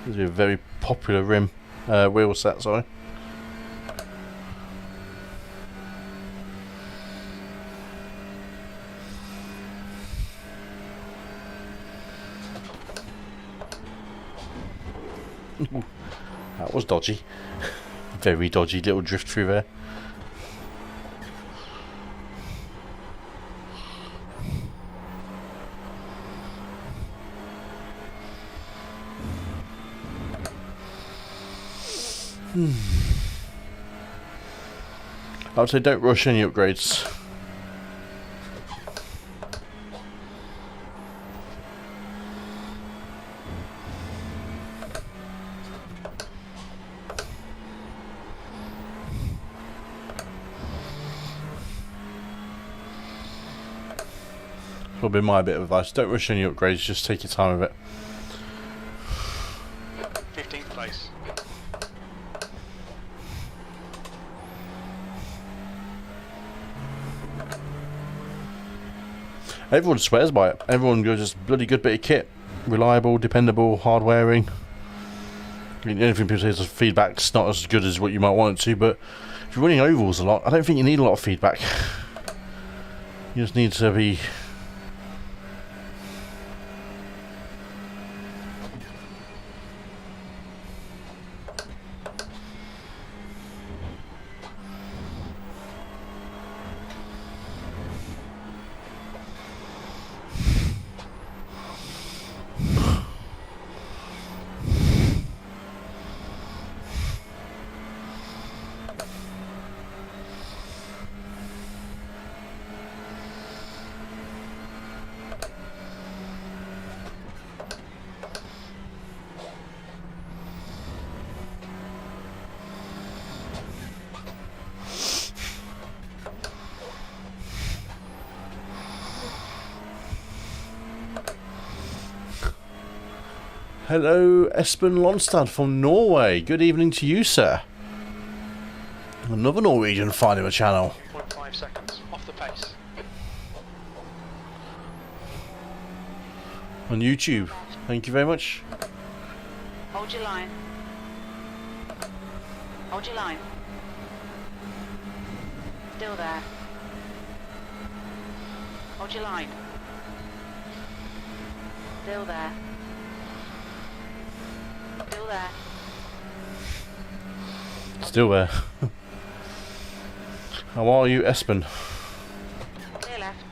Speaker 1: This is a very popular rim wheel set, sorry. That was dodgy. Very dodgy little drift through there. I would say don't rush any upgrades. Will be my bit of advice. Don't rush any upgrades, just take your time with it.
Speaker 4: 15th place.
Speaker 1: Everyone swears by it. Everyone goes, it's a bloody good bit of kit. Reliable, dependable, hard wearing. I mean, anything people say is the feedback's not as good as what you might want it to, but if you're running ovals a lot, I don't think you need a lot of feedback. You just need to be Hello, Espen Lonstad from Norway. Good evening to you, sir. Another Norwegian finding the channel.
Speaker 4: 0.5 seconds off the pace.
Speaker 1: On YouTube. Thank you very much.
Speaker 5: Hold your line. Hold your line. Still there. Hold your line. Still there. Still there.
Speaker 1: Still there. How are you, Espen?
Speaker 5: Clear left.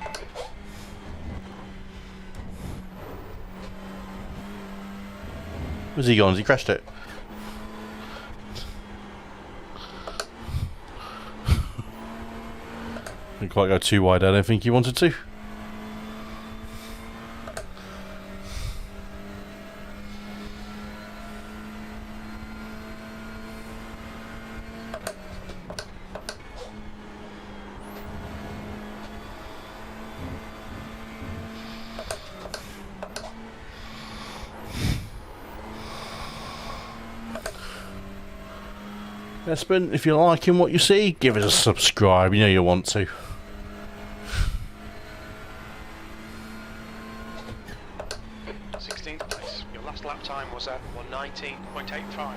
Speaker 1: Where's he gone? Has he crashed it? Didn't quite go too wide, I don't think he wanted to. Espen, if you're liking what you see, give us a subscribe. You know you want to.
Speaker 4: Place. Your last lap time was at 1:19.85.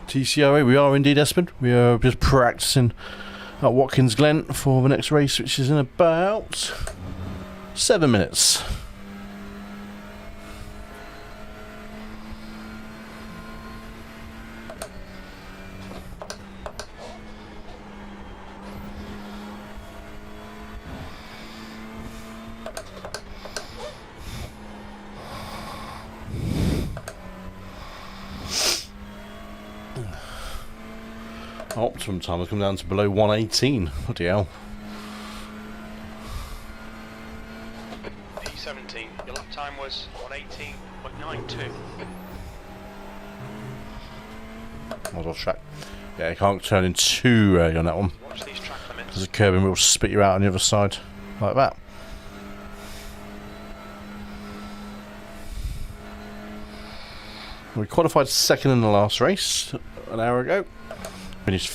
Speaker 1: TCRA, we are indeed, Espen. We are just practicing at Watkins Glen for the next race, which is in about 7 minutes. Optimum time has come down to below 1:18. Bloody hell.
Speaker 4: P17, your lap time was 1:18.92.
Speaker 1: I was off track. Yeah, you can't turn in too early on that one.
Speaker 4: Watch these track limits.
Speaker 1: Because the curbing will spit you out on the other side. Like that. We qualified second in the last race an hour ago. Finished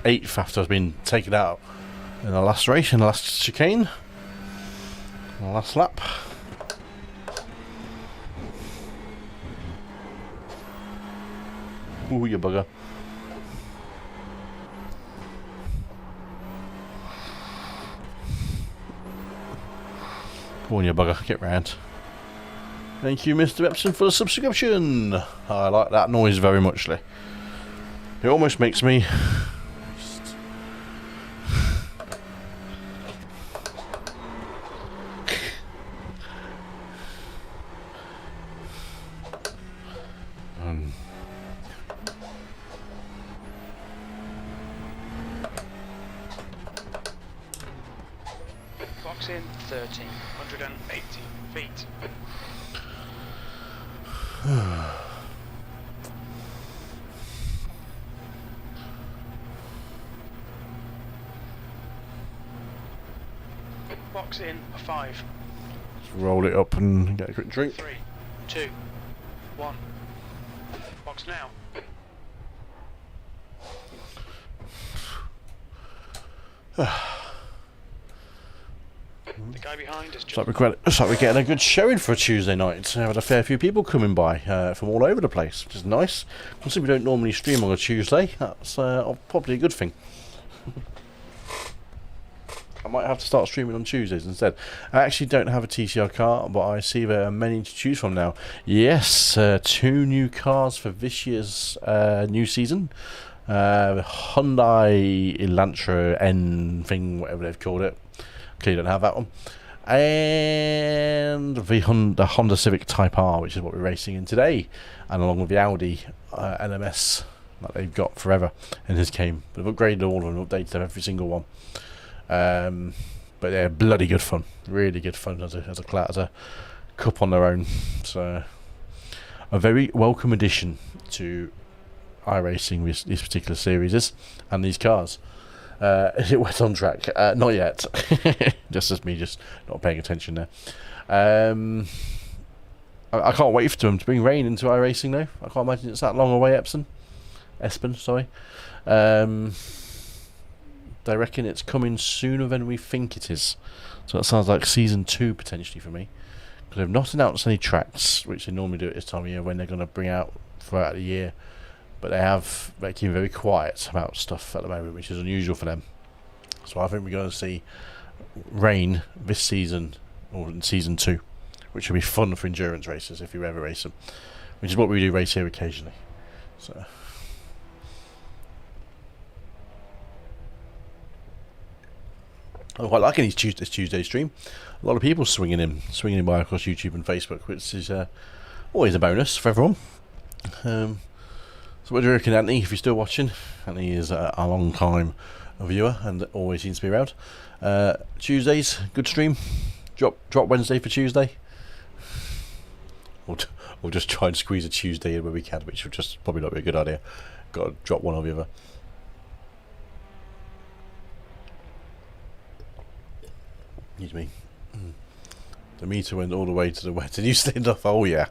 Speaker 1: 8th after I've been taken out in the last race, in the last chicane, the last lap. Ooh, you bugger. Go on, you bugger, get round. Thank you, Mr. Epson, for the subscription. I like that noise very muchly. It almost makes me...
Speaker 4: Box in 1,380 feet. Box in a 5.
Speaker 1: Let's roll it up and get a quick drink.
Speaker 4: 3, 2, 1. Box now. The guy behind is just...
Speaker 1: Looks like we're getting a good showing for a Tuesday night. I've had a fair few people coming by from all over the place, which is nice. Considering we don't normally stream on a Tuesday, that's probably a good thing. I might have to start streaming on Tuesdays instead. I actually don't have a TCR car, but I see there are many to choose from now. Yes, 2 new cars for this year's new season. Hyundai Elantra N thing, whatever they've called it. Clearly don't have that one. And the Honda Civic Type R, which is what we're racing in today, and along with the Audi NMS that they've got forever in his game. But they've upgraded all of them, updated every single one. But they're bloody good fun, really good fun as a cup on their own. So a very welcome addition to iRacing, this particular series is, and these cars. Is it wet on track? Not yet. Just as me, just not paying attention there. I can't wait for them to bring rain into iRacing though. I can't imagine it's that long away, Espen, sorry. They reckon it's coming sooner than we think it is. So that sounds like season 2 potentially for me. Because they've not announced any tracks, which they normally do at this time of year when they're going to bring out throughout the year. But they're keeping very quiet about stuff at the moment, which is unusual for them. So I think we're going to see rain this season, or in season 2, which will be fun for endurance racers if you ever race them, which is what we do race here occasionally. So I'm quite liking this Tuesday stream. A lot of people swinging in by across YouTube and Facebook, which is always a bonus for everyone. So what do you reckon, Anthony, if you're still watching? Anthony is a long time viewer and always seems to be around. Tuesdays, good stream. Drop Wednesday for Tuesday. We'll just try and squeeze a Tuesday in where we can, which will just probably not be a good idea. Got to drop one or the other. Excuse me. The meter went all the way to the wet. Did you stand off? Oh yeah.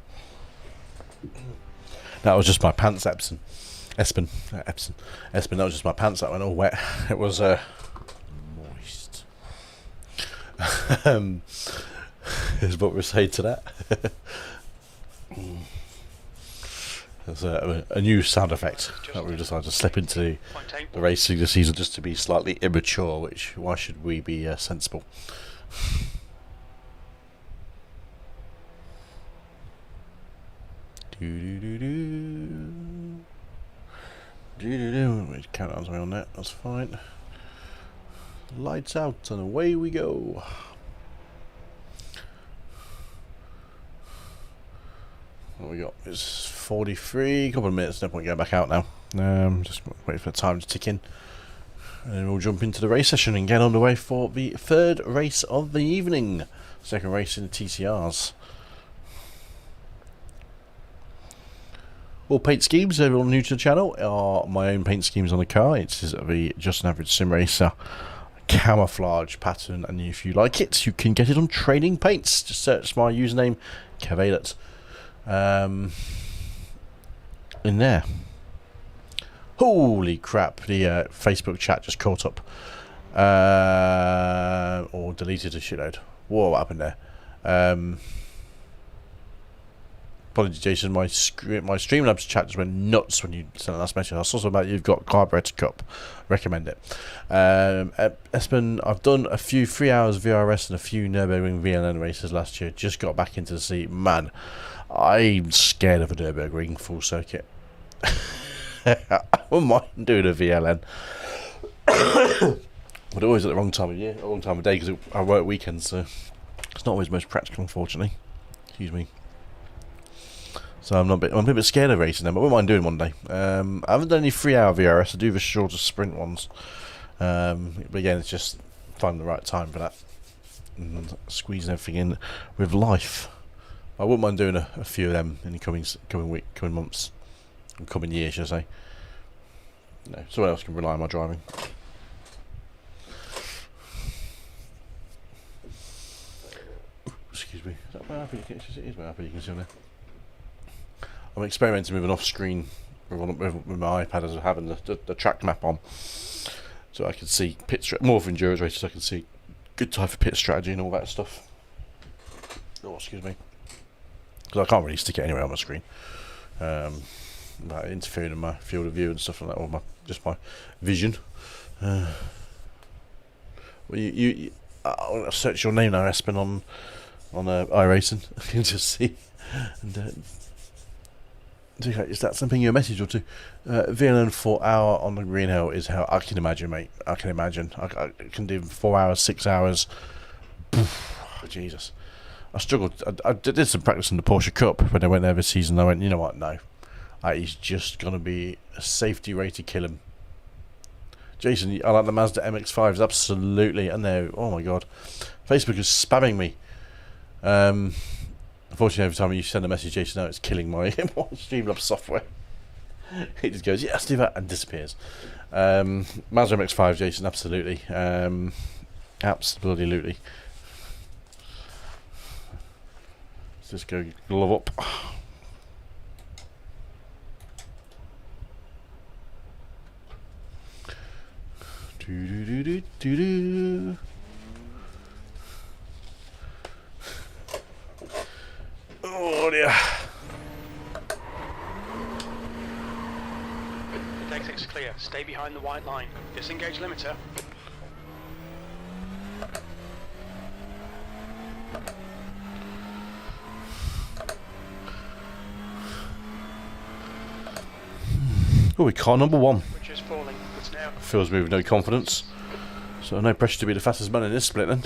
Speaker 1: That was just my pants, Espen. That was just my pants that went all wet. It was moist. Is what we're saying to that. There's a new sound effect that we've decided to slip into the racing this season just to be slightly immature, which why should we be sensible? Countdown's on that, that's fine. Lights out and away we go. What we got? It's 43, couple of minutes, no point going back out now. Just wait for the time to tick in. And then we'll jump into the race session and get underway for the third race of the evening. Second race in the TCRs. All paint schemes, everyone new to the channel, are my own paint schemes on the car. It's the Just an Average Sim Racer camouflage pattern, and if you like it, you can get it on Trading Paints. Just search my username, Kevalet, in there. Holy crap, the Facebook chat just caught up. Or deleted a shitload. Whoa, what happened there? Apologies, Jason. My Streamlabs chat just went nuts when you sent the last message. I saw something about you've got carburetor cup. Recommend it. Espen, I've done a few 3 hours VRS and a few Nürburgring VLN races last year. Just got back into the seat. Man, I'm scared of a Nürburgring full circuit. I wouldn't mind doing a VLN. But always at the wrong time of year, wrong time of day, because I work weekends, so it's not always most practical, unfortunately. Excuse me. So I'm a bit scared of racing them, but I wouldn't mind doing one day. I haven't done any 3 hour VRS. I do the shorter sprint ones. But again, it's just finding the right time for that and squeezing everything in with life. I wouldn't mind doing a few of them in the coming months, and coming years, should I say. No, someone else can rely on my driving. Excuse me. Is that my app? It is my app. You can see on there. I'm experimenting with an off-screen with my iPad as having the track map on, so I can see more for endurance races. I can see good time for pit strategy and all that stuff. Oh, excuse me, because I can't really stick it anywhere on my screen. Interfering in my field of view and stuff like that, or just my vision. Well, I'll search your name now, Espen, on iRacing. I can just see. And is that something you messaged or two? VLN 4 hour on the Green Hill is how I can imagine, mate. I can imagine. I can do 4 hours, 6 hours Jesus. I struggled. I did some practice in the Porsche Cup when I went there this season. I went, you know what? No. He's just going to be a safety rated kill him. Jason, I like the Mazda MX-5s. Absolutely. And they're, oh my god. Facebook is spamming me. Unfortunately, every time you send a message, Jason, now it's killing my Streamlabs software. It just goes, yes, do that, and disappears. Mazda MX-5, Jason, absolutely. Absolutely. Let's just go glove up. Do-do-do-do-do-do. Oh dear.
Speaker 4: Exit's clear. Stay behind the white line. Disengage limiter.
Speaker 1: Oh, we car number 1.
Speaker 4: Which is falling. It's now.
Speaker 1: Feels me with no confidence. So no pressure to be the fastest man in this split then.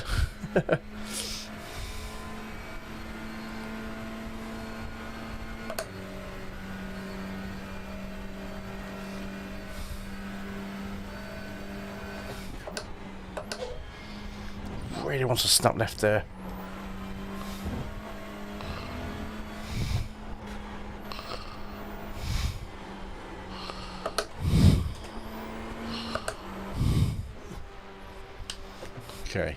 Speaker 1: Really wants to snap left there. Okay.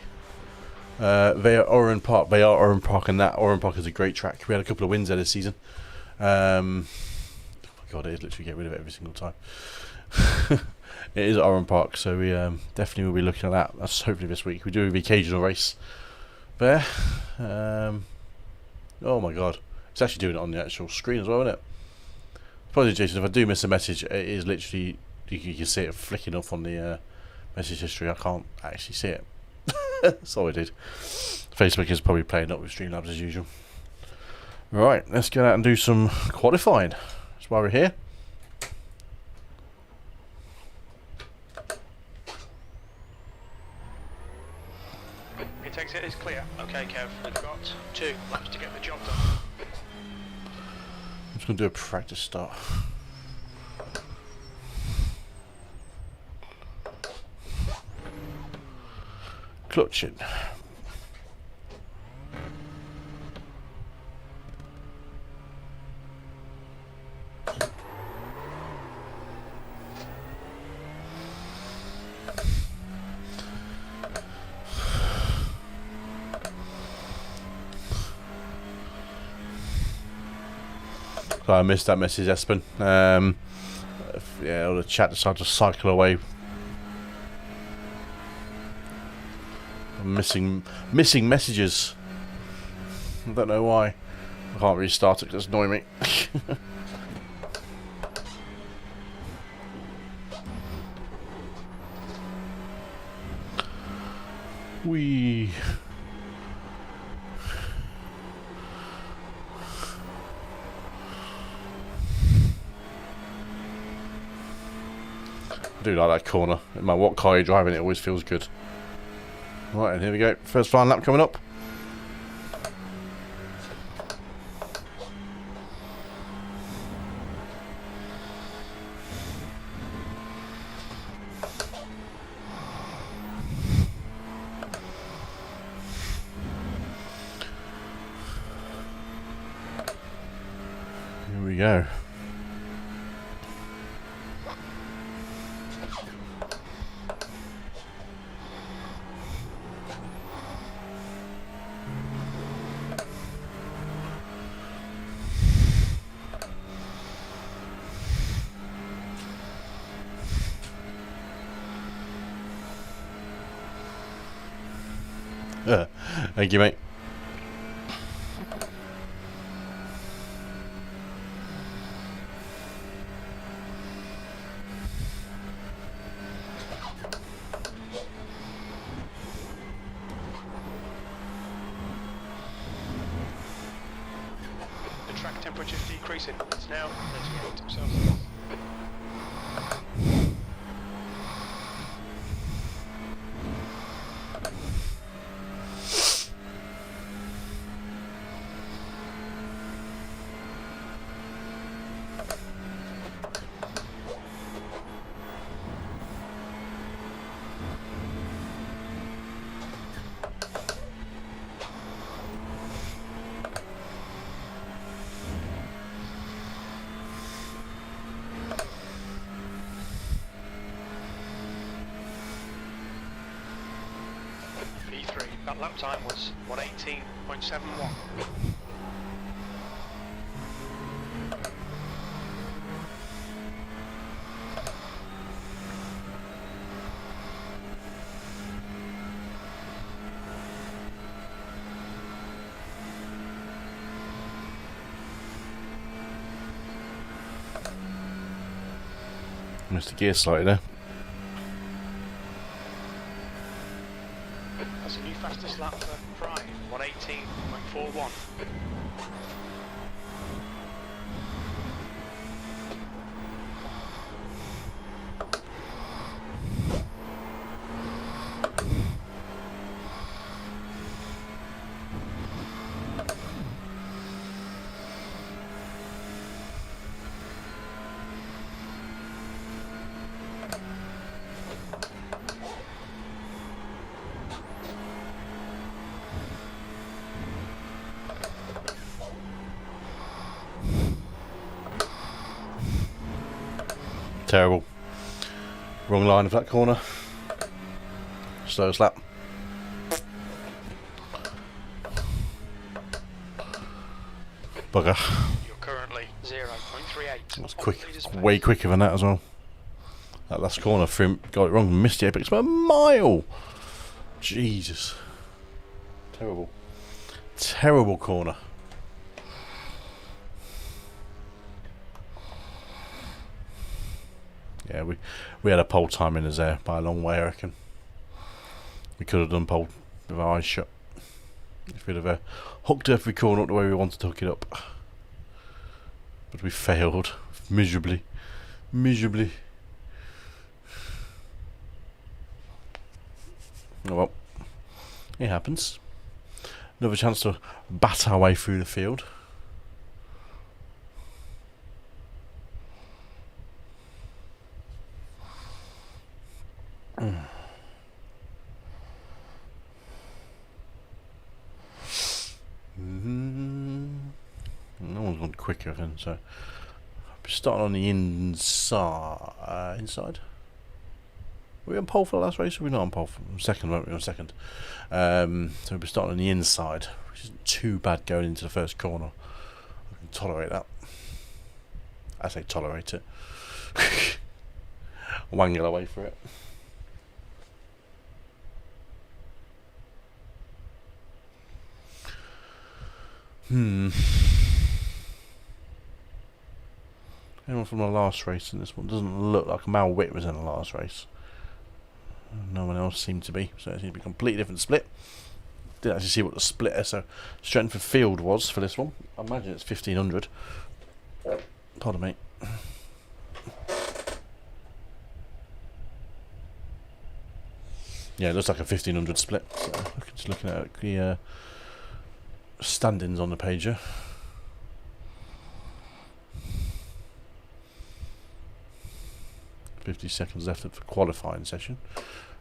Speaker 1: They are Oran Park. They are Oran Park, and that Oran Park is a great track. We had a couple of wins there this season. Oh my god, it is literally get rid of it every single time. It is at Oran Park, so we definitely will be looking at that. That's hopefully this week. We do the occasional race there. Oh my god, it's actually doing it on the actual screen as well, isn't it? Apologies, Jason, if I do miss a message, it is literally, you can see it flicking up on the message history. I can't actually see it. That's all I did. Facebook is probably playing up with Streamlabs as usual. Right, let's get out and do some qualifying. That's why we're here.
Speaker 4: Pit exit is clear. Okay, Kev, we've got 2 laps to get the job done.
Speaker 1: I'm just going to do a practice start. Clutching. So I missed that message, Espen. Yeah, all the chat decided to cycle away. I'm missing messages. I don't know why. I can't restart it because it's annoying me. Wee. I do like that corner. No matter what car you're driving, it always feels good. Right, and here we go. First flying lap coming up. Here we go. Thank you, mate.
Speaker 4: The track temperature is decreasing. It's now 38 Celsius. That lap time was 118.71.
Speaker 1: Missed the gear slightly there.
Speaker 4: That's a new fastest lap for Prime, 118.41.
Speaker 1: Terrible. Wrong line of that corner. Slowest lap. Bugger.
Speaker 4: You're currently 0.38.
Speaker 1: That's quick. Way quicker than that as well. That last corner, Frim got it wrong. Missed the apex by a mile. Jesus. Terrible. Terrible corner. Yeah, we had a pole time in us there by a long way, I reckon. We could have done pole with our eyes shut. If we'd have hooked every corner up the way we wanted to hook it up. But we failed. Miserably. Miserably. Oh well. It happens. Another chance to bat our way through the field. No one's gone quicker then, so I'll be starting on the inside. Were we on pole for the last race? Or were we not on pole for second? Weren't we on second? So we'll be starting on the inside, which isn't too bad going into the first corner. I can tolerate that. I say tolerate it. Wangle away for it. Anyone from the last race in this one? Doesn't look like Mal Witt was in the last race. No one else seemed to be, so it seemed to be a completely different split. Didn't actually see what the split so strength of field was for this one. I imagine it's 1500. Pardon me. Yeah, it looks like a 1500 split. So just looking at the standings on the page here. $50 seconds left of the qualifying session.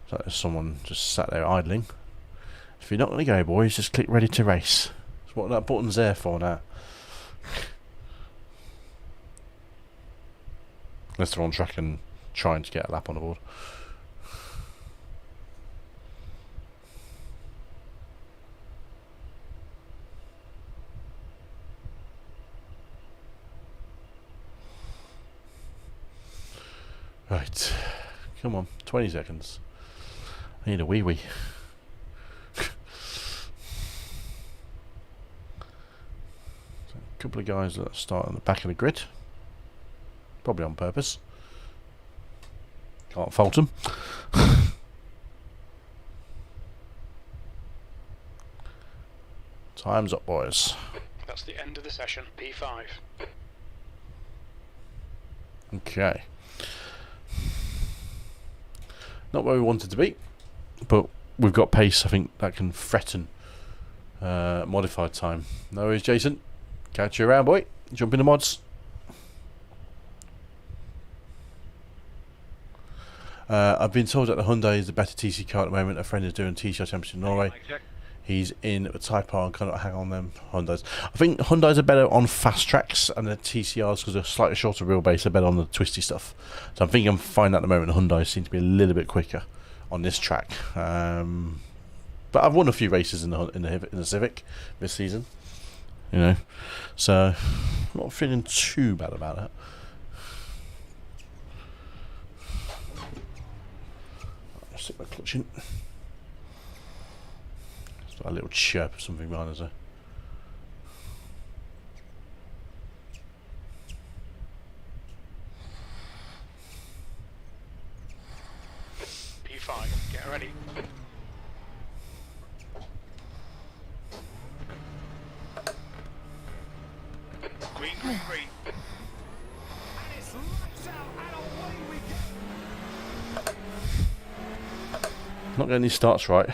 Speaker 1: So there's someone just sat there idling. If you're not going to go, boys, just click ready to race. That's what that button's there for now. Unless they're on track and trying to get a lap on the board. Right, come on, 20 seconds. I need a wee. So a couple of guys that start on the back of the grid, probably on purpose. Can't fault them. Time's up, boys.
Speaker 4: That's the end of the session, P5.
Speaker 1: Okay. Not where we wanted to be, but we've got pace. I think that can threaten modified time. No worries, Jason. Catch you around, boy. Jump in the mods. I've been told that the Hyundai is the better TC car at the moment. A friend is doing T-shirt championship in Norway. He's in a Type R and cannot hang on them Hyundais. I think Hyundais are better on fast tracks, and the TCRs, because they're slightly shorter wheelbase, are better on the twisty stuff. So I'm thinking I'm fine at the moment. The Hyundais seem to be a little bit quicker on this track. But But I've won a few races in the Civic this season, you know, so I'm not feeling too bad about that. I'll stick my clutch in. It's got a little chirp or something behind us there.
Speaker 4: P5, get ready. Green, green, green.
Speaker 3: And it's lights out and away we go.
Speaker 1: Not getting these starts right.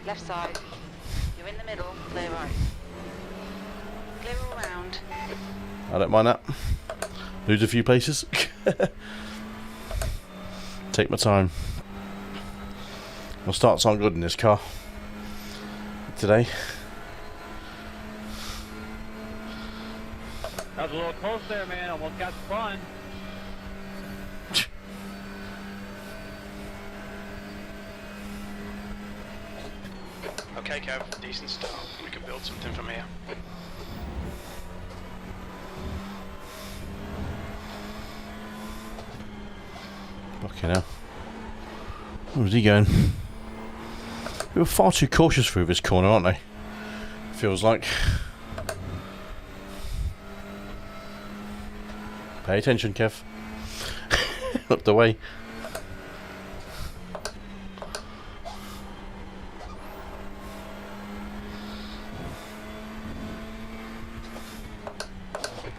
Speaker 5: Left side. You're in the middle. Clear right. Clear all round.
Speaker 1: I don't mind that. Lose a few places. Take my time. My starts aren't good in this car today.
Speaker 2: That was a little close there, man. Almost got spun.
Speaker 4: Okay, Kev, decent start. We can build something from here.
Speaker 1: Okay, now. Where's he going? We were far too cautious through this corner, aren't they? Feels like. Pay attention, Kev. Up the way.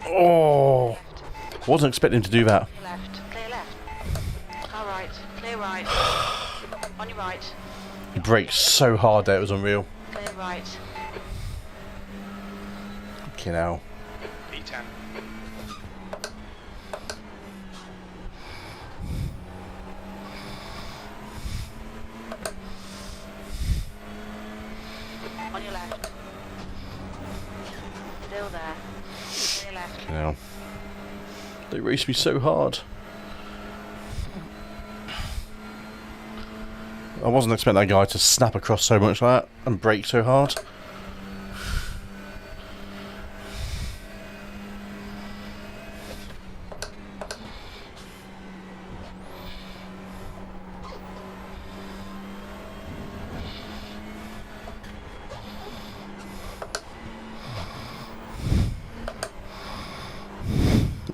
Speaker 1: Oh! Wasn't expecting him to do that.
Speaker 5: Clear left. Clear left. Car right. Clear right. On your right.
Speaker 1: He braked so hard there, it was unreal.
Speaker 5: Clear right.
Speaker 1: Okay, now.
Speaker 4: P10.
Speaker 5: On your left. Still there. Clear left.
Speaker 1: Okay, now. They raced me so hard. I wasn't expecting that guy to snap across so much like that and brake so hard.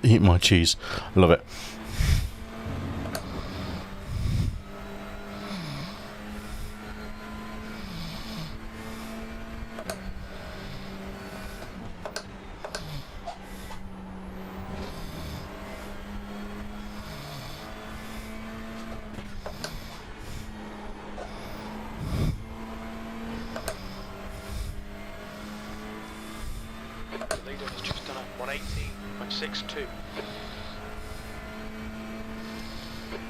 Speaker 1: Eat my cheese. Love it.
Speaker 4: The leader has just done a 118.62.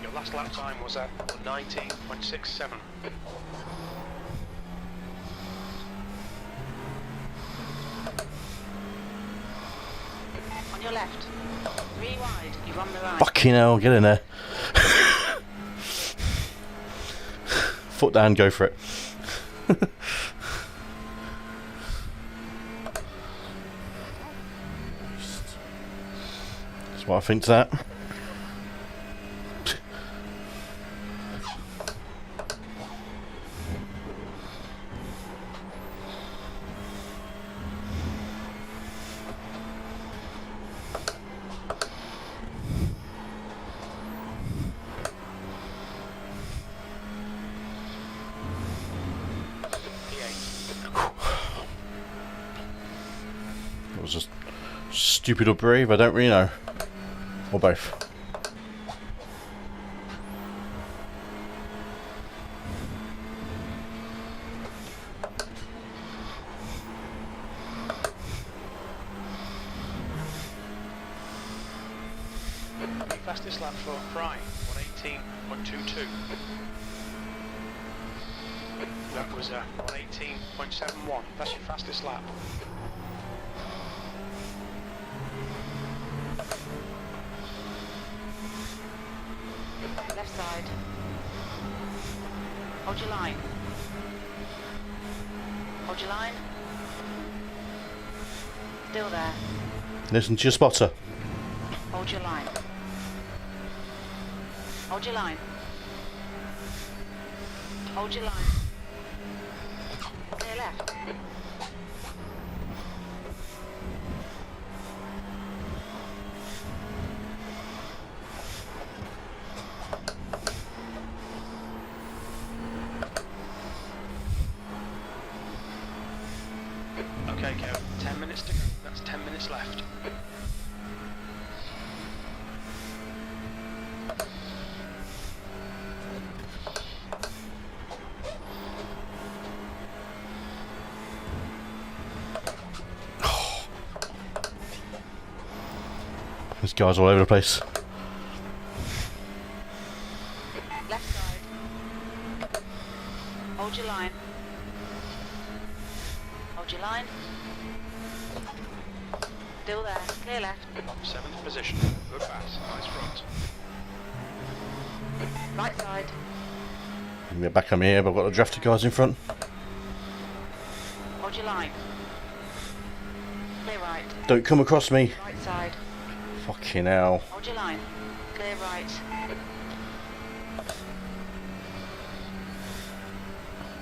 Speaker 4: Your last lap time was at 119.67.
Speaker 5: On your left. 3 wide. You're on the right.
Speaker 1: Fucking hell, get in there. Foot down, go for it. That's what I think to that. It was just stupid or brave, I don't really know. Or both.
Speaker 4: The fastest lap for Fry, 118.22. That was 118.71. That's your fastest lap.
Speaker 5: Left side. Hold your line. Hold your line. Still there.
Speaker 1: Listen to your spotter.
Speaker 5: Hold your line. Hold your line. Hold your line. Clear left.
Speaker 4: Okay, Kev, 10 minutes to go. That's 10 minutes left.
Speaker 1: This guy's all over the place.
Speaker 5: Left side. Hold your line. Hold your line. Still there. Clear left.
Speaker 4: 7th position. Good pass. Nice front.
Speaker 5: Right side.
Speaker 1: We're back on here, but I've got the drafted guys in front.
Speaker 5: Hold your line. Clear right.
Speaker 1: Don't come across me.
Speaker 5: Right side.
Speaker 1: Fucking hell.
Speaker 5: Hold your line. Clear right.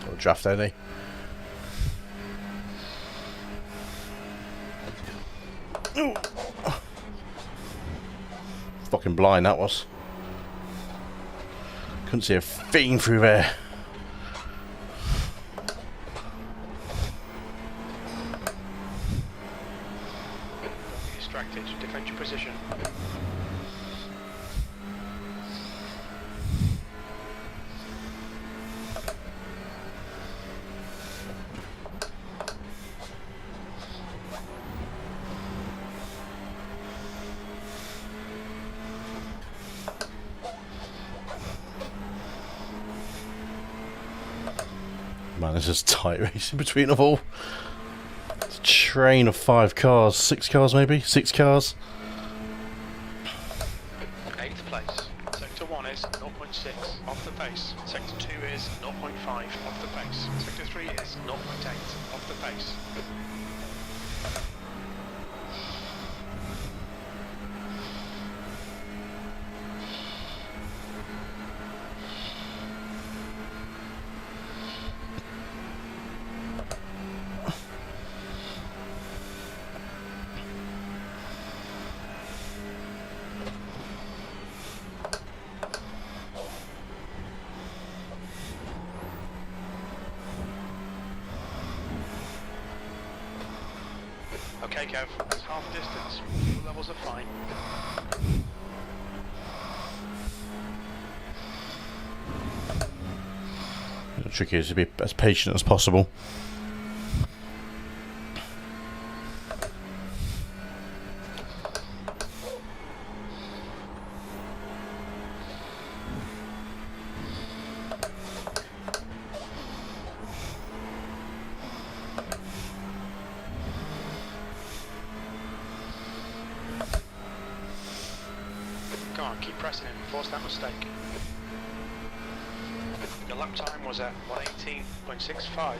Speaker 1: Got a draft only. Ooh. Fucking blind that was. Couldn't see a thing through there.
Speaker 4: Don't be distracted. Defend your position.
Speaker 1: Man, this is tight racing between them all. It's a train of 5 cars, 6 cars maybe, 6 cars.
Speaker 4: 8th place. Sector 1 is 0.6 off the pace. Sector 2 is 0.5 off the pace. Sector 3 is 0.8 off the pace. Okay, Kev, that's half distance. Fuel levels are fine.
Speaker 1: The trick is to be as patient as possible.
Speaker 4: Go on, keep pressing him. Force that mistake. Your lap time was at 118.65.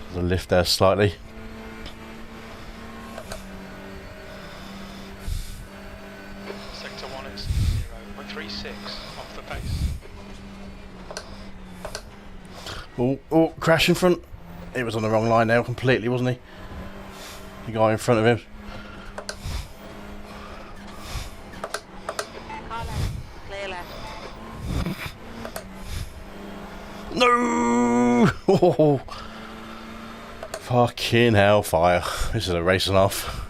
Speaker 1: There's a lift there slightly.
Speaker 4: Sector 1 is 0.36 off the pace.
Speaker 1: Oh, crash in front. He was on the wrong line now completely, wasn't he? The guy in front of him.
Speaker 5: Car left. Clear left.
Speaker 1: No! Oh, fucking hellfire. This is a race and a half.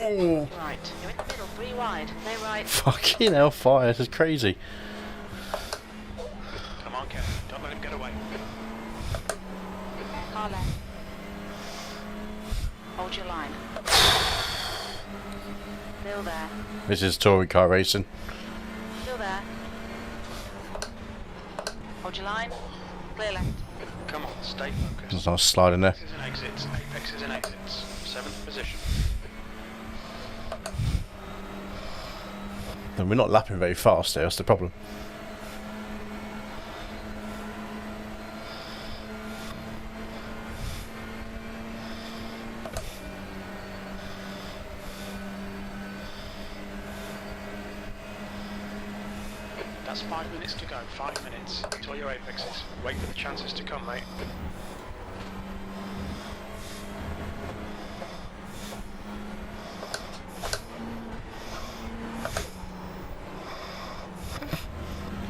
Speaker 1: Oh,
Speaker 5: Right. You're in the middle. 3 wide. Clear right.
Speaker 1: fucking hellfire. This is crazy.
Speaker 4: Come on, Kev, don't let him get away.
Speaker 5: Car left. Hold your line. Still there.
Speaker 1: This is touring car racing.
Speaker 5: Still there. Hold your line. Clear left.
Speaker 4: Come on, stay focused.
Speaker 1: There's a nice slide in there.
Speaker 4: Apexes and exits. Apexes and exits. 7th position.
Speaker 1: And we're not lapping very fast there, that's the problem.
Speaker 4: That's 5 minutes to go. 5 minutes. Enjoy your apexes. Wait for the chances to come, mate.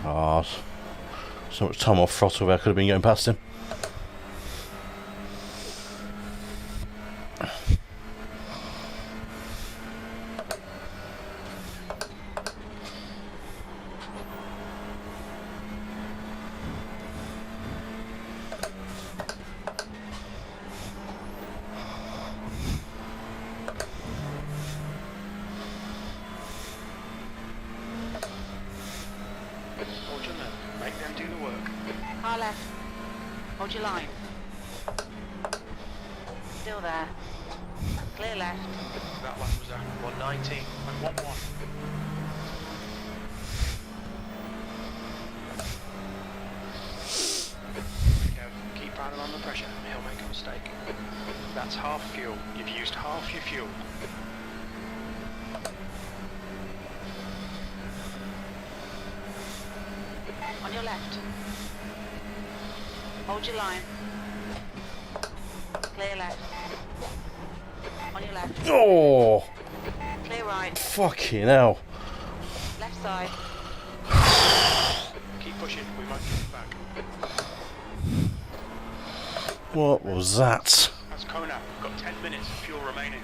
Speaker 1: Ah, so much time off throttle there, could have been getting past him.
Speaker 4: Hold your nerve. Make them do the work.
Speaker 5: Car left. Hold your line. Still there. Clear left.
Speaker 4: That lap was a 119.11. Keep paddling on the pressure. He'll make a mistake. That's half fuel. You've used half your fuel.
Speaker 5: On your left. Hold your line. Clear left. On your left.
Speaker 1: Oh,
Speaker 5: Clear right.
Speaker 1: fucking hell.
Speaker 5: Left side.
Speaker 4: Keep pushing. We might get back.
Speaker 1: What was that?
Speaker 4: That's Kona. Got 10 minutes of fuel remaining.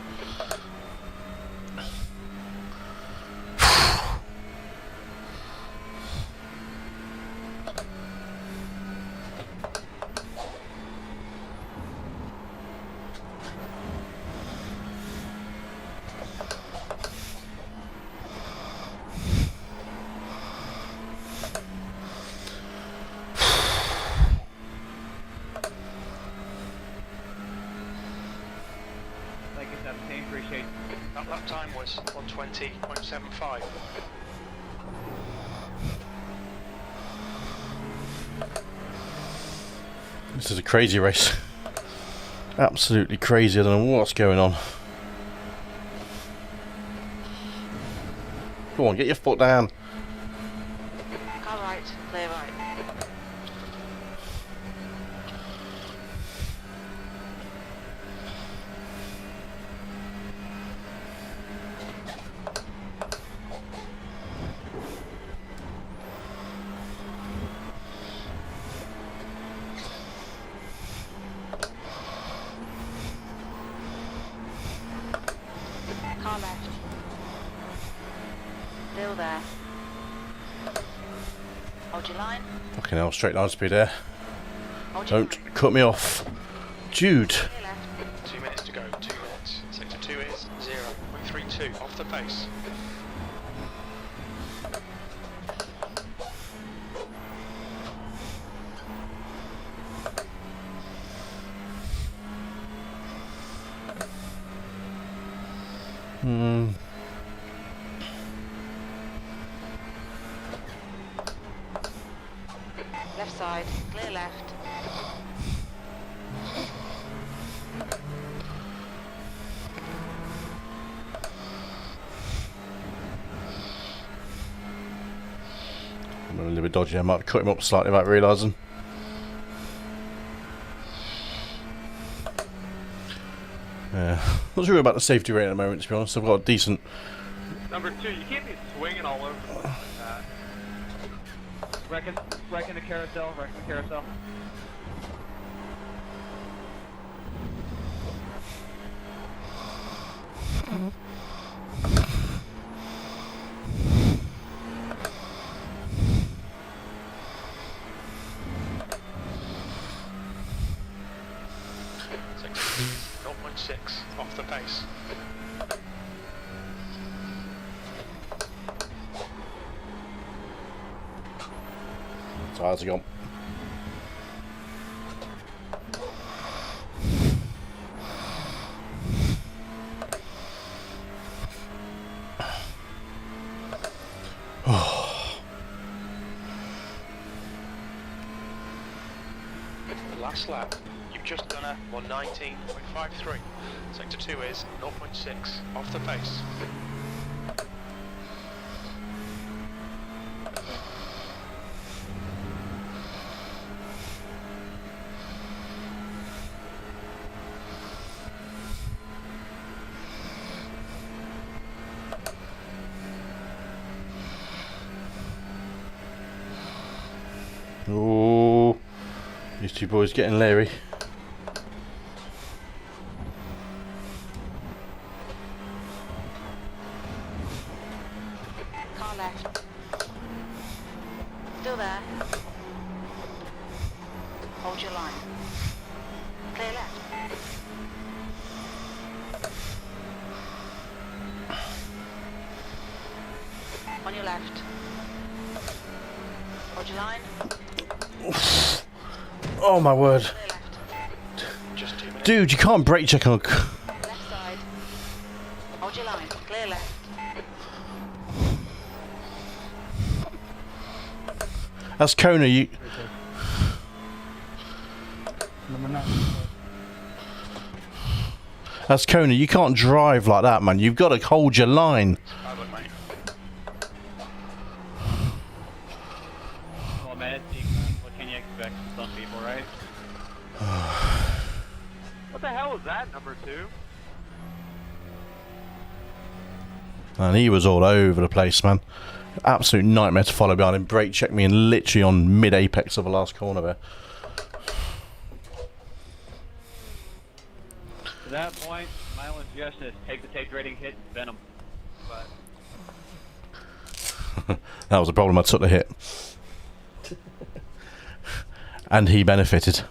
Speaker 2: Thank you, 17. Appreciate it.
Speaker 4: That lap time was 120.75.
Speaker 1: This is a crazy race. Absolutely crazy, I don't know what's going on. Come on, get your foot down.
Speaker 5: Car right. Clear right. Car left. Still there. Hold your line.
Speaker 1: Fucking hell, straight line speed there.
Speaker 5: Hold your line.
Speaker 1: Don't cut me off. Jude.
Speaker 5: Clear left.
Speaker 4: 2 minutes to go. 2 minutes. Sector 2 is 0.32 off the pace.
Speaker 5: Left side. Clear left.
Speaker 1: I'm a little bit dodgy, I might cut him up slightly without realising. Yeah, not sure about the safety rate at the moment, to be honest. I've got a decent.
Speaker 2: Number 2, you can't be swinging all over the place like that. Wrecking the carousel, wrecking the carousel.
Speaker 4: Sector 0.6 off the pace.
Speaker 1: Tyres are gone.
Speaker 4: Last lap, you've just done a 119.53. Sector 2 is 0.6 off the pace.
Speaker 1: Oh, these two boys getting leery.
Speaker 5: Car left. Still there. Hold your line. Clear left. On your left. Hold your line.
Speaker 1: Oh my word.
Speaker 5: Clear left.
Speaker 4: Just 2 minutes.
Speaker 1: Dude, you can't brake check on...
Speaker 5: Left side. Hold your line. Clear left.
Speaker 1: That's Kona, you... That's Kona, you can't drive like that, man. You've got to hold your line.
Speaker 4: I would, mate.
Speaker 2: Well, man, what can you expect from some people, right? What the hell was that, number 2?
Speaker 1: Man, he was all over the place, man. Absolute nightmare to follow behind him. Brake checked me in literally on mid-apex of the last corner there.
Speaker 2: To that point, my only suggestion is take the taped rating hit and venom. But
Speaker 1: That was the problem, I took the hit. And he benefited.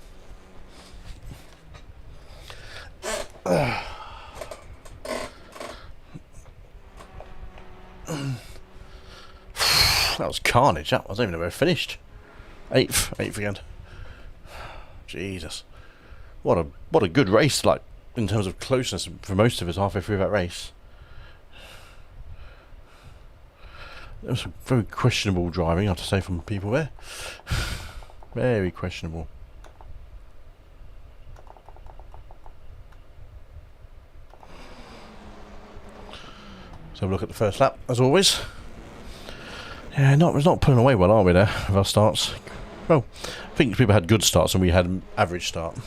Speaker 1: That was carnage. That wasn't even about finished. 8th again. Jesus, what a good race. Like in terms of closeness for most of us halfway through that race. There was some very questionable driving, I have to say, from people there. Very questionable. So we'll look at the first lap as always. Yeah, we're not pulling away well, are we, there, with our starts? Well, I think people had good starts and we had an average start.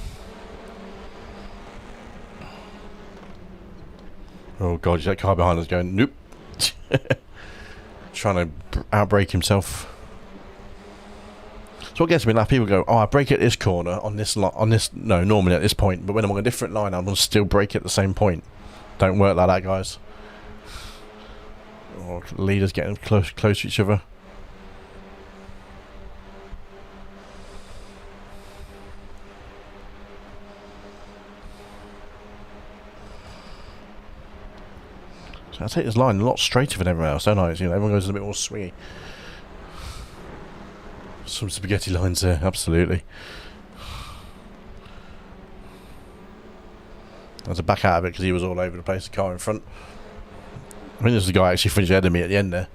Speaker 1: Oh god, is that car behind us going, nope. Trying to outbrake himself. So what gets me, like, people go, oh, I brake at this corner on this no, normally at this point, but when I'm on a different line, I'm going to still brake at the same point. Don't work like that, guys. Oh, leaders getting close to each other. So I take this line a lot straighter than everyone else, don't I? You know, everyone goes a bit more swingy. Some spaghetti lines there, absolutely. I had to back out of it because he was all over the place, the car in front. I think this is the guy actually finished ahead of me at the end there.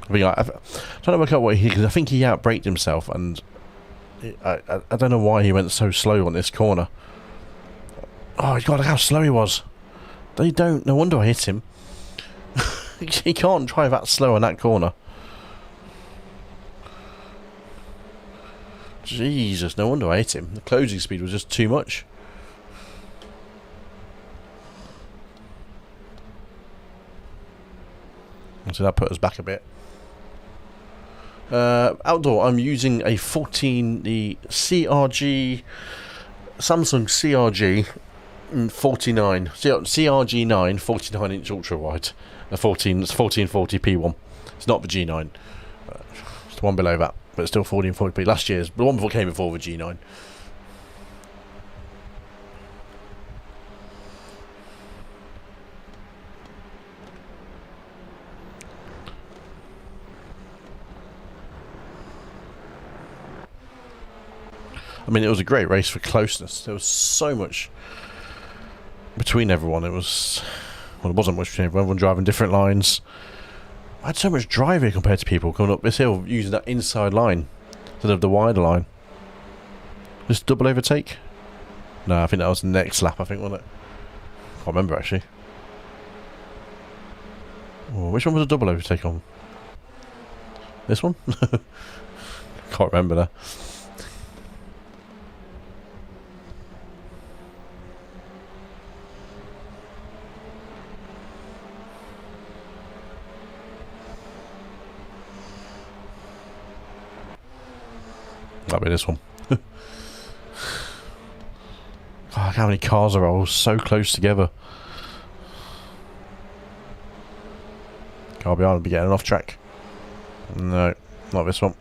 Speaker 1: I don't know, work out what because I think he outbraked himself, and I don't know why he went so slow on this corner. Oh god, look how slow he was. No wonder I hit him. He can't drive that slow on that corner. Jesus, no wonder I hit him. The closing speed was just too much. So that put us back a bit. Outdoor, I'm using a the CRG, Samsung CRG 49, CRG 9 49-inch ultrawide. It's 1440p one. It's not the G9. It's the one below that, but it's still 1440p. Last year's, the one before came before the G9. I mean, it was a great race for closeness. There was so much between everyone. It was, well, there wasn't much between everyone driving different lines. I had so much driving compared to people coming up this hill using that inside line instead of the wider line. This double overtake? No, I think that was the next lap, I think, wasn't it? Can't remember, actually. Oh, which one was a double overtake on? This one? Can't remember that. That'll be this one. God, how many cars are all so close together? Car behind will be getting off track. No, not this one.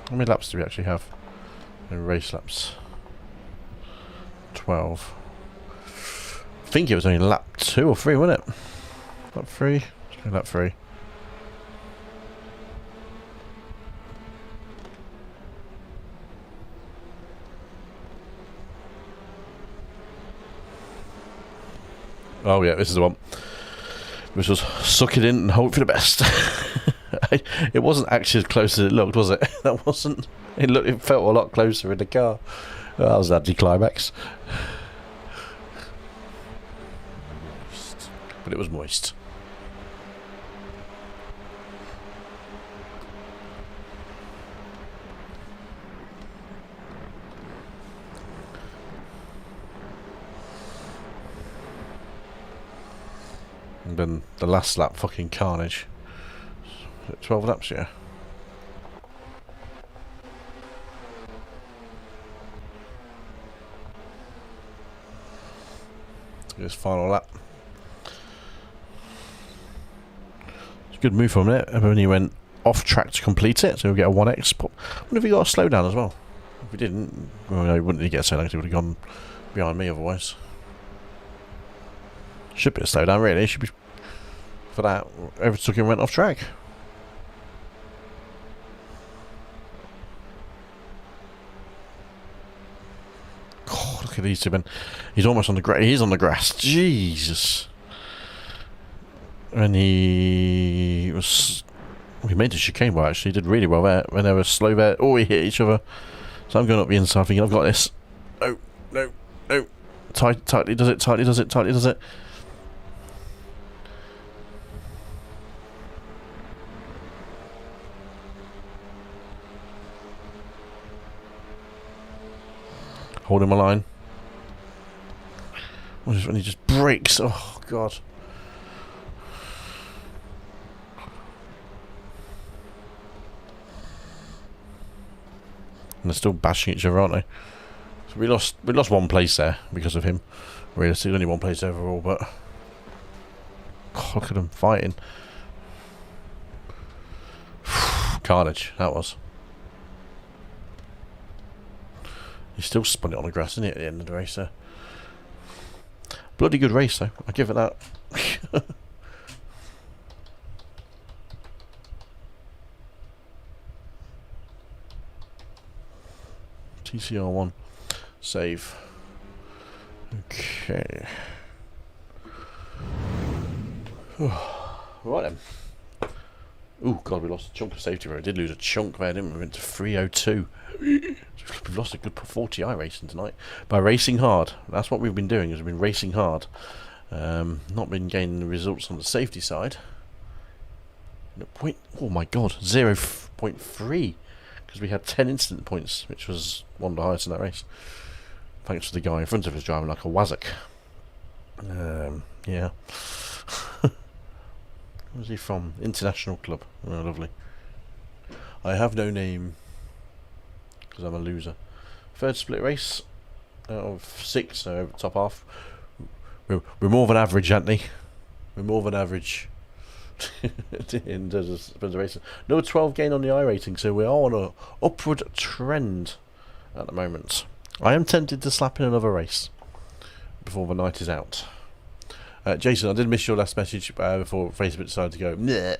Speaker 1: How many laps do we actually have in race laps? 12. I think it was only lap 2 or 3, wasn't it? Lap 3? Let's go lap 3. Oh yeah, this is the one. Which was suck it in and hope for the best. It wasn't actually as close as it looked, was it? That wasn't. It felt a lot closer in the car. Oh, that was the anticlimax. But it was moist. And then the last lap, fucking carnage. 12 laps, yeah. This final lap. It's a good move from it. And he went off track to complete it, so we'll get a 1x. I wonder if he got a slowdown as well. If he didn't, well, he wouldn't get a slowdown because he would have gone behind me otherwise. Should be a slowdown, really. Should be for that. Everyone took him and went off track. God, look at these two men. He's almost on the grass. He's on the grass. Jesus. And he was. He made a chicane well, actually. He did really well there. When they were slow there. Oh, we hit each other. So I'm going up the inside thinking, I've got this. No, no, no. Tightly does it, tightly does it, tightly does it. Holding my line. What is when he just breaks? Oh god. And they're still bashing each other, aren't they? So we lost one place there because of him. Realistically, only one place overall, but god, look at them fighting. Carnage, that was. He still spun it on the grass, isn't it, at the end of the race there? Bloody good race, though. I give it that. TCR1. Save. Okay. Right then. Oh god, we lost a chunk of safety road. We did lose a chunk there, didn't we? We went to 302. We've lost a good 40 iRacing tonight by racing hard. That's what we've been doing, is we've been racing hard. Not been gaining the results on the safety side. Oh my god, 0.3, because we had 10 incident points, which was one of the highest in that race. Thanks to the guy in front of us driving like a wazzock. Yeah. Where's he from? International Club. Oh, lovely. I have no name because I'm a loser. Third split race out of 6, so top half. We're more than average, Anthony. We're more than average in terms of racing. No 12 gain on the iRating, so we are on an upward trend at the moment. I am tempted to slap in another race before the night is out. Jason, I did miss your last message before Facebook decided to go. Bleh.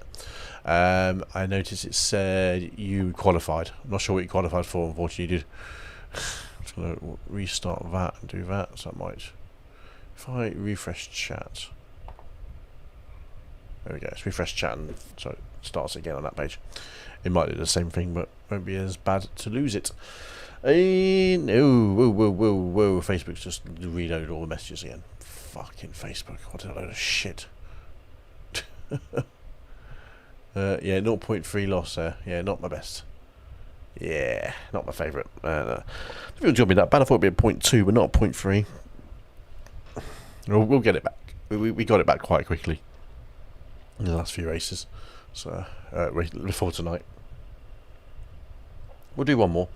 Speaker 1: I noticed it said you qualified. I'm not sure what you qualified for, unfortunately. You did. I'm going to restart that and do that, so that might... If I refresh chat... There we go, let's refresh chat and so it starts again on that page. It might do the same thing, but won't be as bad to lose it. No, whoa, Facebook's just reloaded all the messages again. Fucking Facebook, what a load of shit. Yeah, 0.3 loss there. Yeah, not my best. Yeah, not my favourite. I feel it's going to be that bad. I thought it'd be a 0.2, but not a 0.3. We'll get it back. We got it back quite quickly in the last few races. So, before tonight. We'll do one more.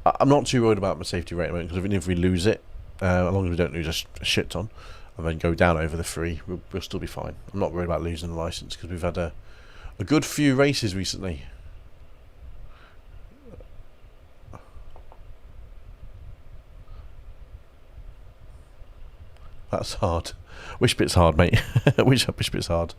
Speaker 1: I'm not too worried about my safety rate because even if we lose it, as long as we don't lose a shit ton, and then go down over the 3, we'll still be fine. I'm not worried about losing the license because we've had a good few races recently. That's hard. Which bit's hard, mate? which bit's hard?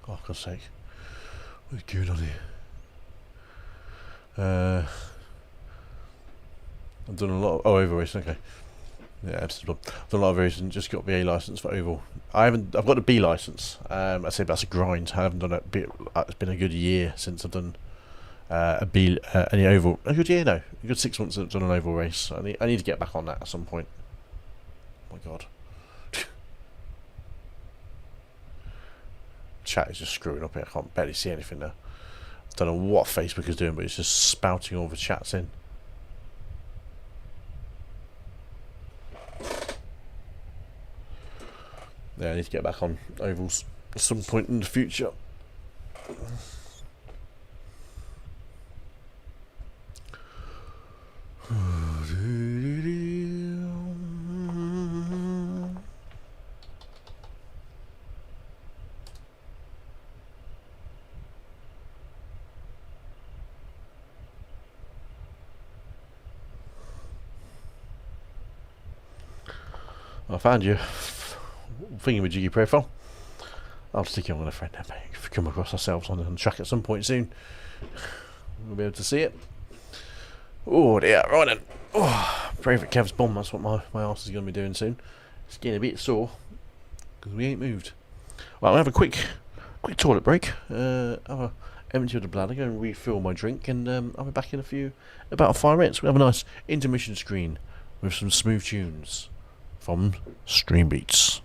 Speaker 1: Oh, for God's sake. What's going on here? I've done a lot of... Oh, oval racing, okay. Yeah, I've done a lot of racing, just got the A license for oval. I've got a B license. I say that's a grind. I haven't done it. It's been a good year since I've done any oval. A good year, no. A good 6 months since I've done an oval race. I need to get back on that at some point. Oh my god. Chat is just screwing up here. I can't barely see anything now. I don't know what Facebook is doing, but it's just spouting all the chats in. Yeah, I need to get back on ovals at some point in the future. I found you. Thinking with Jiggy profile. I'll stick you on with a friend now, mate. If we come across ourselves on the track at some point soon, we'll be able to see it. Oh dear, right then. Oh, pray for Kev's bomb. That's what my arse is going to be doing soon. It's getting a bit sore because we ain't moved. Well, I'll have a quick toilet break. Have a empty of the bladder, go and refill my drink, and I'll be back in about 5 minutes. We'll have a nice intermission screen with some smooth tunes from Stream Beats.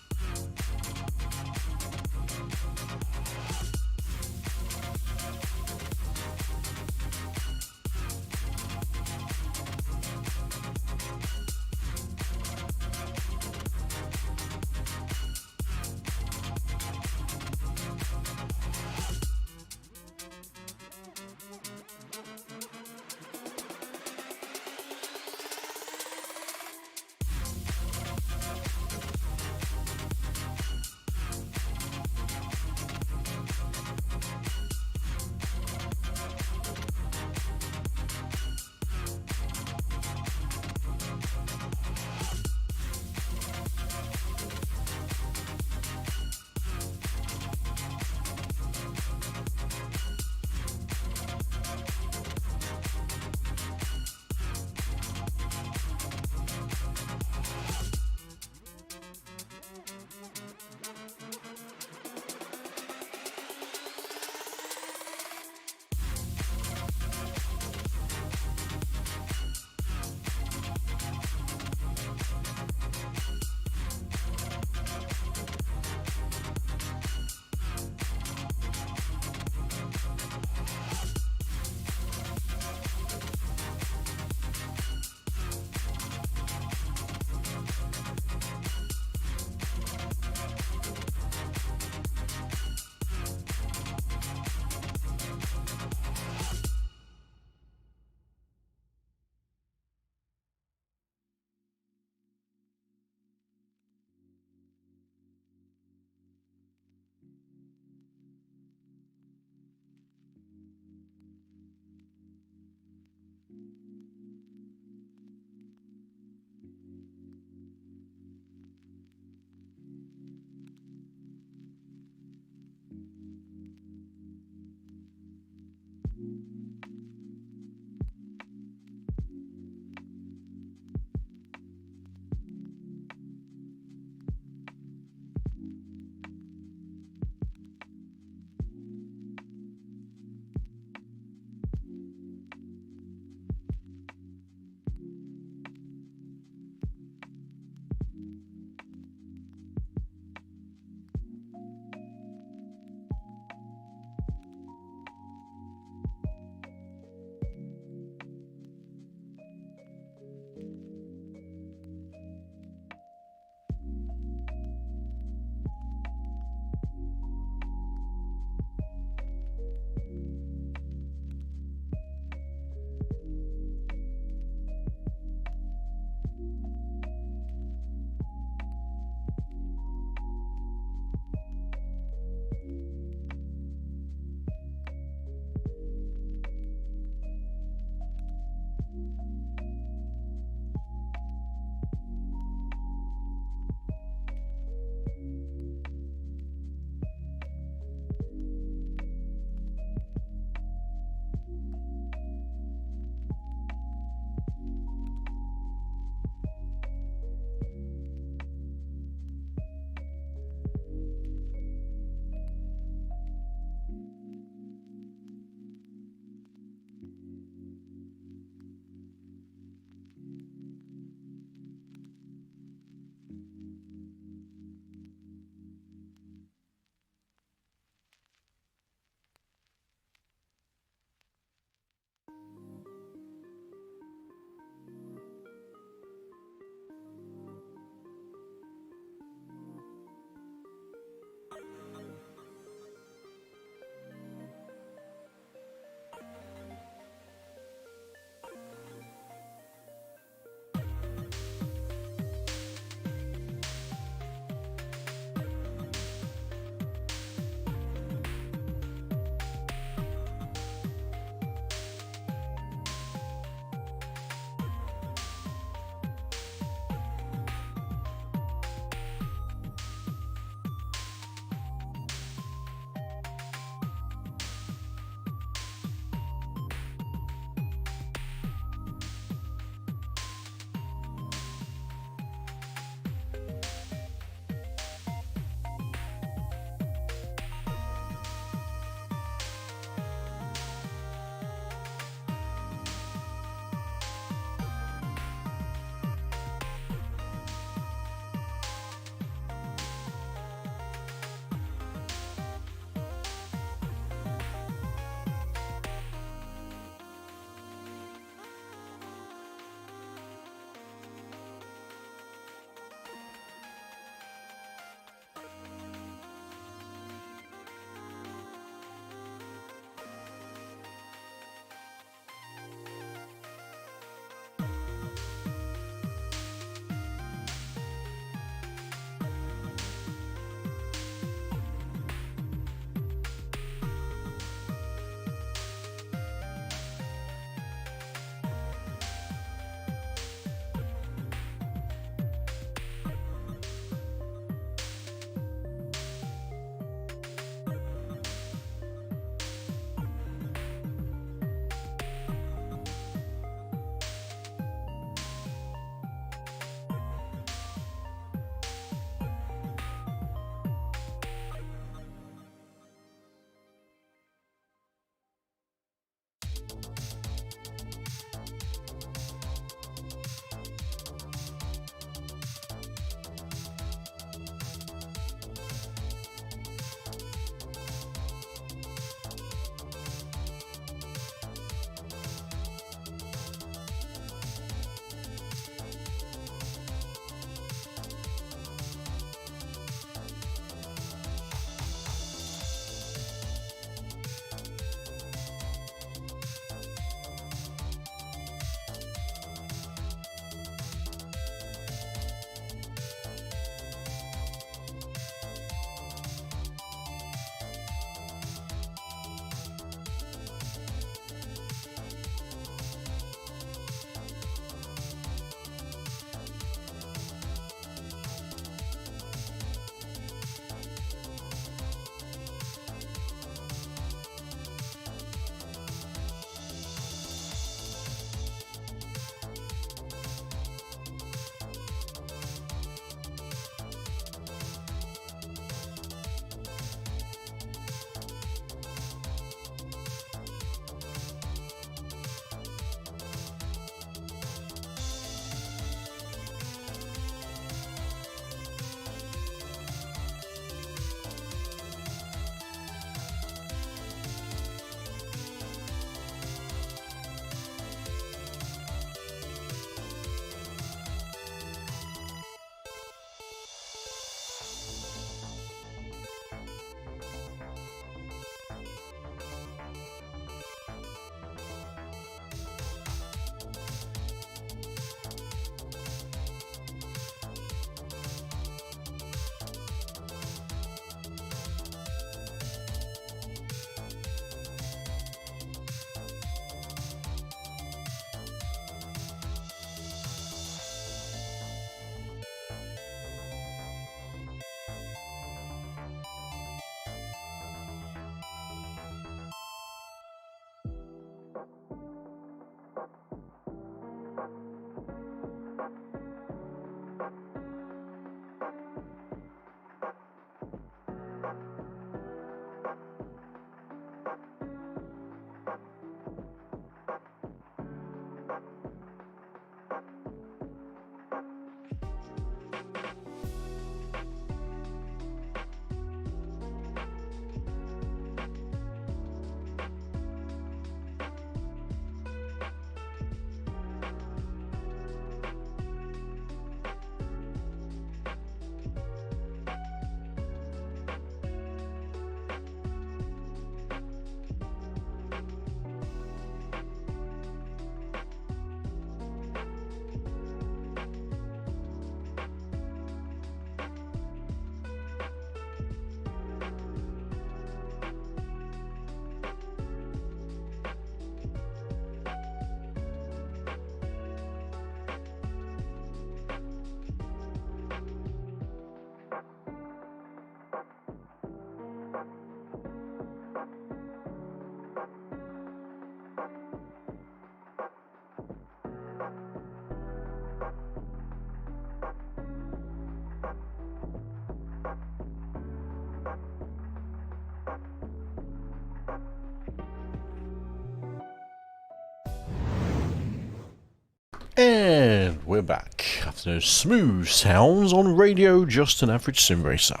Speaker 1: And we're back after those smooth sounds on radio, just an average sim racer.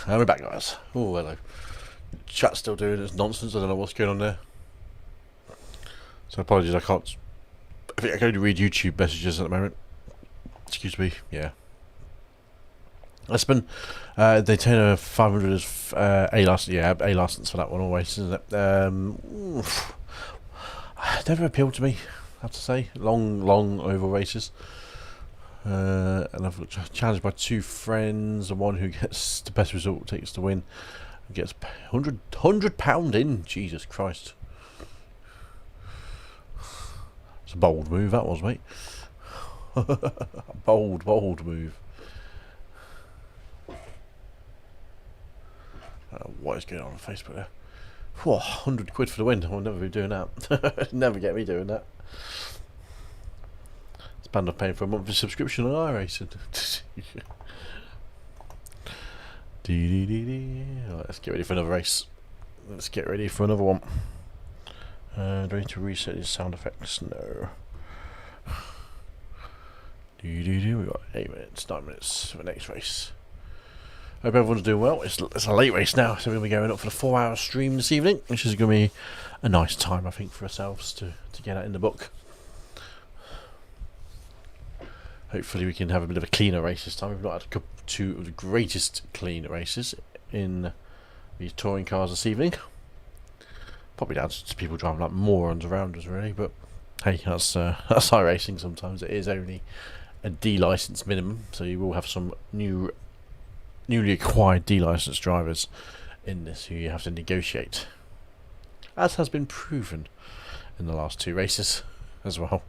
Speaker 1: And we're back, guys. Oh, hello. Chat's still doing its nonsense. I don't know what's going on there. So apologies, I can't. I think I can only read YouTube messages at the moment. Excuse me. Yeah. That's been Daytona 500 is A license. Yeah, A license for that one always, isn't it? Never appealed to me, I have to say. Long oval races. And I've challenged by 2 friends. The one who gets the best result takes the win. Gets £100 in. Jesus Christ. It's a bold move that was, mate. bold move. What is going on Facebook there? Whoa, 100 quid for the win. I'll never be doing that. Never get me doing that. It's bad enough paying for a monthly subscription on iRacing. Right, let's get ready for another race. Let's get ready for another one. Do I need to reset these sound effects? No. We've got 8 minutes, 9 minutes for the next race. Hope everyone's doing well. It's a late race now, so we're going to be going up for the 4-hour stream this evening, which is going to be a nice time, I think, for ourselves to get that in the book. Hopefully we can have a bit of a cleaner race this time. We've not had 2 of the greatest clean races in these touring cars this evening. Probably down to people driving like morons around us, really, but hey, that's iRacing. Sometimes it is only a D license minimum, so you will have some newly acquired D license drivers in this who you have to negotiate, as has been proven in the last 2 races as well.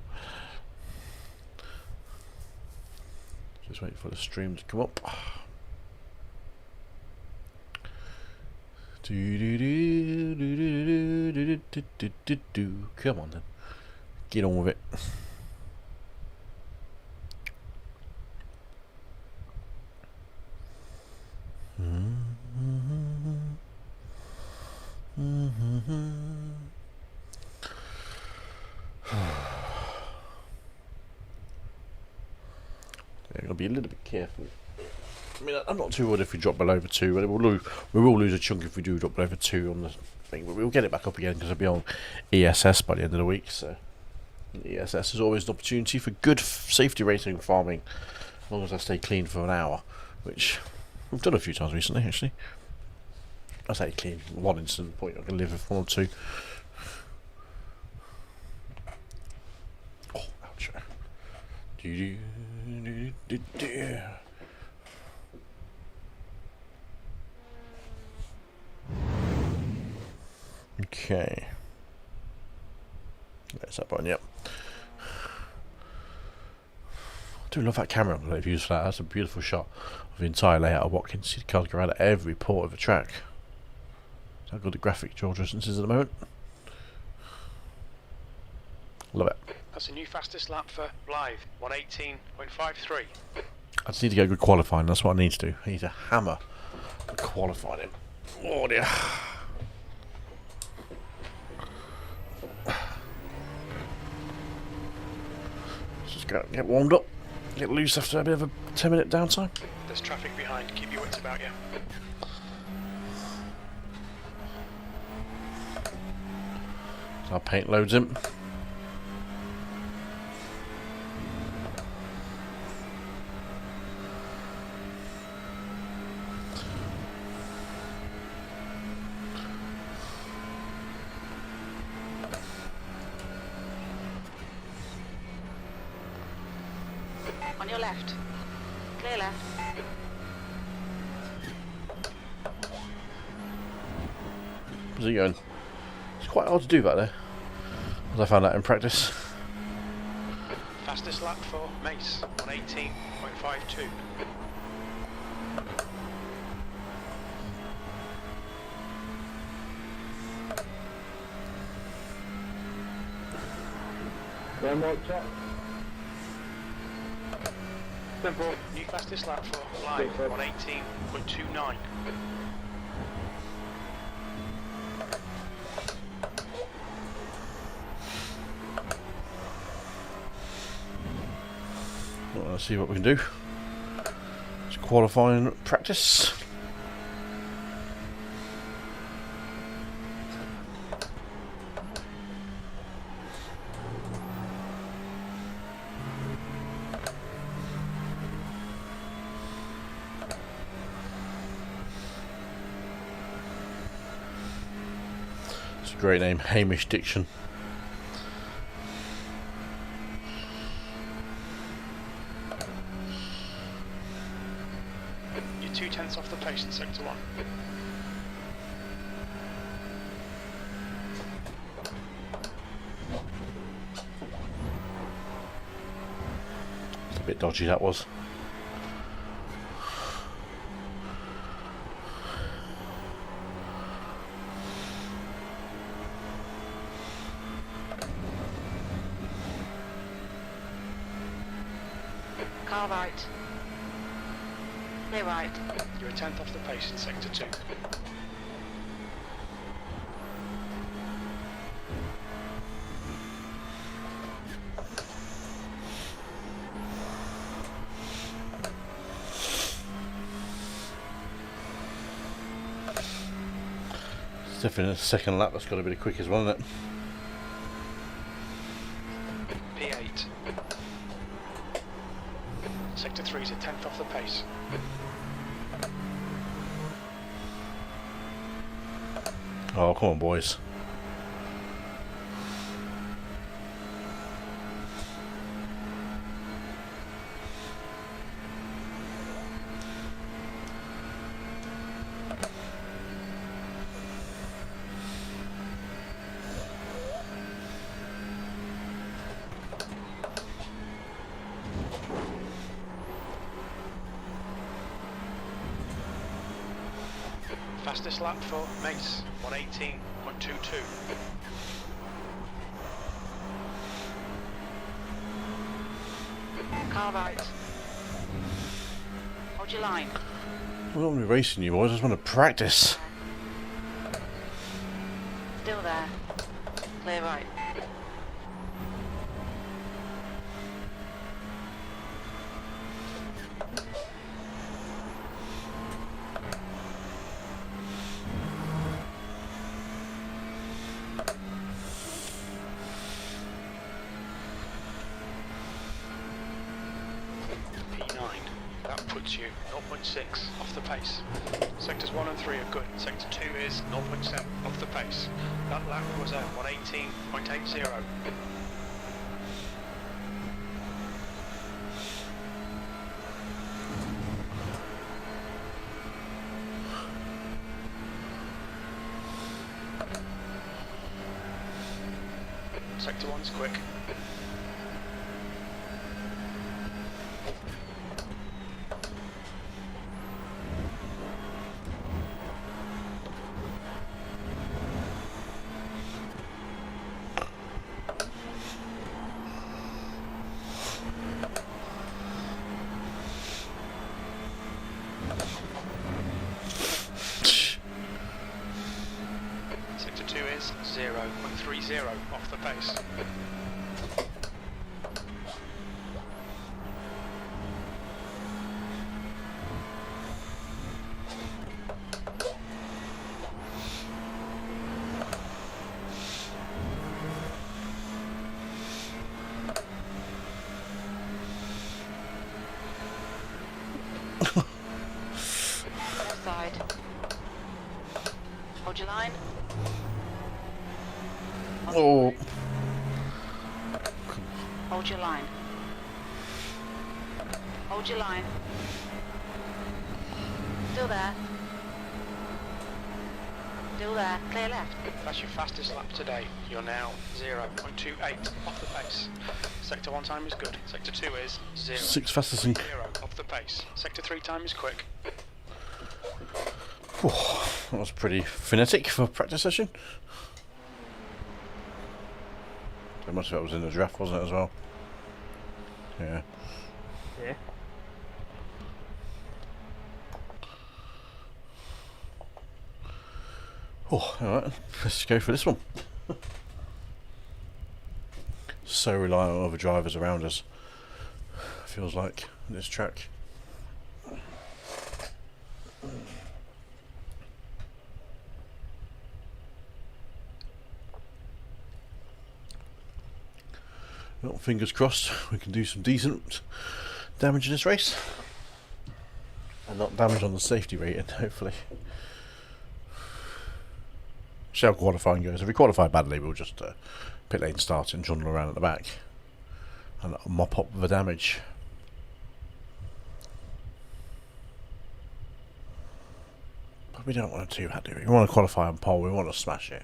Speaker 1: Just waiting for the stream to come up. Come on then, get on with it. I'm going to be a little bit careful. I mean, I'm not too worried if we drop below the 2. We will lose a chunk if we do drop below the 2 on the thing, but we'll get it back up again because I'll be on ESS by the end of the week. So ESS is always an opportunity for good safety rating and farming, as long as I stay clean for an hour, which we've done a few times recently, actually. I say clean, 1 incident point. I can live with 1 or 2. Oh, ouch. Okay. There's that one, yep. I do love that camera I'm they've used for that. That's a beautiful shot of the entire layout of Watkins. See the cars go around at every port of the track. How good the graphic George distance is at the moment. Love it.
Speaker 4: That's a new fastest lap for Blythe, 118.53.
Speaker 1: I just need to get good qualifying. That's what I need to do. I need to hammer the qualifying in. Oh dear. Just go get warmed up. Get loose after a bit of a 10-minute downtime.
Speaker 4: There's traffic behind. Keep your wits about you.
Speaker 1: So our paint loads in.
Speaker 5: On your left. Clear left.
Speaker 1: How's it going? It's quite hard to do back there, as I found out in practice.
Speaker 4: Fastest lap for Mace, 118.52.
Speaker 2: One more check.
Speaker 4: Simple. New fastest lap for Blythe, 118.29.
Speaker 1: let's see what we can do. It's qualifying practice. It's a great name, Hamish Diction.
Speaker 4: You're 2/10 off the pace in sector 1.
Speaker 1: It's a bit dodgy, that was.
Speaker 5: Car right. Clear right.
Speaker 4: You're 1/10 off the pace in sector 2.
Speaker 1: It's definitely a second lap, that's got to be the quickest one, isn't it?
Speaker 4: P8. Sector 3 is 1/10 off the pace.
Speaker 1: Oh, come on, boys.
Speaker 4: Fastest lap for Mace, 118.22.
Speaker 5: Car right. Hold your line.
Speaker 1: I don't want to be racing you boys, I just want to practice.
Speaker 5: Still there. Clear right.
Speaker 4: P9. That puts you 0.6 off the pace. Sectors 1 and 3 are good. Sector 2 is 0.7 off the pace. That lap was at 118.80. Sector 1's quick. Sector 2 is 0.30 off the pace.
Speaker 5: Left side. Hold your line.
Speaker 1: Oh,
Speaker 5: Hold your line. Hold your line. Still there. Still there. Clear left.
Speaker 4: That's your fastest lap today. You're now 0.28 off the pace. Sector 1 time is good. Sector 2 is 0.
Speaker 1: sixth fastest thing.
Speaker 4: 0 off the pace. Sector 3 time is quick.
Speaker 1: Whew, that was pretty frenetic for a practice session. So much of it was in the draft, wasn't it, as well? Yeah.
Speaker 2: Yeah.
Speaker 1: Oh, alright, let's go for this one. So reliant on other drivers around us. feels like, this track. Well, fingers crossed we can do some decent damage in this race. And not damage on the safety rating, hopefully. See how qualifying goes. If we qualify badly, we'll just pit lane start and trundle around at the back and mop up the damage. But we don't want to do that, do we? We want to qualify on pole, we want to smash it.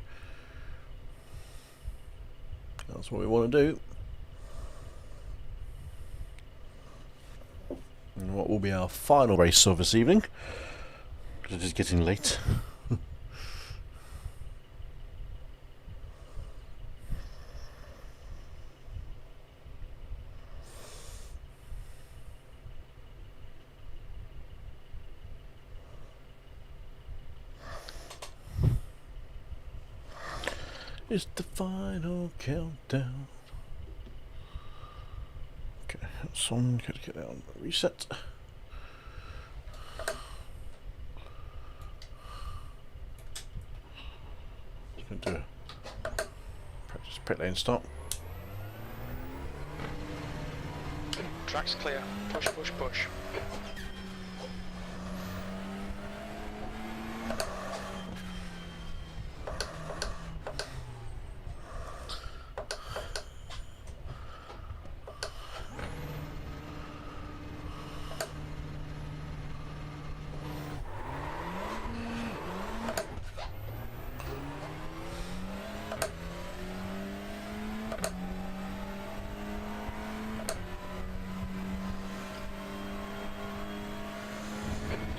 Speaker 1: That's what we want to do. And what will be our final race of this evening, because it is getting late. It's the final countdown. Okay, someone could get down. Reset. Just gonna do a practice pit lane stop.
Speaker 4: Track's clear. Push, push, push.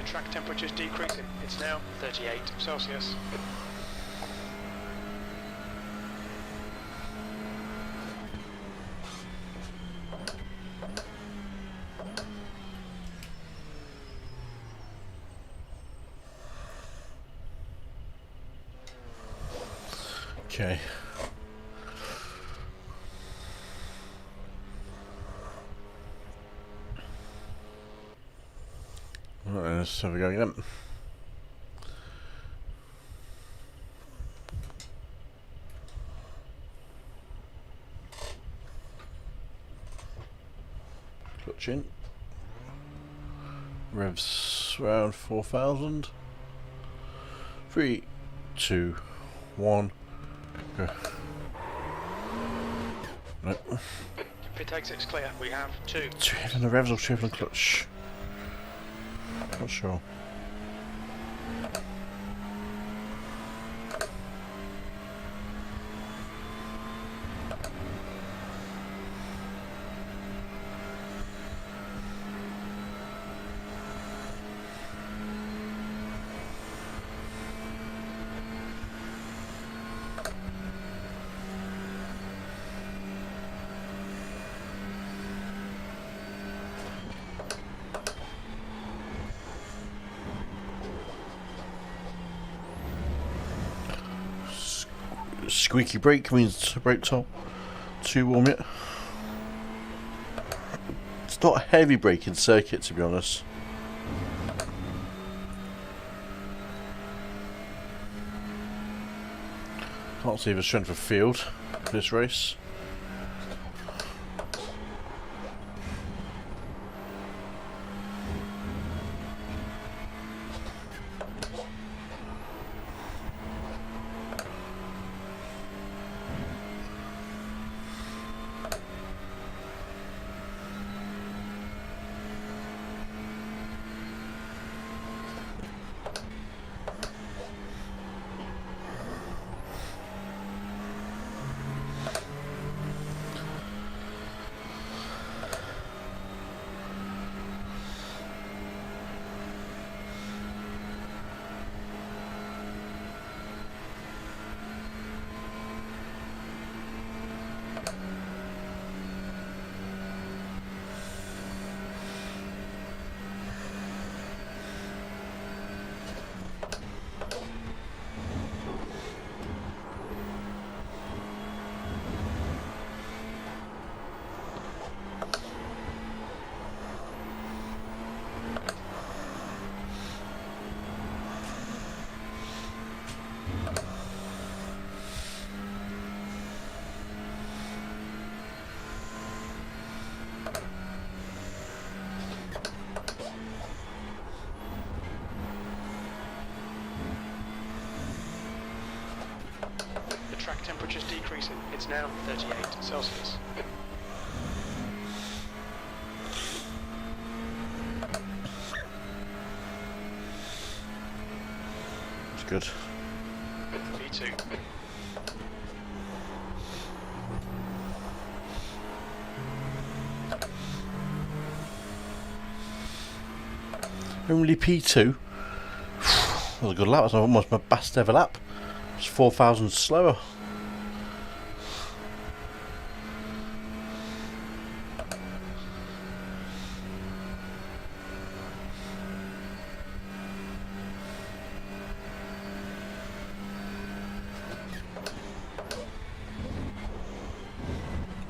Speaker 4: Track temperature's decreasing. It's now 38 Celsius.
Speaker 1: Okay. Right, let's have a go again. Clutch in. Revs around 4,000. 3, 2, 1. Go. Nope.
Speaker 4: Pit exit's clear. We have 2.
Speaker 1: Tripping the revs or tripping the clutch? Not sure. Squeaky brake means brake top too warm yet. It's not a heavy braking circuit, to be honest. Can't see the strength of field for this race.
Speaker 4: track temperature's decreasing. It's now 38 Celsius.
Speaker 1: That's good.
Speaker 4: V2.
Speaker 1: Only P2. That was a good lap. That's almost my best ever lap. It's 4,000 slower.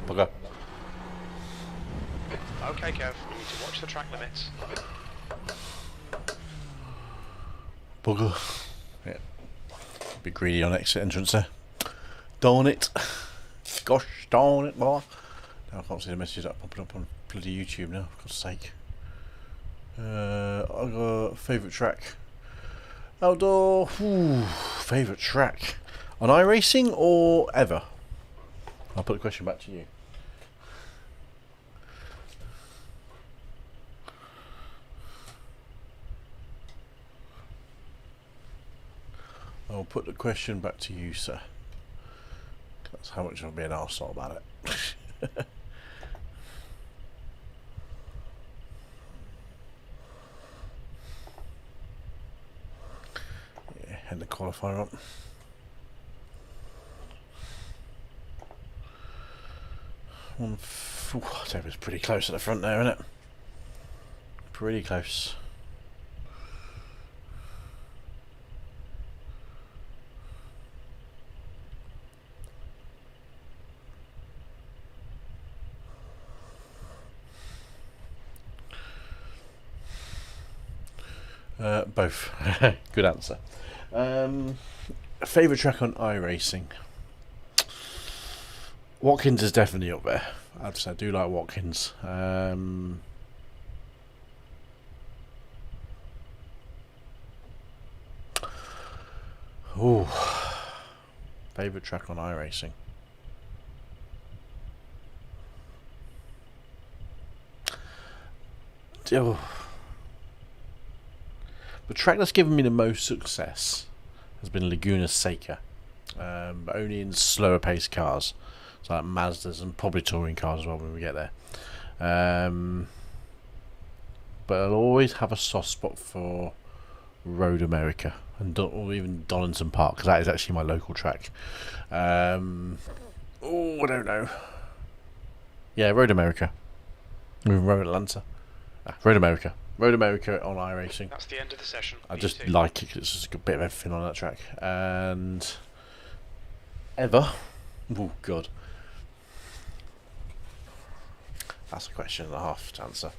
Speaker 1: Bugger.
Speaker 4: Okay, Kev, you need to watch the track limits.
Speaker 1: Bugger. Yeah. Be greedy on exit entrance there. Darn it. Gosh darn it, boy. Now I can't see the messages that are popping up on bloody YouTube now, for God's sake. I've got favourite track. Outdoor. Favourite track. On iRacing or ever? I'll put the question back to you. I'll put the question back to you, sir. That's how much I'll be an arsehole about it. Yeah, and the qualifier up. That was pretty close at the front there, isn't it? Pretty close. Both. Good answer. Favourite track on iRacing? Watkins is definitely up there. I'd say I do like Watkins. Favourite track on iRacing? Oh. The track that's given me the most success has been Laguna Seca, but only in slower paced cars, so like Mazdas and probably touring cars as well when we get there. But I'll always have a soft spot for Road America and or even Donington Park, because that is actually my local track. I don't know. Yeah, Road America. Even Road Atlanta. Road America. Road America on iRacing.
Speaker 4: That's the end of the session.
Speaker 1: I just like it because it's just a bit of everything on that track. And ever? Oh god, that's a question and a half to answer.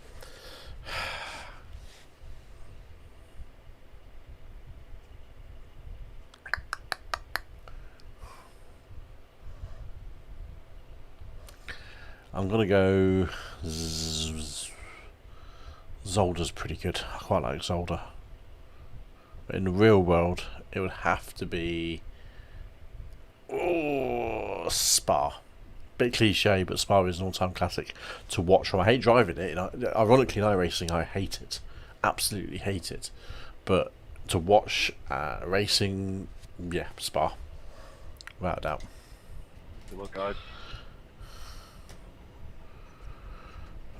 Speaker 1: I'm gonna go. Zolder's pretty good. I quite like Zolder. But in the real world, it would have to be Spa. Bit cliche, but Spa is an all-time classic to watch from. I hate driving it. Ironically, in iRacing, I hate it. Absolutely hate it. But to watch racing, yeah, Spa. Without a doubt.
Speaker 2: Good luck, guys.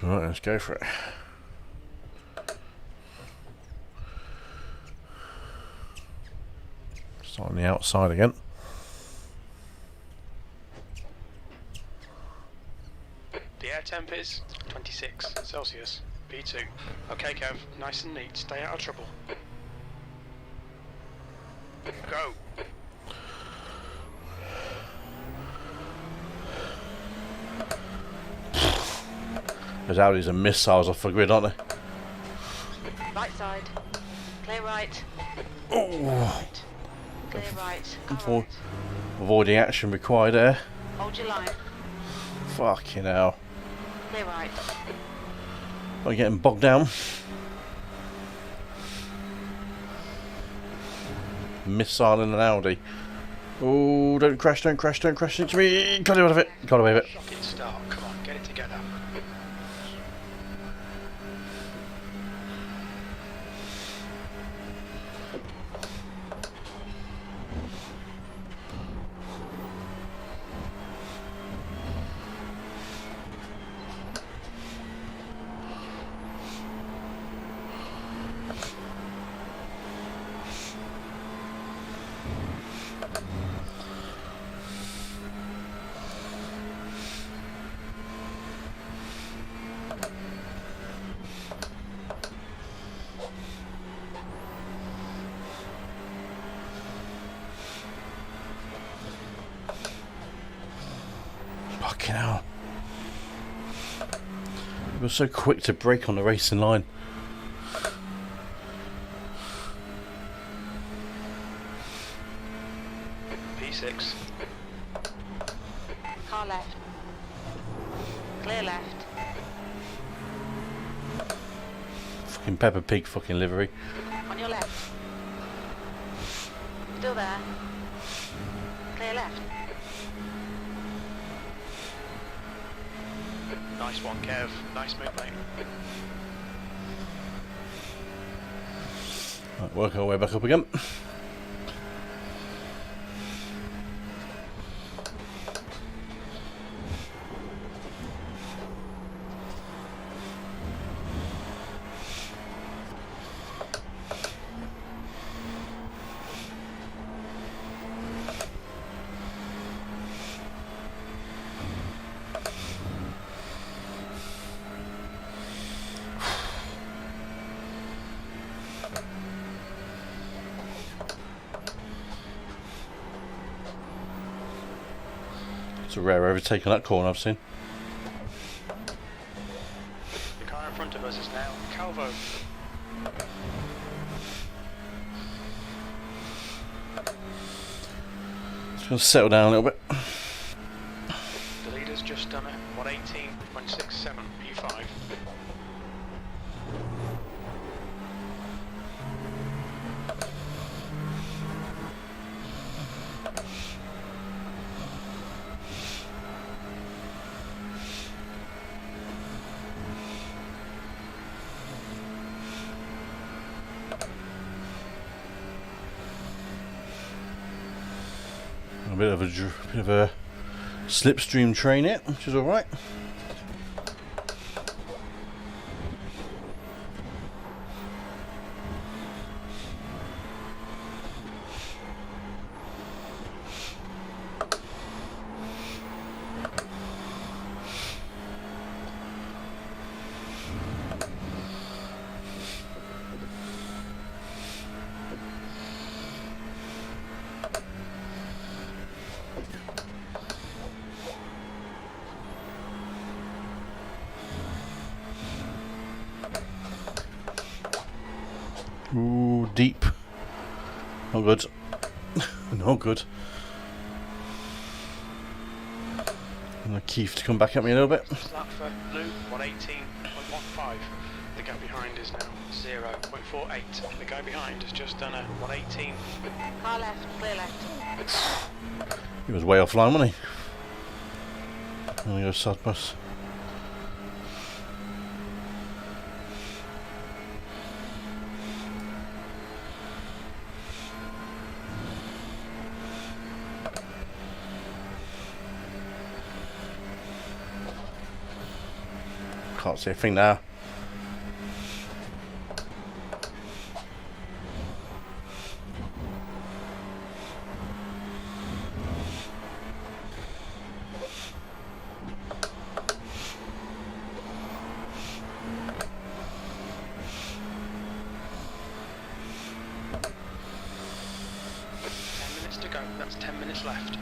Speaker 1: Right, let's go for it. Start on the outside again.
Speaker 4: The air temp is 26 Celsius. V2. Okay, Kev, nice and neat. Stay out of trouble. Go.
Speaker 1: Those Audis are missiles off the grid, aren't they?
Speaker 5: Right side. Clear right.
Speaker 1: Oh.
Speaker 5: Clear right.
Speaker 1: For avoiding action required there.
Speaker 5: Hold your line.
Speaker 1: Fucking hell.
Speaker 5: Clear right.
Speaker 1: I'm getting bogged down. Missile in an Audi. Oh, don't crash into me. Got away with it. Got away with it.
Speaker 4: Shocking start. Come on, get it together.
Speaker 1: Fucking hell. It was so quick to break on the racing line.
Speaker 4: P6.
Speaker 5: Car left. Clear left.
Speaker 1: Fucking Peppa Pig fucking livery.
Speaker 5: On your left. Still there. Clear left.
Speaker 4: Nice one, Kev. Nice move, mate.
Speaker 1: Right, work our way back up again. It's a rare overtake on that corner I've seen.
Speaker 4: The car in front of us is now Calvo.
Speaker 1: Just gonna settle down a little bit.
Speaker 4: The leader's just done it. 118.67 P5.
Speaker 1: A bit of a slipstream train it, which is all right. Ooh, deep. Not good. Not good. And Keith to come back at me a little bit.
Speaker 4: Slap for blue, 118.15. The guy behind is now 0.48. The guy behind has just done a 118.
Speaker 5: Car left. Clear left.
Speaker 1: He was way offline, wasn't he? I'm gonna go side bus. Can't see a thing now.
Speaker 4: To go. That's 10 minutes left.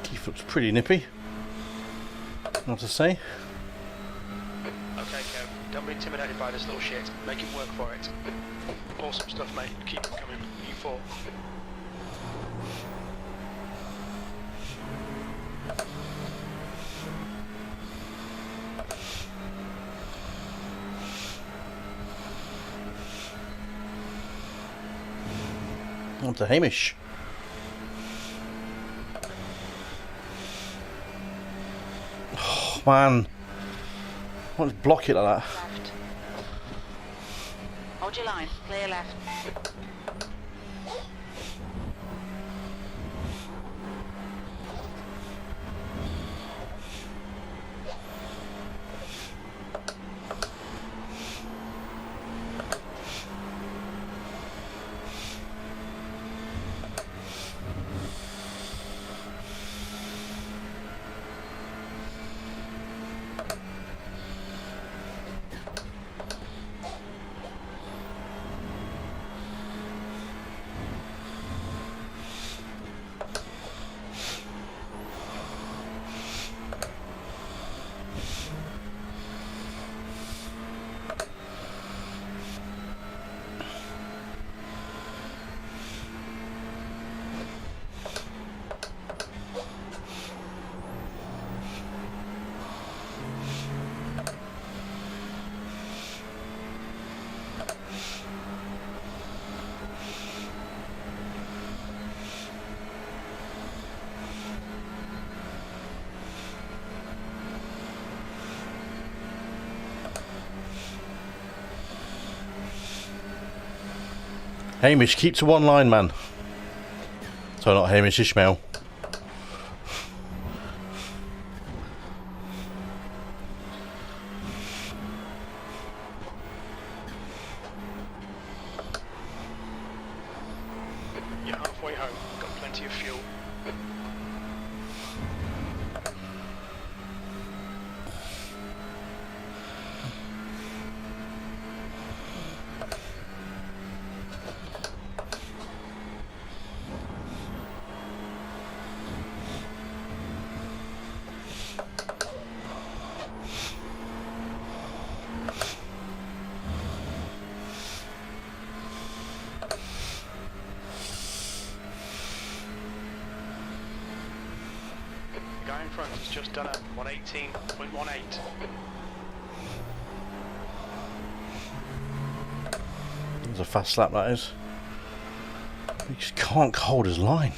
Speaker 1: Keith looks pretty nippy, not to say.
Speaker 4: Okay, Kev. Don't be intimidated by this little shit. Make him work for it. Awesome stuff, mate. Keep it coming. You four.
Speaker 1: On to Hamish. Oh, man. Why don't you block it like that?
Speaker 5: Left. Hold your line. Clear left.
Speaker 1: Hamish, keep to one line, man. Sorry, not Hamish, Ishmael.
Speaker 4: You're halfway home. Got plenty of fuel. The guy in front has just done a 118.18.
Speaker 1: That's a fast slap, that is. He just can't hold his line.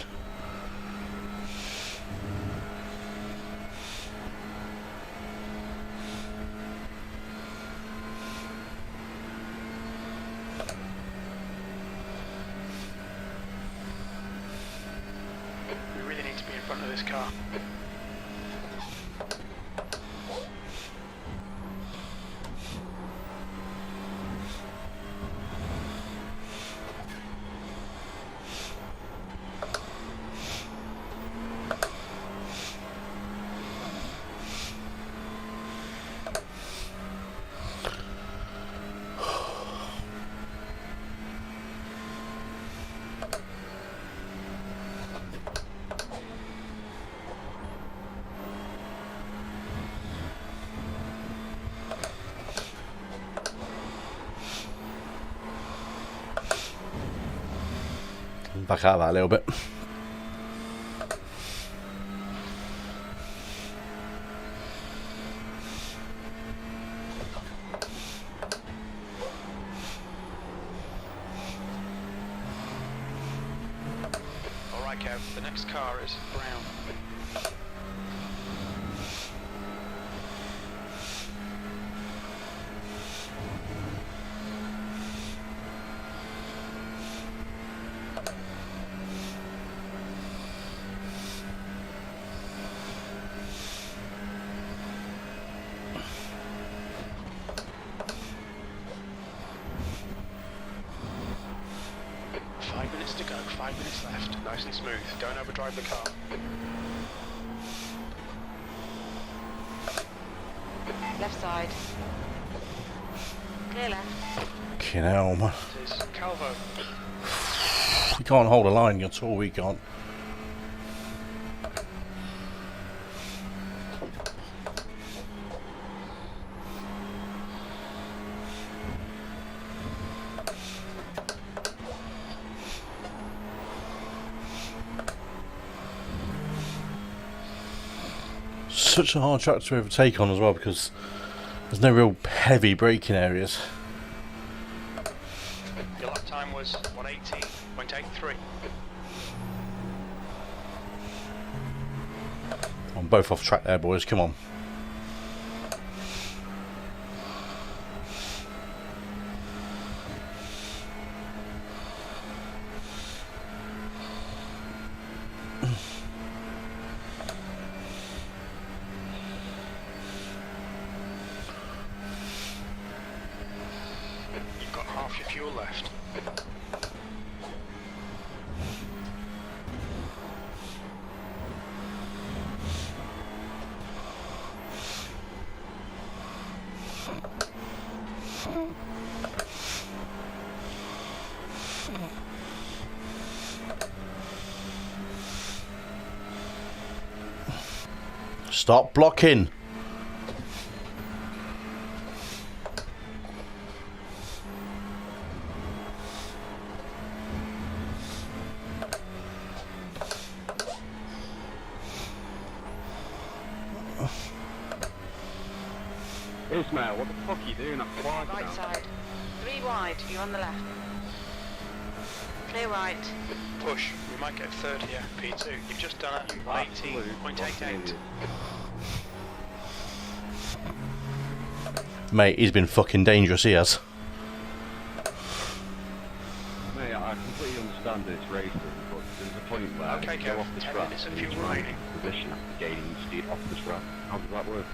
Speaker 4: We really need to be in front of this car.
Speaker 1: Back out of that a little bit.
Speaker 4: Alright, Kev, the next car is brown. To go, 5 minutes left. Nice and smooth. Don't overdrive the car.
Speaker 5: Left side. Clear left.
Speaker 1: Fucking hell, man.
Speaker 4: It is Calvo.
Speaker 1: He can't hold a line at all, we can't. such a hard track to overtake on as well because there's no real heavy braking areas.
Speaker 4: Your lap time was 118.83.
Speaker 1: I'm both off track there, boys. Come on.
Speaker 4: You've got half your fuel left.
Speaker 1: Stop blocking.
Speaker 6: Ismail, what the fuck are you doing? I'm flying
Speaker 5: Right
Speaker 6: down.
Speaker 5: side. 3 wide, you're on the left. Clear right.
Speaker 4: Push. We might get third here. P2. You've just done it.
Speaker 6: Absolute
Speaker 4: 18.88.
Speaker 6: fucking idiot.
Speaker 1: Mate, he's been fucking dangerous, he has.
Speaker 6: Mate, I completely understand that it's racing, but there's a point where
Speaker 4: Okay,
Speaker 6: you go
Speaker 4: Kev,
Speaker 6: off the
Speaker 4: 10
Speaker 6: track
Speaker 4: minutes of
Speaker 6: and you
Speaker 4: fuel
Speaker 6: try
Speaker 4: remaining.
Speaker 6: position after gaining speed off the track. How does that work?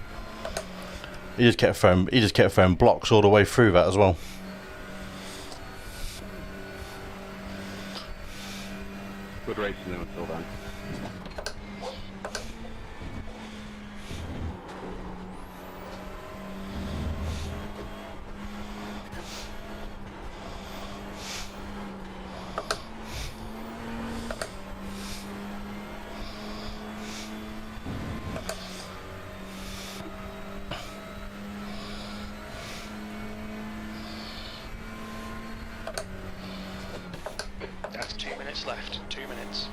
Speaker 1: He just kept throwing blocks all the way through that as well.
Speaker 6: Good racing though until then.
Speaker 4: That's 2 minutes left. 2 minutes.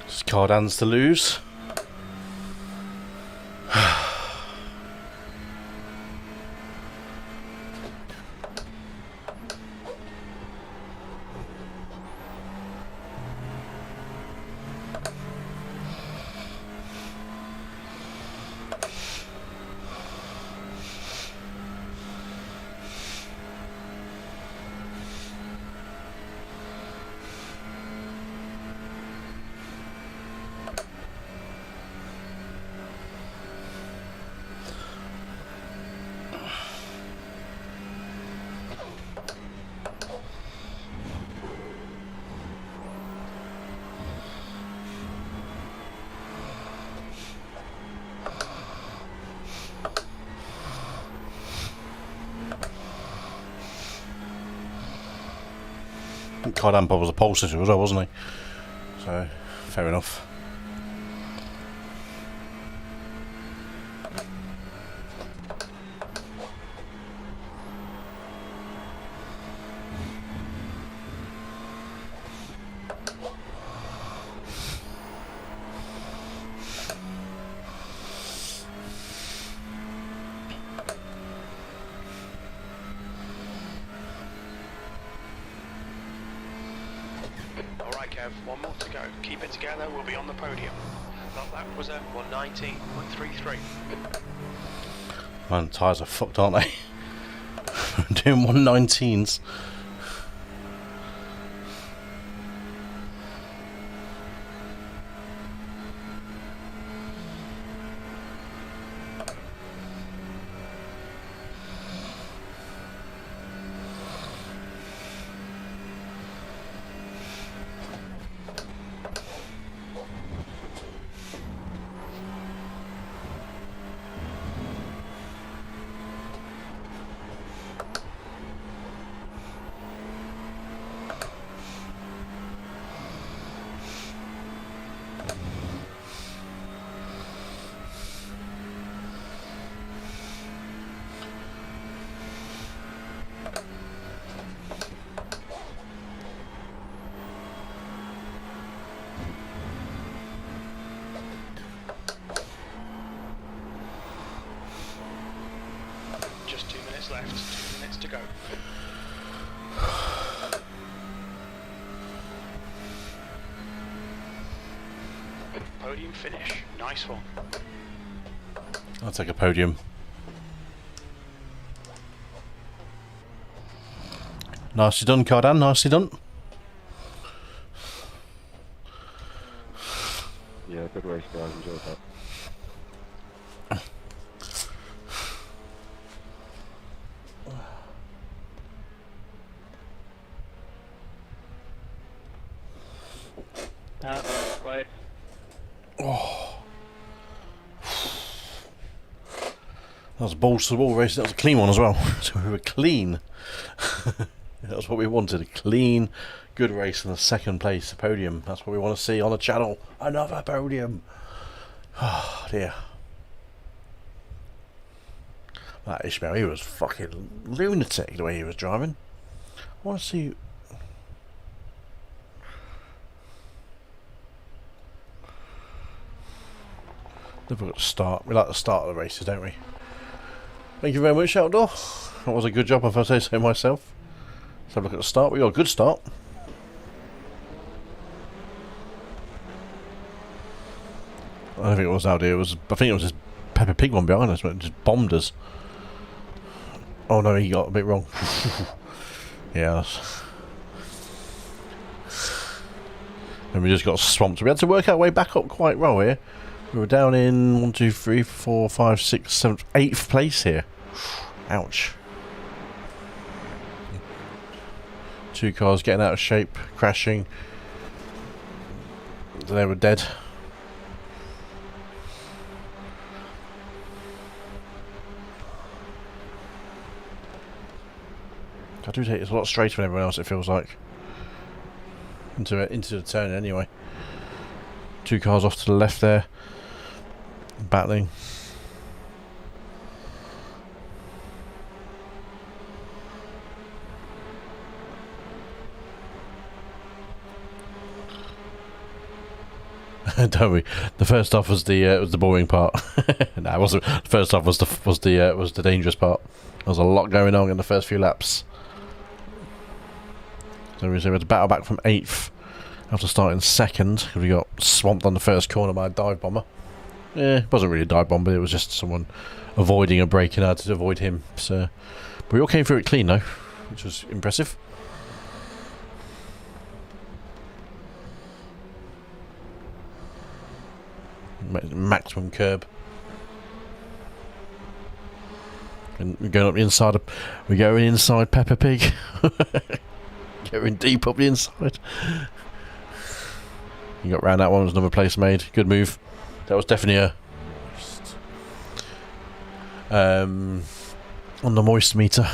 Speaker 1: Just cardans to lose. Cardan Bob was a pole sitter as well, wasn't he? So, fair enough.
Speaker 4: Alright, Kev, one more to go. Keep it together, we'll be on the podium. That was a 119.33.
Speaker 1: Man, tyres are fucked, aren't they? Doing 119s.
Speaker 4: laps left, 2 minutes to go. Podium finish, nice one.
Speaker 1: I'll take a podium. Nicely done, Cardan, nicely done.
Speaker 6: Yeah, good race, guys. Enjoyed that.
Speaker 2: Right.
Speaker 1: That was a balls to the wall race. That was a clean one as well. So we were clean. That's what we wanted. A clean, good race in the second place, the podium. That's what we want to see on the channel. Another podium. Oh dear. That Ishmael, he was fucking lunatic the way he was driving. I want to see. Never got to start. We like the start of the races, don't we? Thank you very much, Outdoor. That was a good job, if I say so myself. Let's have a look at the start. We got a good start. I don't think it was out here. I think it was this Peppa Pig one behind us, but it just bombed us. Oh no, he got a bit wrong. Yeah. And we just got swamped. We had to work our way back up quite well here. We were down in 1, 2, 3, 4, 5, 6, 7, 8th place here. Ouch. 2 cars getting out of shape, crashing. They were dead. I do take it a lot straighter than everyone else, it feels like. Into the turn anyway. 2 cars off to the left there. Battling. Don't we? The first half was the boring part. No, it wasn't. The first half was the dangerous part. There was a lot going on in the first few laps. So we had to battle back from 8th after starting 2nd because we got swamped on the first corner by a dive bomber. Yeah, it wasn't really a dive bomb, but it was just someone avoiding a break and I had to avoid him. So, but we all came through it clean though, which was impressive. Maximum curb. And we're going up the inside. We're going inside Peppa Pig. Going deep up the inside. You got round that one. Was another place made. Good move. That was definitely a on the moist meter.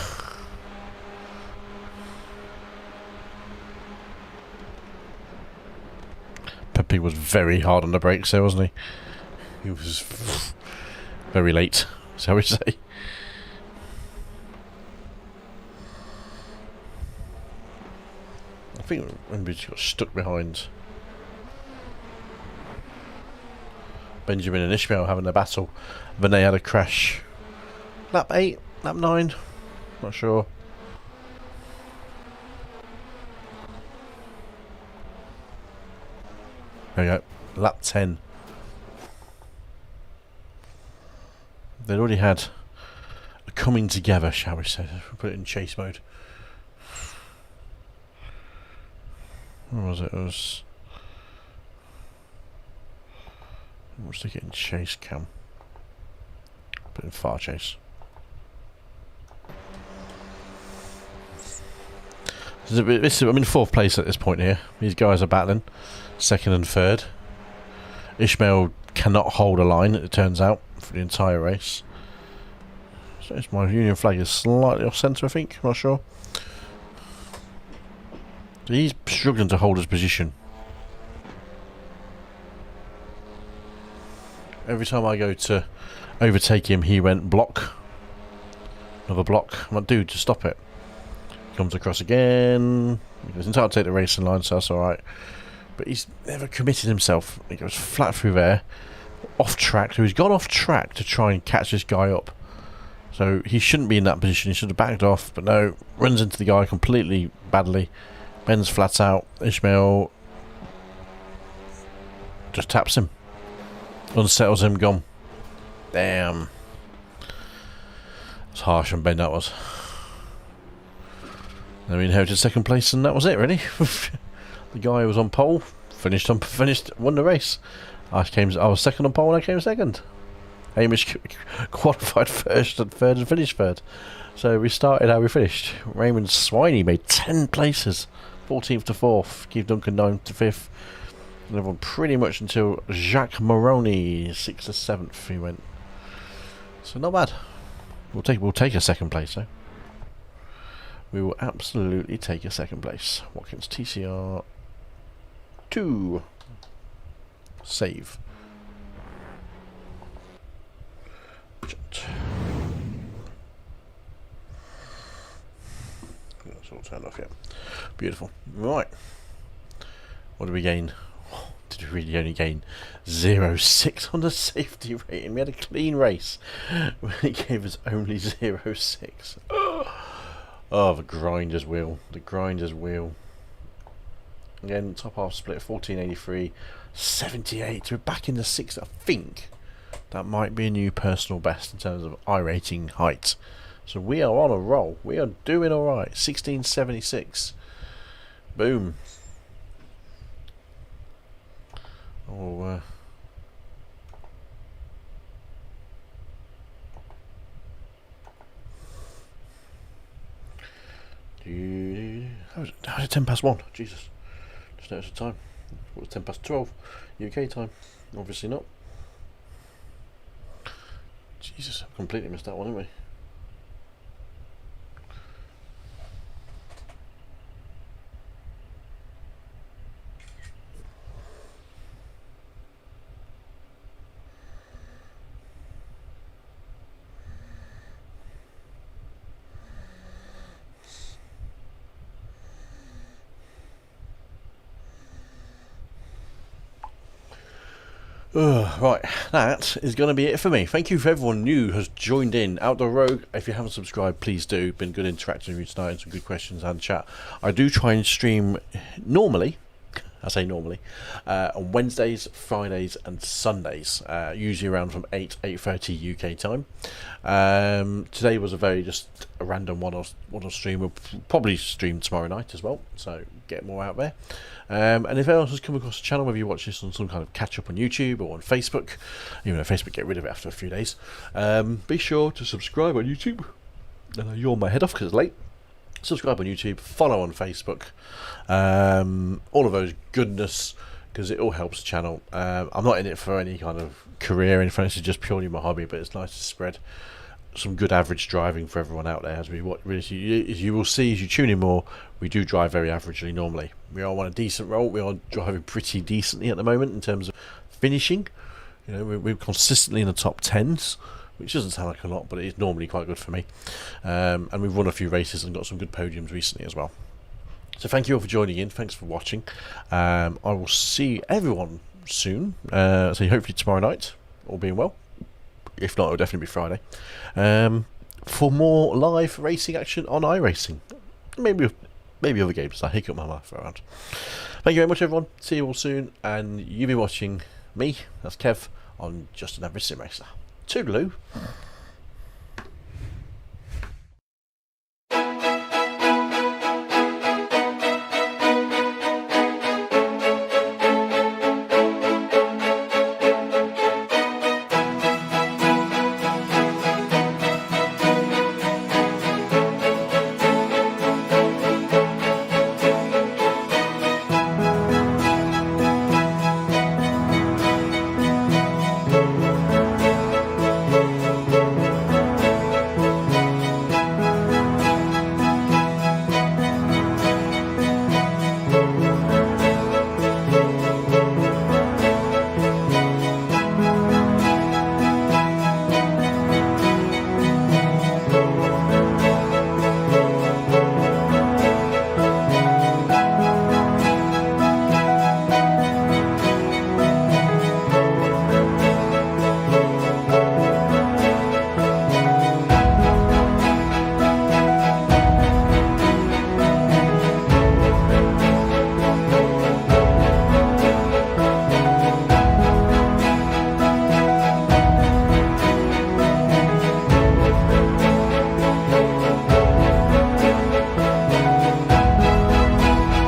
Speaker 1: Peppa was very hard on the brakes there, wasn't he? He was very late, shall we say. I think when we got stuck behind Benjamin and Ishmael having a battle, then they had a crash. Lap 8, lap 9, not sure. There you go, lap 10. They'd already had a coming together, shall we say. We'll put it in chase mode. What was it? It was... We'll stick it in chase cam. Put it in far chase. I'm in 4th place at this point here. These guys are battling. 2nd and 3rd. Ishmael cannot hold a line, it turns out, for the entire race. So my Union flag is slightly off centre, I think. I'm not sure. So he's struggling to hold his position. Every time I go to overtake him, he went block. Another block. I'm like, dude, just stop it. Comes across again. He's entitled to take the racing line, so that's alright. But he's never committed himself. He goes flat through there. Off track. So he's gone off track to try and catch this guy up. So he shouldn't be in that position. He should have backed off, but no, runs into the guy completely badly. Bends flat out. Ishmael just taps him, unsettles him, gone. Damn. It's harsh on Ben, that was. Then we inherited second place, and that was it, really. The guy who was on pole finished, won the race. I was second on pole, and I came second. Hamish qualified first and third, and finished third. So we started how we finished. Raymond Swiney made 10 places, 14th to 4th. Keith Duncan 9th to 5th. And everyone pretty much until Jacques Moroni 6th to 7th he went. So not bad. We'll take a second place though. We will absolutely take a second place. Watkins TCR 2. Save. That's all turned off yet. Beautiful. Right. What did we gain? Did we really only gain 0.6 on the safety rating? We had a clean race. It gave us only 0.6. Oh, the grinder's wheel. The grinder's wheel. Again, top half split 1483, 78. We're back in the 6th. I think that might be a new personal best in terms of iRacing height. So we are on a roll. We are doing alright. 1676. Boom. Oh, how is it 10 past 1? Jesus. Just noticed the time. It was 10 past 12 UK time. Obviously not. Jesus, I've completely missed that one, haven't we? Right, that is going to be it for me. Thank you for everyone new who has joined in. Outdoor Rogue, if you haven't subscribed, please do. Been good interacting with you tonight and some good questions and chat. I do try and stream normally, I say normally, on Wednesdays, Fridays and Sundays, usually around from 8:30 UK time. Today was a very just a random one-off stream. We'll probably stream tomorrow night as well, so get more out there. And if anyone else has come across the channel, whether you watch this on some kind of catch-up on YouTube or on Facebook, even though Facebook get rid of it after a few days, be sure to subscribe on YouTube. You're my head off because it's late. Subscribe on YouTube, follow on Facebook, all of those goodness, because it all helps the channel. I'm not in it for any kind of career or anything, this is just purely my hobby, but it's nice to spread some good average driving for everyone out there. As we watch, as you will see as you tune in more, we do drive very averagely normally. We are on a decent roll, we are driving pretty decently at the moment in terms of finishing. You know, we're consistently in the top 10s, which doesn't sound like a lot, but it is normally quite good for me. And we've won a few races and got some good podiums recently as well. So thank you all for joining in, thanks for watching. I will see everyone soon, so hopefully tomorrow night, all being well. If not, it'll definitely be Friday. For more live racing action on iRacing. Maybe other games. I hiccup my mouth around. Thank you very much, everyone. See you all soon. And you've been watching me, that's Kev, on Just an Average Sim Racer. Toodaloo.